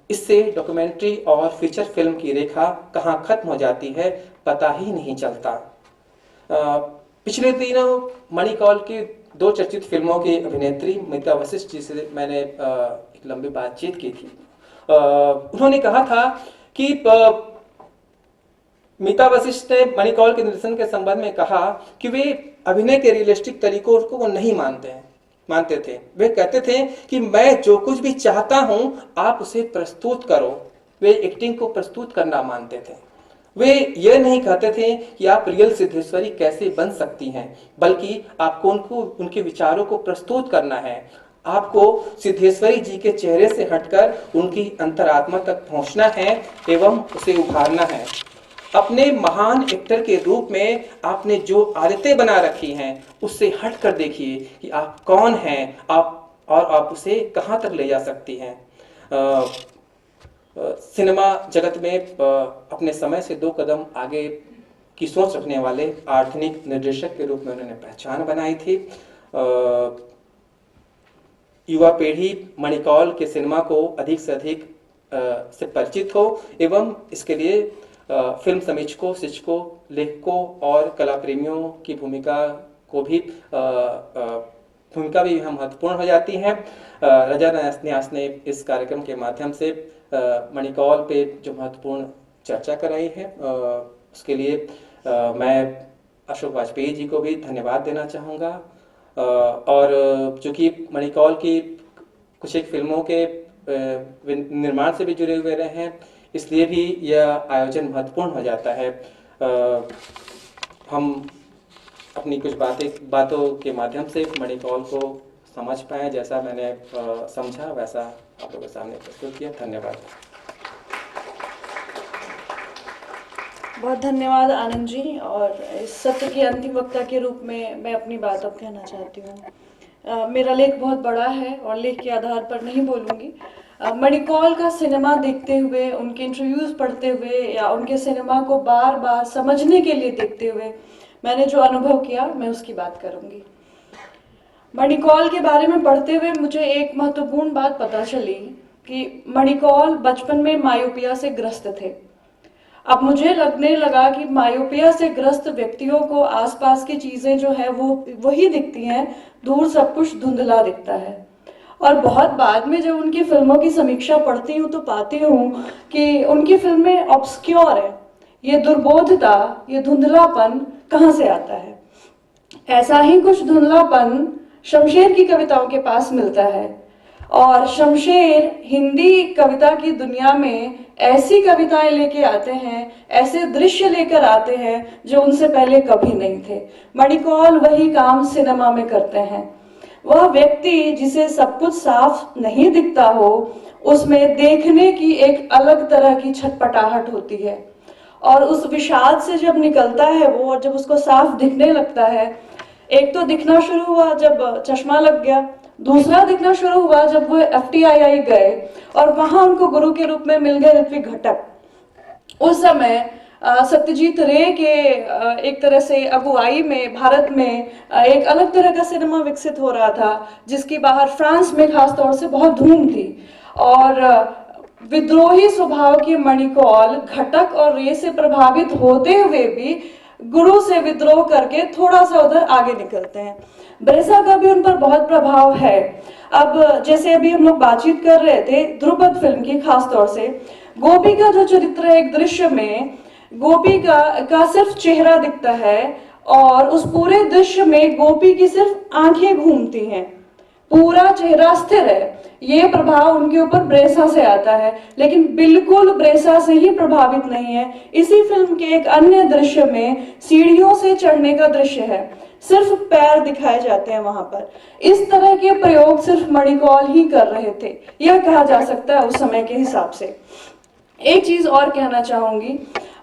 इससे डॉक्यूमेंट्री और फीचर फिल्म की रेखा कहाँ खत्म हो जाती है पता ही नहीं चलता। पिछले दिनों मणिकौल की 2 चर्चित फिल्मों की अभिनेत्री मीता वशिष्ठ जी से मैंने एक लंबी बातचीत की थी। उन्होंने कहा था कि मीता वशिष्ठ ने मणिकौल के निर्देशन के संबंध में कहा कि वे अभिनय के रियलिस्टिक तरीकों को नहीं मानते थे। वे कहते थे कि मैं जो कुछ भी चाहता हूं आप उसे प्रस्तुत करो। वे एक्टिंग को प्रस्तुत करना मानते थे। वे ये नहीं कहते थे कि आप रियल सिद्धेश्वरी कैसे बन सकती हैं, बल्कि आपको उनके विचारों को प्रस्तुत करना है। आपको सिद्धेश्वरी जी के चेहरे से हटकर उनकी अंतरात्मा तक पहुंचना है एवं उसे उभारना है। अपने महान एक्टर के रूप में आपने जो आदतें बना रखी हैं उससे हट कर देखिए कि आप कौन हैं, आप उसे कहां तक ले जा सकती हैं। सिनेमा जगत में अपने समय से 2 कदम आगे की सोच रखने वाले आधुनिक निर्देशक के रूप में उन्होंने पहचान बनाई थी। युवा पीढ़ी मणिकौल के सिनेमा को अधिक से अधिक से परिचित हो एवं इसके लिए फिल्म समीक्षकों, शिक्षकों, लेखकों और कला प्रेमियों की भूमिका भी महत्वपूर्ण हो जाती है। रजा न्यास ने इस कार्यक्रम के माध्यम से मणिकौल पे जो महत्वपूर्ण चर्चा कराई है उसके लिए मैं अशोक वाजपेयी जी को भी धन्यवाद देना चाहूँगा। और चूँकि मणिकौल की कुछ एक फिल्मों के निर्माण से भी जुड़े हुए रहे हैं, इसलिए भी यह आयोजन महत्वपूर्ण हो जाता है। हम अपनी कुछ बातों के माध्यम से मणिकौल को समझ पाए। जैसा मैंने समझा वैसा आप लोगों के सामने प्रस्तुत किया। धन्यवाद। बहुत धन्यवाद आनंद जी। और इस सत्र के अंतिम वक्ता के रूप में मैं अपनी बात अब कहना चाहती हूँ। मेरा लेख बहुत बड़ा है और लेख के आधार पर नहीं बोलूँगी। मणिकौल का सिनेमा देखते हुए, उनके इंटरव्यूज़ पढ़ते हुए या उनके सिनेमा को बार बार समझने के लिए देखते हुए मैंने जो अनुभव किया मैं उसकी बात करूँगी। मणिकौल के बारे में पढ़ते हुए मुझे एक महत्वपूर्ण बात पता चली कि मणिकौल बचपन में मायोपिया से ग्रस्त थे। अब मुझे लगने लगा कि मायोपिया से ग्रस्त व्यक्तियों को आसपास की चीज़ें जो है वो वही दिखती हैं, दूर सब कुछ धुंधला दिखता है। और बहुत बाद में जब उनकी फिल्मों की समीक्षा पढ़ती हूँ तो पाती हूँ कि उनकी फिल्में ऑब्सक्योर है। ये दुर्बोधता, ये धुंधलापन कहाँ से आता है? ऐसा ही कुछ धुंधलापन शमशेर की कविताओं के पास मिलता है। और शमशेर हिंदी कविता की दुनिया में ऐसी कविताएं लेके आते हैं, ऐसे दृश्य लेकर आते हैं जो उनसे पहले कभी नहीं थे। मणिकौल वही काम सिनेमा में करते हैं। वह व्यक्ति जिसे सब कुछ साफ नहीं दिखता हो, उसमें देखने की एक अलग तरह की छटपटाहट होती है। और उस विषाद से जब निकलता है वो, और जब उसको साफ दिखने लगता है, एक तो दिखना शुरू हुआ जब चश्मा लग गया, दूसरा दिखना शुरू हुआ जब वो FTII गए और वहां उनको गुरु के रूप में मिल गए ऋत्विक घटक। उस समय सत्यजीत रे के एक तरह से अगुवाई में भारत में एक अलग तरह का सिनेमा विकसित हो रहा था, जिसकी बाहर फ्रांस में खास तौर से बहुत धूम थी। और विद्रोही स्वभाव के मणिकौल घटक और रे से प्रभावित होते हुए भी गुरु से विद्रोह करके थोड़ा सा उधर आगे निकलते हैं। ब्रेसा का भी उन पर बहुत प्रभाव है। अब जैसे अभी हम लोग बातचीत कर रहे थे ध्रुपद फिल्म की, खास तौर से गोपी का जो चरित्र है, एक दृश्य में गोपी का सिर्फ चेहरा दिखता है और उस पूरे दृश्य में गोपी की सिर्फ आंखें घूमती हैं, पूरा चेहरा स्थिर है। ये प्रभाव उनके ऊपर ब्रेसा से आता है, लेकिन बिल्कुल ब्रेसा से ही प्रभावित नहीं है। इसी फिल्म के एक अन्य दृश्य में सीढ़ियों से चढ़ने का दृश्य है, सिर्फ पैर दिखाए जाते हैं वहां पर। इस तरह के प्रयोग सिर्फ मणिकौल ही कर रहे थे, यह कहा जा सकता है उस समय के हिसाब से। एक चीज और कहना चाहूंगी,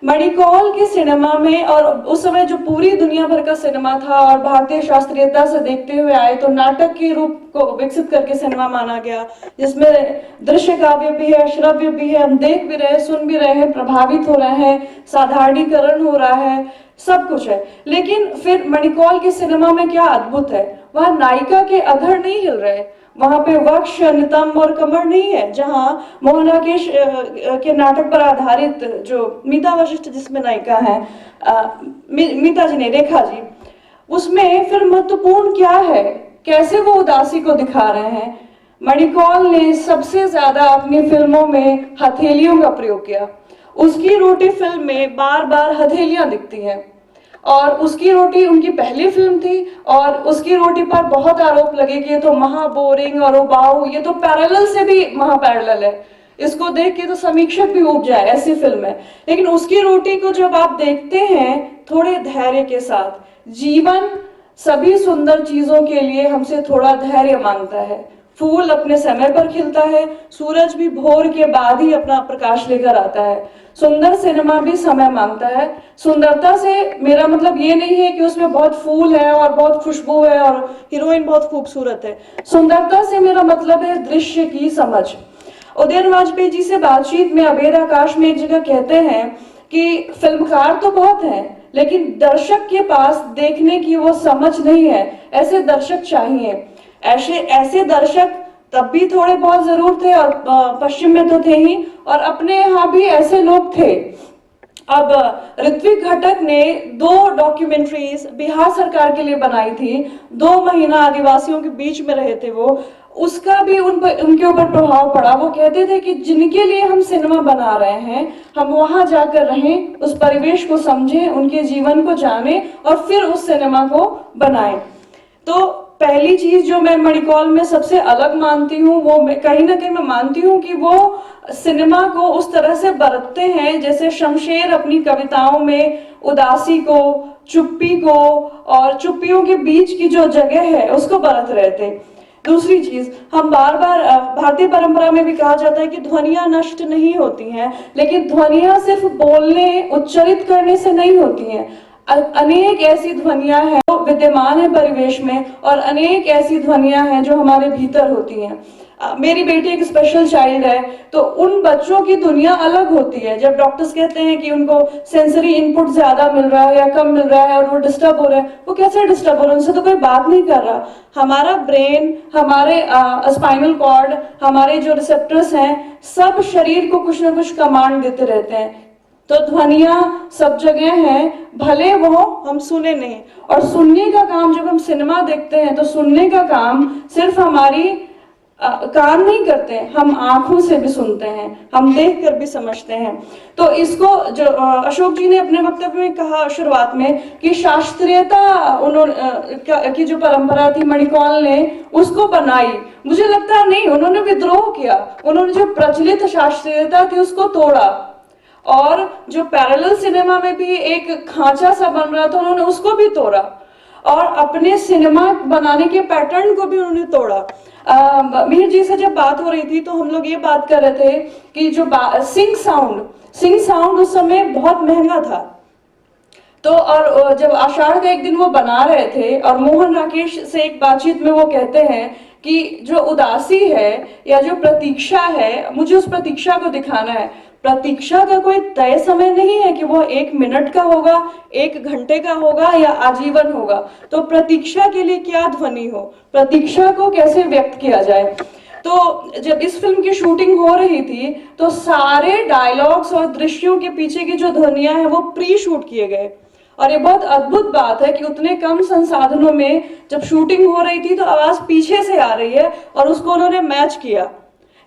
मणिकौल के सिनेमा में, और उस समय जो पूरी दुनिया भर का सिनेमा था और भारतीय शास्त्रीयता से देखते हुए आए, तो नाटक के रूप को विकसित करके सिनेमा माना गया, जिसमें दृश्य काव्य भी है, श्रव्य भी है, हम देख भी रहे हैं, सुन भी रहे हैं, प्रभावित हो रहे हैं, साधारणीकरण हो रहा है, सब कुछ है। लेकिन फिर मणिकौल के सिनेमा में क्या अद्भुत है, वह नायिका के अधर नहीं हिल रहे, वहां पे वक्ष, नितंब और कमर नहीं है। जहां मोहनाकेश के नाटक पर आधारित जो मीता वशिष्ठ जिसमें नायिका है, मीता जी नहीं, रेखा जी, उसमें फिर महत्वपूर्ण क्या है, कैसे वो उदासी को दिखा रहे हैं। मणिकौल ने सबसे ज्यादा अपनी फिल्मों में हथेलियों का प्रयोग किया। उसकी रोटी फिल्म में बार बार हथेलियां दिखती हैं, और उसकी रोटी उनकी पहली फिल्म थी, और उसकी रोटी पर बहुत आरोप लगे कि ये तो महा बोरिंग और उबाऊ, ये तो पैरेलल से भी महा पैरेलल है, इसको देख के तो समीक्षक भी उब जाए, ऐसी फिल्म है। लेकिन उसकी रोटी को जब आप देखते हैं थोड़े धैर्य के साथ, जीवन सभी सुंदर चीजों के लिए हमसे थोड़ा धैर्य मांगता है। फूल अपने समय पर खिलता है, सूरज भी भोर के बाद ही अपना प्रकाश लेकर आता है। सुंदर सिनेमा भी समय मांगता है। सुंदरता से मेरा मतलब ये नहीं है कि उसमें बहुत फूल है और बहुत खुशबू है और हीरोइन बहुत खूबसूरत है। सुंदरता से मेरा मतलब है दृश्य की समझ। उदयन वाजपेयी जी से बातचीत में अबेर आकाश में एक जगह कहते हैं कि फिल्मकार तो बहुत हैं, लेकिन दर्शक के पास देखने की वो समझ नहीं है। ऐसे दर्शक चाहिए। ऐसे दर्शक तब भी थोड़े बहुत जरूर थे, और पश्चिम में तो थे ही, और अपने यहाँ भी ऐसे लोग थे। अब ऋत्विक घटक ने 2 डॉक्यूमेंट्रीज बिहार सरकार के लिए बनाई थी। 2 महीना आदिवासियों के बीच में रहे थे वो, उसका भी उनके ऊपर प्रभाव पड़ा। वो कहते थे कि जिनके लिए हम सिनेमा बना रहे हैं, हम वहां जाकर रहें, उस परिवेश को समझें, उनके जीवन को जानें और फिर उस सिनेमा को बनाएं। तो पहली चीज जो मैं मणिकौल में सबसे अलग मानती हूँ, वो कहीं ना कहीं मैं मानती हूँ कि वो सिनेमा को उस तरह से बरतते हैं जैसे शमशेर अपनी कविताओं में उदासी को, चुप्पी को और चुप्पियों के बीच की जो जगह है उसको बरत रहे थे। दूसरी चीज, हम बार बार भारतीय परंपरा में भी कहा जाता है कि ध्वनियां नष्ट नहीं होती हैं, लेकिन ध्वनियां सिर्फ बोलने, उच्चरित करने से नहीं होती हैं। अनेक ऐसी ध्वनियां हैं जो विद्यमान है परिवेश में, और अनेक ऐसी ध्वनियां हैं जो हमारे भीतर होती हैं। मेरी बेटी एक स्पेशल चाइल्ड है, तो उन बच्चों की दुनिया अलग होती है। जब डॉक्टर्स कहते हैं कि उनको सेंसरी इनपुट ज्यादा मिल रहा है या कम मिल रहा है और वो डिस्टर्ब हो रहे हैं, वो कैसे डिस्टर्ब हो रहे हैं, उनसे तो कोई बात नहीं कर रहा। हमारा ब्रेन, हमारे स्पाइनल कॉर्ड, हमारे जो रिसेप्टर्स हैं, सब शरीर को कुछ ना कुछ कमांड देते रहते हैं। तो ध्वनियां सब जगह हैं, भले वो हम सुने नहीं। और सुनने का काम, जब हम सिनेमा देखते हैं तो सुनने का काम सिर्फ हमारी कान नहीं करते, हम आंखों से भी सुनते हैं, हम देख कर भी समझते हैं। तो इसको जो अशोक जी ने अपने वक्तव्य में कहा शुरुआत में कि शास्त्रीयता उन्होंने की जो परंपरा थी मणिकौल ने उसको बनाई, मुझे लगता है नहीं, उन्होंने विद्रोह किया, उन्होंने जो प्रचलित शास्त्रीयता थी उसको तोड़ा, और जो पैरेलल सिनेमा में भी एक खांचा सा बन रहा था उन्होंने उसको भी तोड़ा, और अपने सिनेमा बनाने के पैटर्न को भी उन्होंने तोड़ा। मीर जी से जब बात हो रही थी तो हम लोग ये बात कर रहे थे कि जो सिंग साउंड उस समय बहुत महंगा था। तो और जब आषाढ़ का एक दिन वो बना रहे थे और मोहन राकेश से एक बातचीत में वो कहते हैं कि जो उदासी है या जो प्रतीक्षा है, मुझे उस प्रतीक्षा को दिखाना है। प्रतीक्षा का कोई तय समय नहीं है कि वो 1 मिनट का होगा, 1 घंटे का होगा या आजीवन होगा। तो प्रतीक्षा के लिए क्या ध्वनि हो, प्रतीक्षा को कैसे व्यक्त किया जाए। तो जब इस फिल्म की शूटिंग हो रही थी तो सारे डायलॉग्स और दृश्यों के पीछे की जो ध्वनियां हैं वो प्री शूट किए गए, और ये बहुत अद्भुत बात है कि उतने कम संसाधनों में जब शूटिंग हो रही थी तो आवाज पीछे से आ रही है और उसको उन्होंने मैच किया।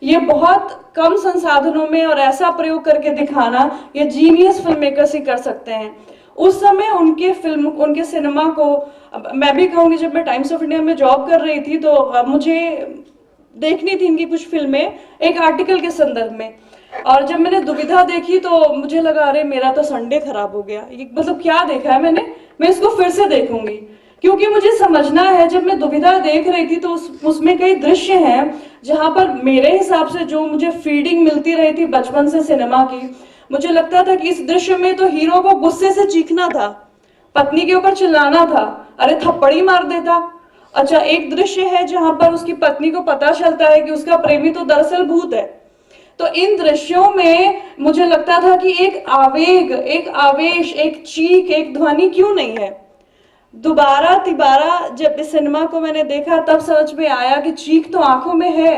ये बहुत कम संसाधनों में और ऐसा प्रयोग करके दिखाना, ये जीनियस फिल्म मेकर्स ही कर सकते हैं। उस समय उनके सिनेमा को, मैं भी कहूंगी जब मैं टाइम्स ऑफ इंडिया में जॉब कर रही थी तो मुझे देखनी थी इनकी कुछ फिल्में एक आर्टिकल के संदर्भ में, और जब मैंने दुविधा देखी तो मुझे लगा अरे मेरा तो संडे खराब हो गया, ये मतलब क्या देखा है मैंने, मैं इसको फिर से देखूंगी, क्योंकि मुझे समझना है। जब मैं दुविधा देख रही थी तो उसमें कई दृश्य हैं जहां पर मेरे हिसाब से जो मुझे फीडिंग मिलती रही थी बचपन से सिनेमा की, मुझे लगता था कि इस दृश्य में तो हीरो को गुस्से से चीखना था, पत्नी के ऊपर चिल्लाना था, अरे थप्पड़ी मार देता। अच्छा, एक दृश्य है जहां पर उसकी पत्नी को पता चलता है कि उसका प्रेमी तो दरअसल भूत है। तो इन दृश्यों में मुझे लगता था कि एक आवेग, एक आवेश, एक चीख, एक ध्वनि क्यों नहीं है। दोबारा तिबारा जब इस सिनेमा को मैंने देखा तब समझ में आया कि चीख तो आंखों में है,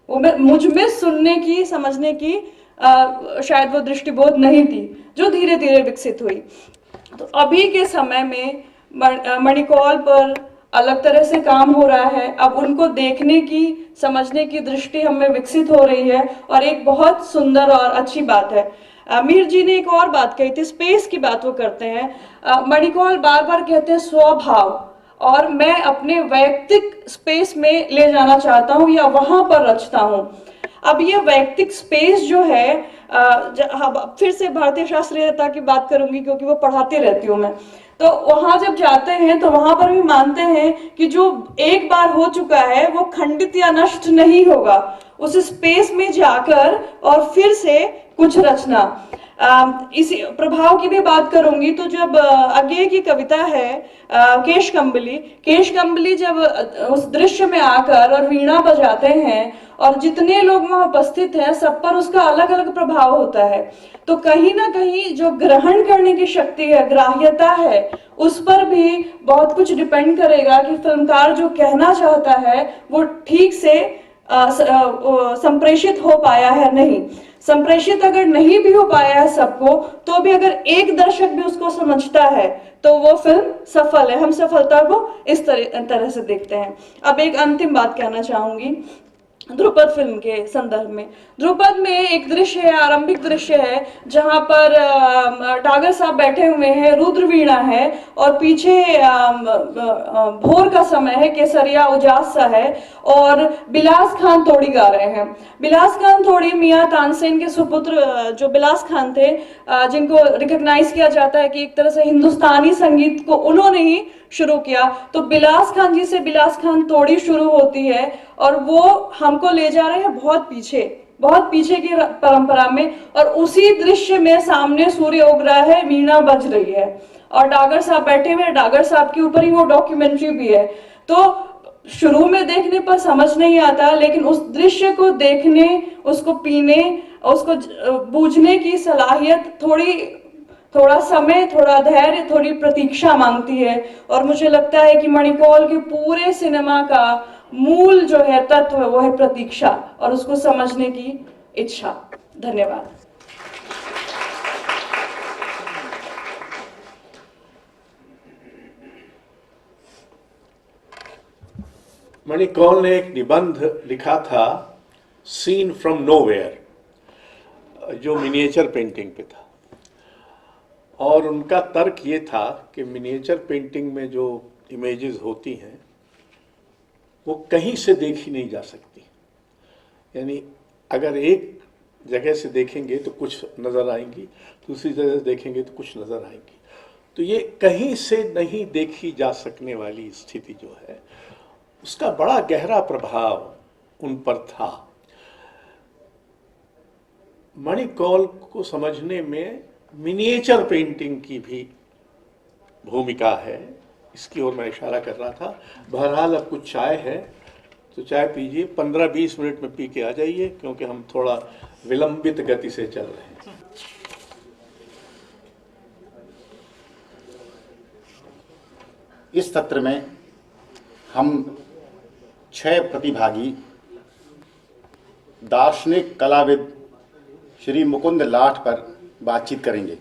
वो मुझ में सुनने की, समझने की शायद वो दृष्टिबोध नहीं थी जो धीरे धीरे विकसित हुई। तो अभी के समय में मणिकौल पर अलग तरह से काम हो रहा है, अब उनको देखने की, समझने की दृष्टि हमें विकसित हो रही है, और एक बहुत सुंदर और अच्छी बात है। मीर जी ने एक और बात कही थी, स्पेस की बात वो करते हैं। मणिकौल बार बार कहते हैं स्वभाव, और मैं अपने वैयक्तिक स्पेस में ले जाना चाहता हूँ या वहां पर रचता हूँ। अब ये वैयक्तिक स्पेस जो है, फिर से भारतीय शास्त्रीयता की बात करूंगी क्योंकि वो पढ़ाती रहती हूँ मैं, तो वहां जब जाते हैं तो वहां पर भी मानते हैं कि जो एक बार हो चुका है वो खंडित या नष्ट नहीं होगा, उस स्पेस में जाकर और फिर से कुछ रचना। इसी प्रभाव की भी बात करूंगी तो जब अज्ञेय की कविता है केश कंबली जब उस दृश्य में आकर और वीणा बजाते हैं और जितने लोग वहां उपस्थित हैं सब पर उसका अलग अलग प्रभाव होता है, तो कहीं ना कहीं जो ग्रहण करने की शक्ति है, ग्राह्यता है, उस पर भी बहुत कुछ डिपेंड करेगा कि फिल्मकार जो कहना चाहता है वो ठीक से संप्रेषित हो पाया है नहीं। संप्रेषित अगर नहीं भी हो पाया है सबको, तो भी अगर एक दर्शक भी उसको समझता है तो वो फिल्म सफल है। हम सफलता को इस तरह से देखते हैं। अब एक अंतिम बात कहना चाहूंगी ध्रुपद फिल्म के संदर्भ में। ध्रुपद में एक दृश्य है, आरंभिक दृश्य है, जहां पर टागर साहब बैठे हुए हैं, रुद्र वीणा है और पीछे भोर का समय है, केसरिया उजास सा है और बिलास खान तोड़ी गा रहे हैं। बिलास खान तोड़ी मियां तानसेन के सुपुत्र जो बिलास खान थे, जिनको रिकॉग्नाइज किया जाता है कि एक तरह से हिंदुस्तानी संगीत को उन्होंने ही शुरू किया। तो बिलास खान जी से बिलास खान तोड़ी शुरू होती है और वो हमको ले जा रहे हैं बहुत पीछे की परंपरा में, और उसी दृश्य में सामने सूर्य उग रहा है, वीणा बज रही है और डागर साहब बैठे हुए हैं, डागर साहब के ऊपर ही वो डॉक्यूमेंट्री भी है। तो शुरू में देखने पर समझ नहीं आता, लेकिन उस दृश्य को देखने, उसको पीने, उसको बूझने की सलाहियत थोड़ा समय, थोड़ा धैर्य, थोड़ी प्रतीक्षा मांगती है। और मुझे लगता है कि मणिकौल के पूरे सिनेमा का मूल जो है तत्व वो है प्रतीक्षा और उसको समझने की इच्छा। धन्यवाद। मणि कौल ने एक निबंध लिखा था सीन फ्रॉम नोवेयर, जो मिनिएचर पेंटिंग पे था, और उनका तर्क ये था कि मिनिएचर पेंटिंग में जो इमेजेस होती हैं वो कहीं से देखी नहीं जा सकती। यानी अगर एक जगह से देखेंगे तो कुछ नज़र आएंगी, दूसरी जगह से देखेंगे तो कुछ नज़र आएंगी। तो ये कहीं से नहीं देखी जा सकने वाली स्थिति जो है, उसका बड़ा गहरा प्रभाव उन पर था। मणि कौल को समझने में मिनिएचर पेंटिंग की भी भूमिका है, इसकी ओर मैं इशारा कर रहा था। बहरहाल अब कुछ चाय है तो चाय पीजिए, 15-20 मिनट में पी के आ जाइए, क्योंकि हम थोड़ा विलंबित गति से चल रहे हैं। इस सत्र में हम 6 प्रतिभागी दार्शनिक कलाविद श्री मुकुंद लाठ पर बातचीत करेंगे।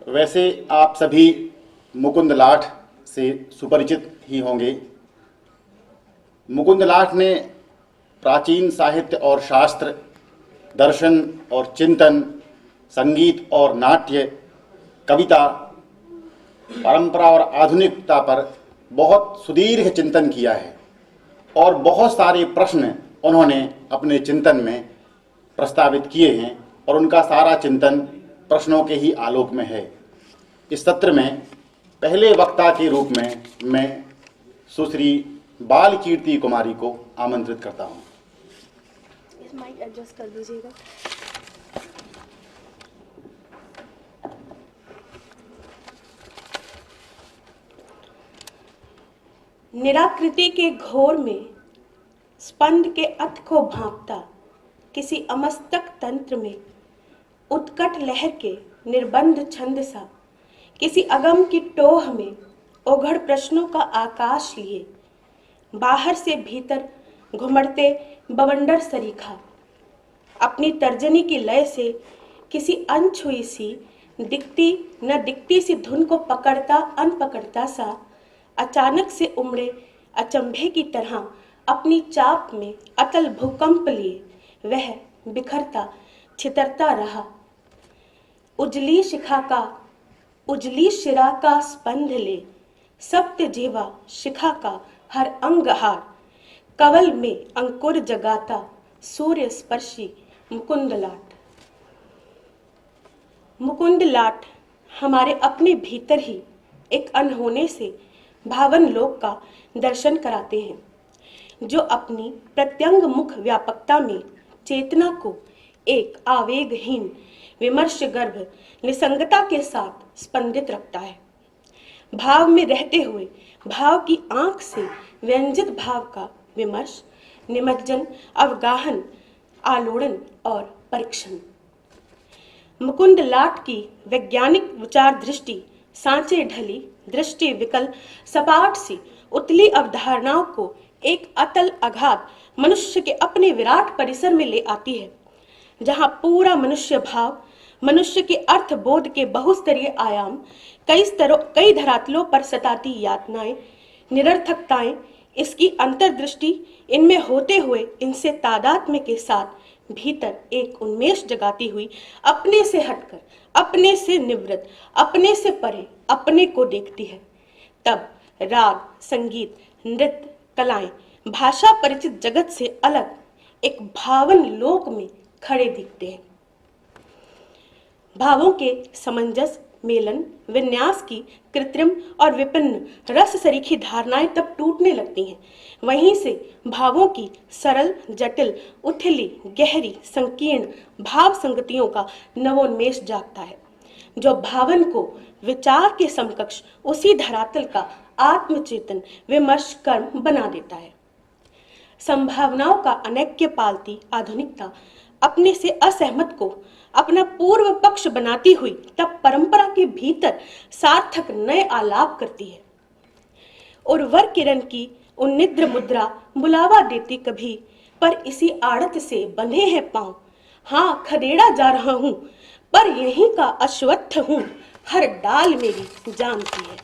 वैसे आप सभी मुकुंद लाठ से सुपरिचित ही होंगे। मुकुंद लाठ ने प्राचीन साहित्य और शास्त्र, दर्शन और चिंतन, संगीत और नाट्य, कविता, परंपरा और आधुनिकता पर बहुत सुदीर्घ चिंतन किया है और बहुत सारे प्रश्न उन्होंने अपने चिंतन में प्रस्तावित किए हैं और उनका सारा चिंतन प्रश्नों के ही आलोक में है। इस सत्र में पहले वक्ता के रूप में मैं सुश्री बाल कीर्ति कुमारी को आमंत्रित करता हूँ। माइक एडजस्ट कर दीजिएगा। निराकृति के घोर में स्पंद के अथ को भांपता किसी अमस्तक तंत्र में उत्कट लहर के निर्बंध छंद सा, किसी अगम की टोह में ओघड़ प्रश्नों का आकाश लिए, बाहर से भीतर घुमड़ते बवंडर सरीखा, अपनी तर्जनी की लय से किसी अनछुई सी दिखती न दिखती सी धुन को पकड़ता अनपकड़ता सा, अचानक से उमड़े अचंभे की तरह अपनी चाप में अतल भूकंप लिए वह बिखरता छितरता रहा। उजली शिखा का उजली शिरा का स्पंद ले, सप्त जीवा शिखा का हर अंग हार, कवल में अंकुर जगाता सूर्य स्पर्शी मुकुंद लाठ। मुकुंद लाठ हमारे अपने भीतर ही एक अनहोने से भावन लोक का दर्शन कराते हैं, जो अपनी प्रत्यंग मुख व्यापकता में चेतना को एक आवेगहीन विमर्श गर्भ निसंगता के साथ स्पंदित रखता है। भाव में रहते हुए भाव की आंख से व्यंजित भाव का विमर्श, निमज्जन, अवगाहन, आलोड़न और परीक्षण। मुकुंद लाठ की वैज्ञानिक विचार दृष्टि सांचे ढली दृष्टि विकल सपाट सी उतली अवधारणाओं को एक अतल अगाध मनुष्य के अपने विराट परिसर में ले आती है, जहां पूरा मनुष्य भाव, मनुष्य के अर्थ बोध के बहुस्तरीय आयाम, कई धरातलों पर सताती यातनाएं, निरर्थकताएं, इसकी अंतर्दृष्टि इनमें होते हुए इनसे तादात्म्य के साथ भीतर एक उन्मेष जगाती हुई अपने से हटकर, अपने से निवृत्त, अपने से परे अपने को देखती है। तब राग, संगीत, नृत्य, कलाएं, भाषा परिचित जगत से अलग एक भावन लोक में खड़े दिखते हैं। भावों के समंजस, मेलन, विन्यास की कृत्रिम और विपन्न रस सरीखी धारणाएं तब टूटने लगती हैं। वहीं से भावों की सरल, जटिल, उथली, गहरी, संकीर्ण भाव संगतियों का नवोन्मेष जागता है, जो भावन को विचार के समकक्ष उसी धरातल का आत्मचेतन विमर्श कर्म बना देता है। संभावनाओं का अनैक्य पालती आधुनिकता अपने से असहमत को अपना पूर्व पक्ष बनाती हुई तब परंपरा के भीतर सार्थक नए आलाप करती है। उर्वर किरण की उन्निद्र मुद्रा बुलावा देती कभी, पर इसी आड़त से बंधे हैं पांव। हाँ, खदेड़ा जा रहा हूं, पर यहीं का अश्वत्थ हूं, हर डाल मेरी जानती है।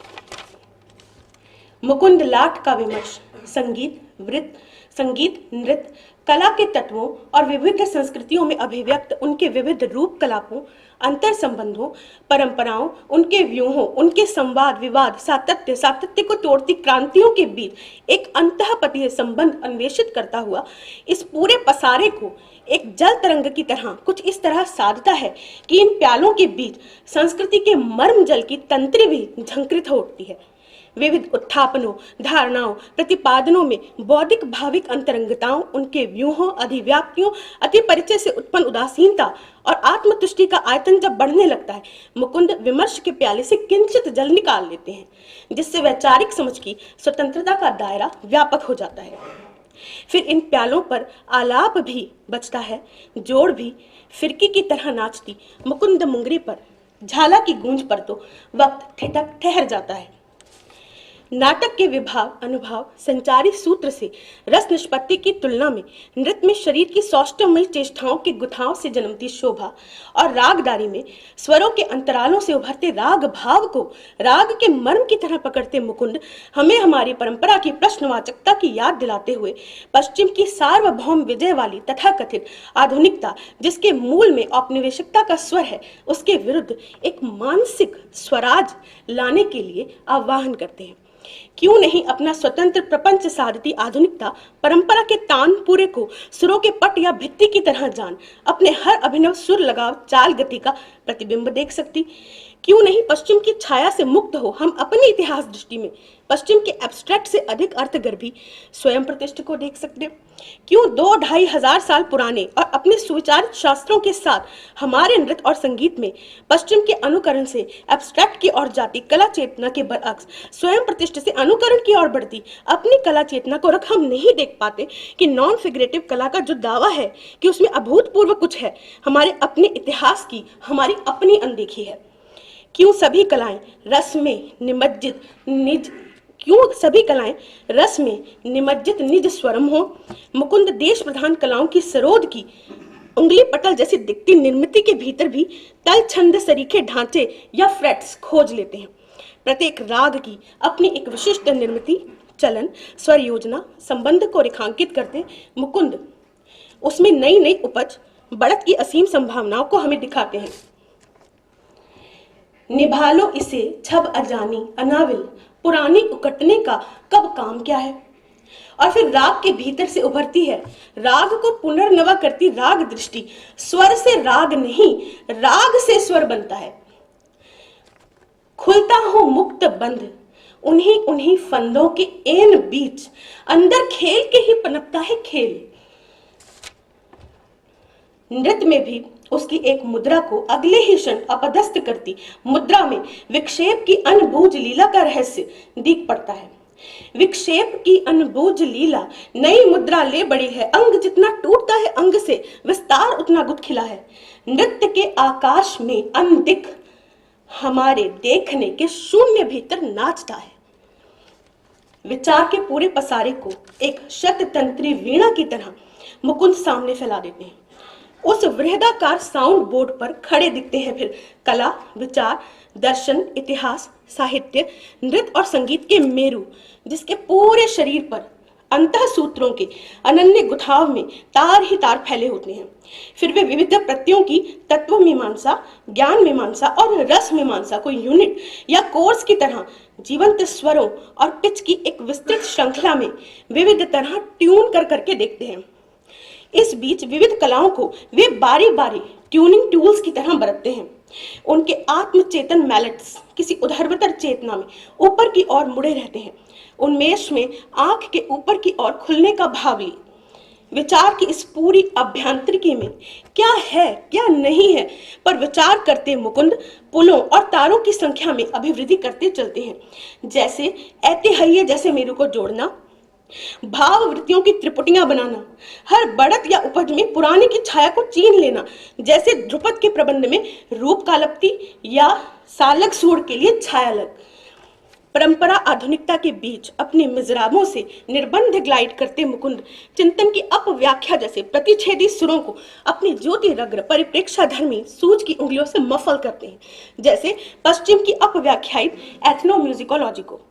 मुकुंद लाट का विमर्श संगीत नृत्य कला के तत्वों और विविध संस्कृतियों में अभिव्यक्त उनके विविध रूप कलापों, अंतर संबंधों, परंपराओं, उनके व्यूहों, उनके संवाद विवाद, सातत्य को तोड़ती क्रांतियों के बीच एक अंतःपतीय संबंध अन्वेषित करता हुआ इस पूरे पसारे को एक जल तरंग की तरह कुछ इस तरह साधता है कि इन प्यालों के बीच संस्कृति के मर्म जल की तंत्री भी झंकृत हो उठती है। विविध उत्थापनों, धारणाओं, प्रतिपादनों में बौद्धिक भाविक अंतरंगताओं, उनके व्यूहों, अधिव्याप्तियों, अति परिचय से उत्पन्न उदासीनता और आत्मतुष्टि का आयतन जब बढ़ने लगता है, मुकुंद विमर्श के प्याले से किंचित जल निकाल लेते हैं, जिससे वैचारिक समझ की स्वतंत्रता का दायरा व्यापक हो जाता है। फिर इन प्यालों पर आलाप भी बचता है, जोड़ भी फिरकी की तरह नाचती मुकुंद मुंगरी पर, झाला की गूंज पर तो वक्त ठिठक ठहर जाता है। नाटक के विभाव अनुभाव संचारी सूत्र से रस निष्पत्ति की तुलना में नृत्य में शरीर की सौष्ठवमयी चेष्टाओं के गुथाओं से जन्मती शोभा और रागदारी में स्वरों के अंतरालों से उभरते राग भाव को राग के मर्म की तरह पकड़ते मुकुंद हमें हमारी परंपरा की प्रश्नवाचकता की याद दिलाते हुए पश्चिम की सार्वभौम विजय वाली तथाकथित आधुनिकता, जिसके मूल में औपनिवेशिकता का स्वर है, उसके विरुद्ध एक मानसिक स्वराज लाने के लिए आह्वान करते हैं। क्यों नहीं अपना स्वतंत्र प्रपंच साधती आधुनिकता परंपरा के तानपुरे को सुरों के पट या भित्ति की तरह जान अपने हर अभिनव सुर लगाव चाल गति का प्रतिबिंब देख सकती? क्यों नहीं पश्चिम की छाया से मुक्त हो हम अपनी इतिहास दृष्टि में पश्चिम के एब्स्ट्रैक्ट से अधिक अर्थगर्भी स्वयं प्रतिष्ठ को देख सकते? क्यों 2-2.5 हजार साल पुराने और अपने सुविचारित शास्त्रों के साथ हमारे नृत्य और संगीत में पश्चिम के अनुकरण से एब्स्ट्रैक्ट की ओर जाती कला चेतना के बरअक्स स्वयं प्रतिष्ठ से अनुकरण की ओर बढ़ती अपनी कला चेतना को रख हम नहीं देख पाते कि नॉन फिगरेटिव कला का जो दावा है कि उसमें अभूतपूर्व कुछ है, हमारे अपने इतिहास की हमारी अपनी अनदेखी है? क्यों सभी कलाएं रस में निमज्जित निज स्वरम हो? मुकुंद देश प्रधान कलाओं की सरोद की उंगली पटल जैसी दिखती निर्मिति के भीतर भी तल छंद सरीखे ढांचे या फ्रेट्स खोज लेते हैं। प्रत्येक राग की अपनी एक विशिष्ट निर्मिति, चलन, स्वर योजना, संबंध को रेखांकित करते मुकुंद उसमें नई नई उपज, बढ़त की असीम संभावनाओं को हमें दिखाते हैं। निभा लो इसे छब अजानी अनाविल, पुरानी उकटने का कब काम क्या है? और फिर राग के भीतर से उभरती है राग को पुनर्नवा करती राग दृष्टि। स्वर से राग नहीं, राग से स्वर बनता है। खुलता हो मुक्त बंध उन्हीं उन्हीं फंदों के एन बीच, अंदर खेल के ही पनपता है खेल। नृत्य में भी उसकी एक मुद्रा को अगले ही क्षण अपदस्थ करती मुद्रा में विक्षेप की अनबूझ लीला का रहस्य दिख पड़ता है। विक्षेप की अनबूझ लीला नई मुद्रा ले बड़ी है, अंग जितना टूटता है अंग से विस्तार उतना गुद खिला है। नृत्य के आकाश में अनदिख हमारे देखने के शून्य भीतर नाचता है। विचार के पूरे पसारे को एक शततंत्री वीणा की तरह मुकुंद सामने फैला देते हैं। उस वृहदाकार साउंड बोर्ड पर खड़े दिखते हैं फिर कला, विचार, दर्शन, इतिहास, साहित्य, नृत्य और संगीत के मेरू, जिसके पूरे शरीर पर अंतः सूत्रों के अनन्य गुथाव में तार ही तार फैले होते हैं। फिर वे विविध प्रत्ययों की तत्व मीमांसा, ज्ञान मीमांसा और रस मीमांसा को यूनिट या कोर्स की तरह जीवंत स्वरों और पिच की एक विस्तृत श्रृंखला में विविध तरह ट्यून कर करके देखते हैं। इस बीच विविध कलाओं को वे बारी बारी ट्यूनिंग टूल्स की तरह बरतते हैं। उनके आत्मचेतन मैलेट्स किसी उधर्वतर चेतना में ऊपर की ओर मुड़े रहते हैं। उन्मेष में आंख के ऊपर की ओर खुलने का भाव ली। विचार की इस पूरी अभ्यंतरिकी में क्या है क्या नहीं है पर विचार करते मुकुंद पुलों और तारों की संख्या में अभिवृद्धि करते चलते हैं। जैसे ऐतिह्य जैसे मेरू को जोड़ना, भाव वृत्तियों की त्रिपुटियां बनाना, हर बढ़त या उपज में पुराने की छाया को चीन लेना, जैसे ध्रुपद के प्रबंध में रूप कालप्ति या सालक सूर के लिए छायालग। परंपरा आधुनिकता के बीच अपने मिजराबों से निर्बंध ग्लाइड करते मुकुंद चिंतन की अपव्याख्या जैसे प्रतिच्छेदी सुरों को अपनी ज्योति रग्र परिप्रेक्षा धर्मी सूझ की उंगलियों से मफल करते हैं, जैसे पश्चिम की अपव्याख्यायित एथनोम्यूजिकोलॉजी को।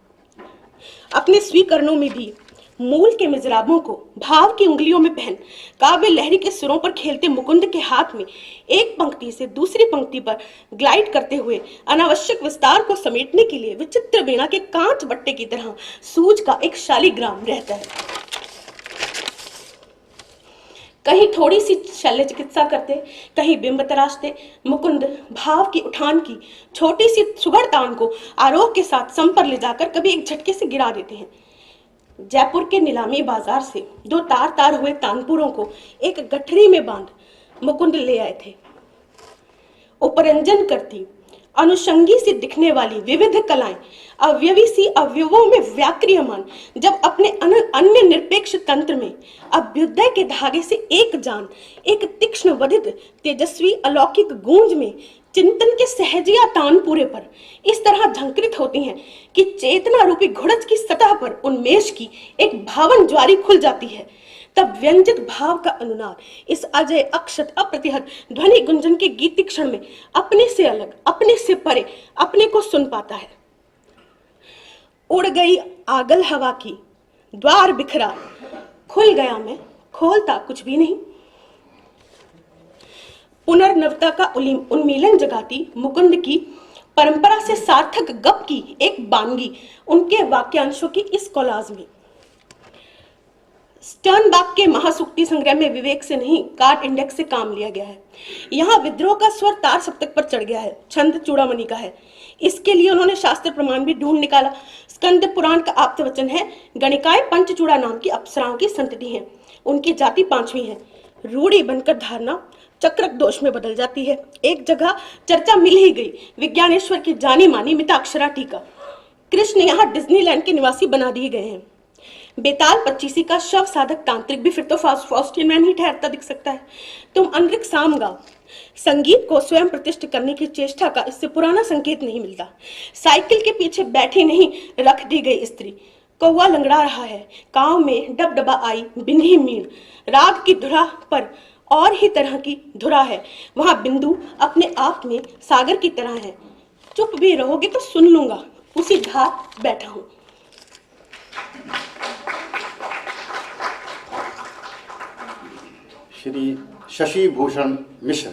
अपने स्वीकरणों में भी मूल के मिजराबों को भाव की उंगलियों में पहन काव्य लहरी के सुरों पर खेलते मुकुंद के हाथ में एक पंक्ति से दूसरी पंक्ति पर ग्लाइड करते हुए अनावश्यक विस्तार को समेटने के लिए विचित्र वीणा के कांच बट्टे की तरह सूझ का एक शालिग्राम रहता है। कहीं थोड़ी सी शल्य चिकित्सा करते, कहीं बिंब तराशते, मुकुंद भाव की उठान की छोटी सी सुगढ़ तान को आरोह के साथ सम पर ले जाकर कभी एक झटके से गिरा देते हैं। जयपुर के नीलामी बाजार से 2 तार तार हुए तानपुरों को एक गठरी में बांध मुकुंद ले आए थे। उपरंजन करती अनुषंगी से दिखने वाली विविध कलाएं अवयवी सी अवयवों में व्याक्रियमान जब अपने अन्य निरपेक्ष तंत्र में अभ्युदय के धागे से एक जान, एक तीक्ष्ण वधित तेजस्वी अलौकिक गूंज में चिंतन के सहजिया तानपुरे पर इस तरह झंकृत होती हैं कि चेतना रूपी घुड़च की सतह पर उन्मेष की एक भावन ज्वारी खुल जाती है। तब व्यंजित भाव का अनुनाद इस अजय अक्षत अप्रतिहत ध्वनि गुंजन के गीति क्षण में अपने से अलग, अपने से परे अपने को सुन पाता है। उड़ गई आगल हवा की, द्वार बिखरा, खुल गया मैं, खोलता कुछ भी नहीं। पुनर्नवता का उन्मीलन जगाती मुकुंद की परंपरा से सार्थक गप की एक बानगी उनके वाक्यांशों की इस कोलाज में। स्टर्नबाक के महासूक्ति संग्रह में विवेक से नहीं कार्ड इंडेक्स से काम लिया गया है। यहाँ विद्रोह का स्वर तार सप्तक पर चढ़ गया है, छंद चूड़ामणि का है। इसके लिए उन्होंने शास्त्र प्रमाण भी ढूंढ निकाला। स्कंद पुराण का आप्तवचन है, गणिकाएं पंचचूड़ा नाम की अप्सराओं की संतति है, उनकी जाति 5वीं है। रूढ़ी बनकर धारणा चक्रक दोष में बदल जाती है। एक जगह चर्चा मिल ही गई विज्ञानेश्वर की जानी मानी मिताक्षरा टीका। कृष्ण यहाँ डिज्नीलैंड के निवासी बना दिए गए हैं। बेताल 25 का शव साधक तांत्रिक भी फिर तो फॉस्टियन मैन ही ठहरता दिख सकता है। तुम अनरिक साम गाओ। संगीत को स्वयं प्रतिष्ठित करने की चेष्टा का इससे पुराना संकेत नहीं मिलता। साइकिल के पीछे बैठी नहीं रख दी गई स्त्री, कौवा लंगड़ा रहा है, कांव में डबडबा आई बिन्ही मीण, राग की धुरा पर और ही तरह की धुरा है। वहां बिंदु अपने आप में सागर की तरह है। चुप भी रहोगे तो सुन लूंगा, उसी घाट बैठा हूं। श्री शशि भूषण मिश्र।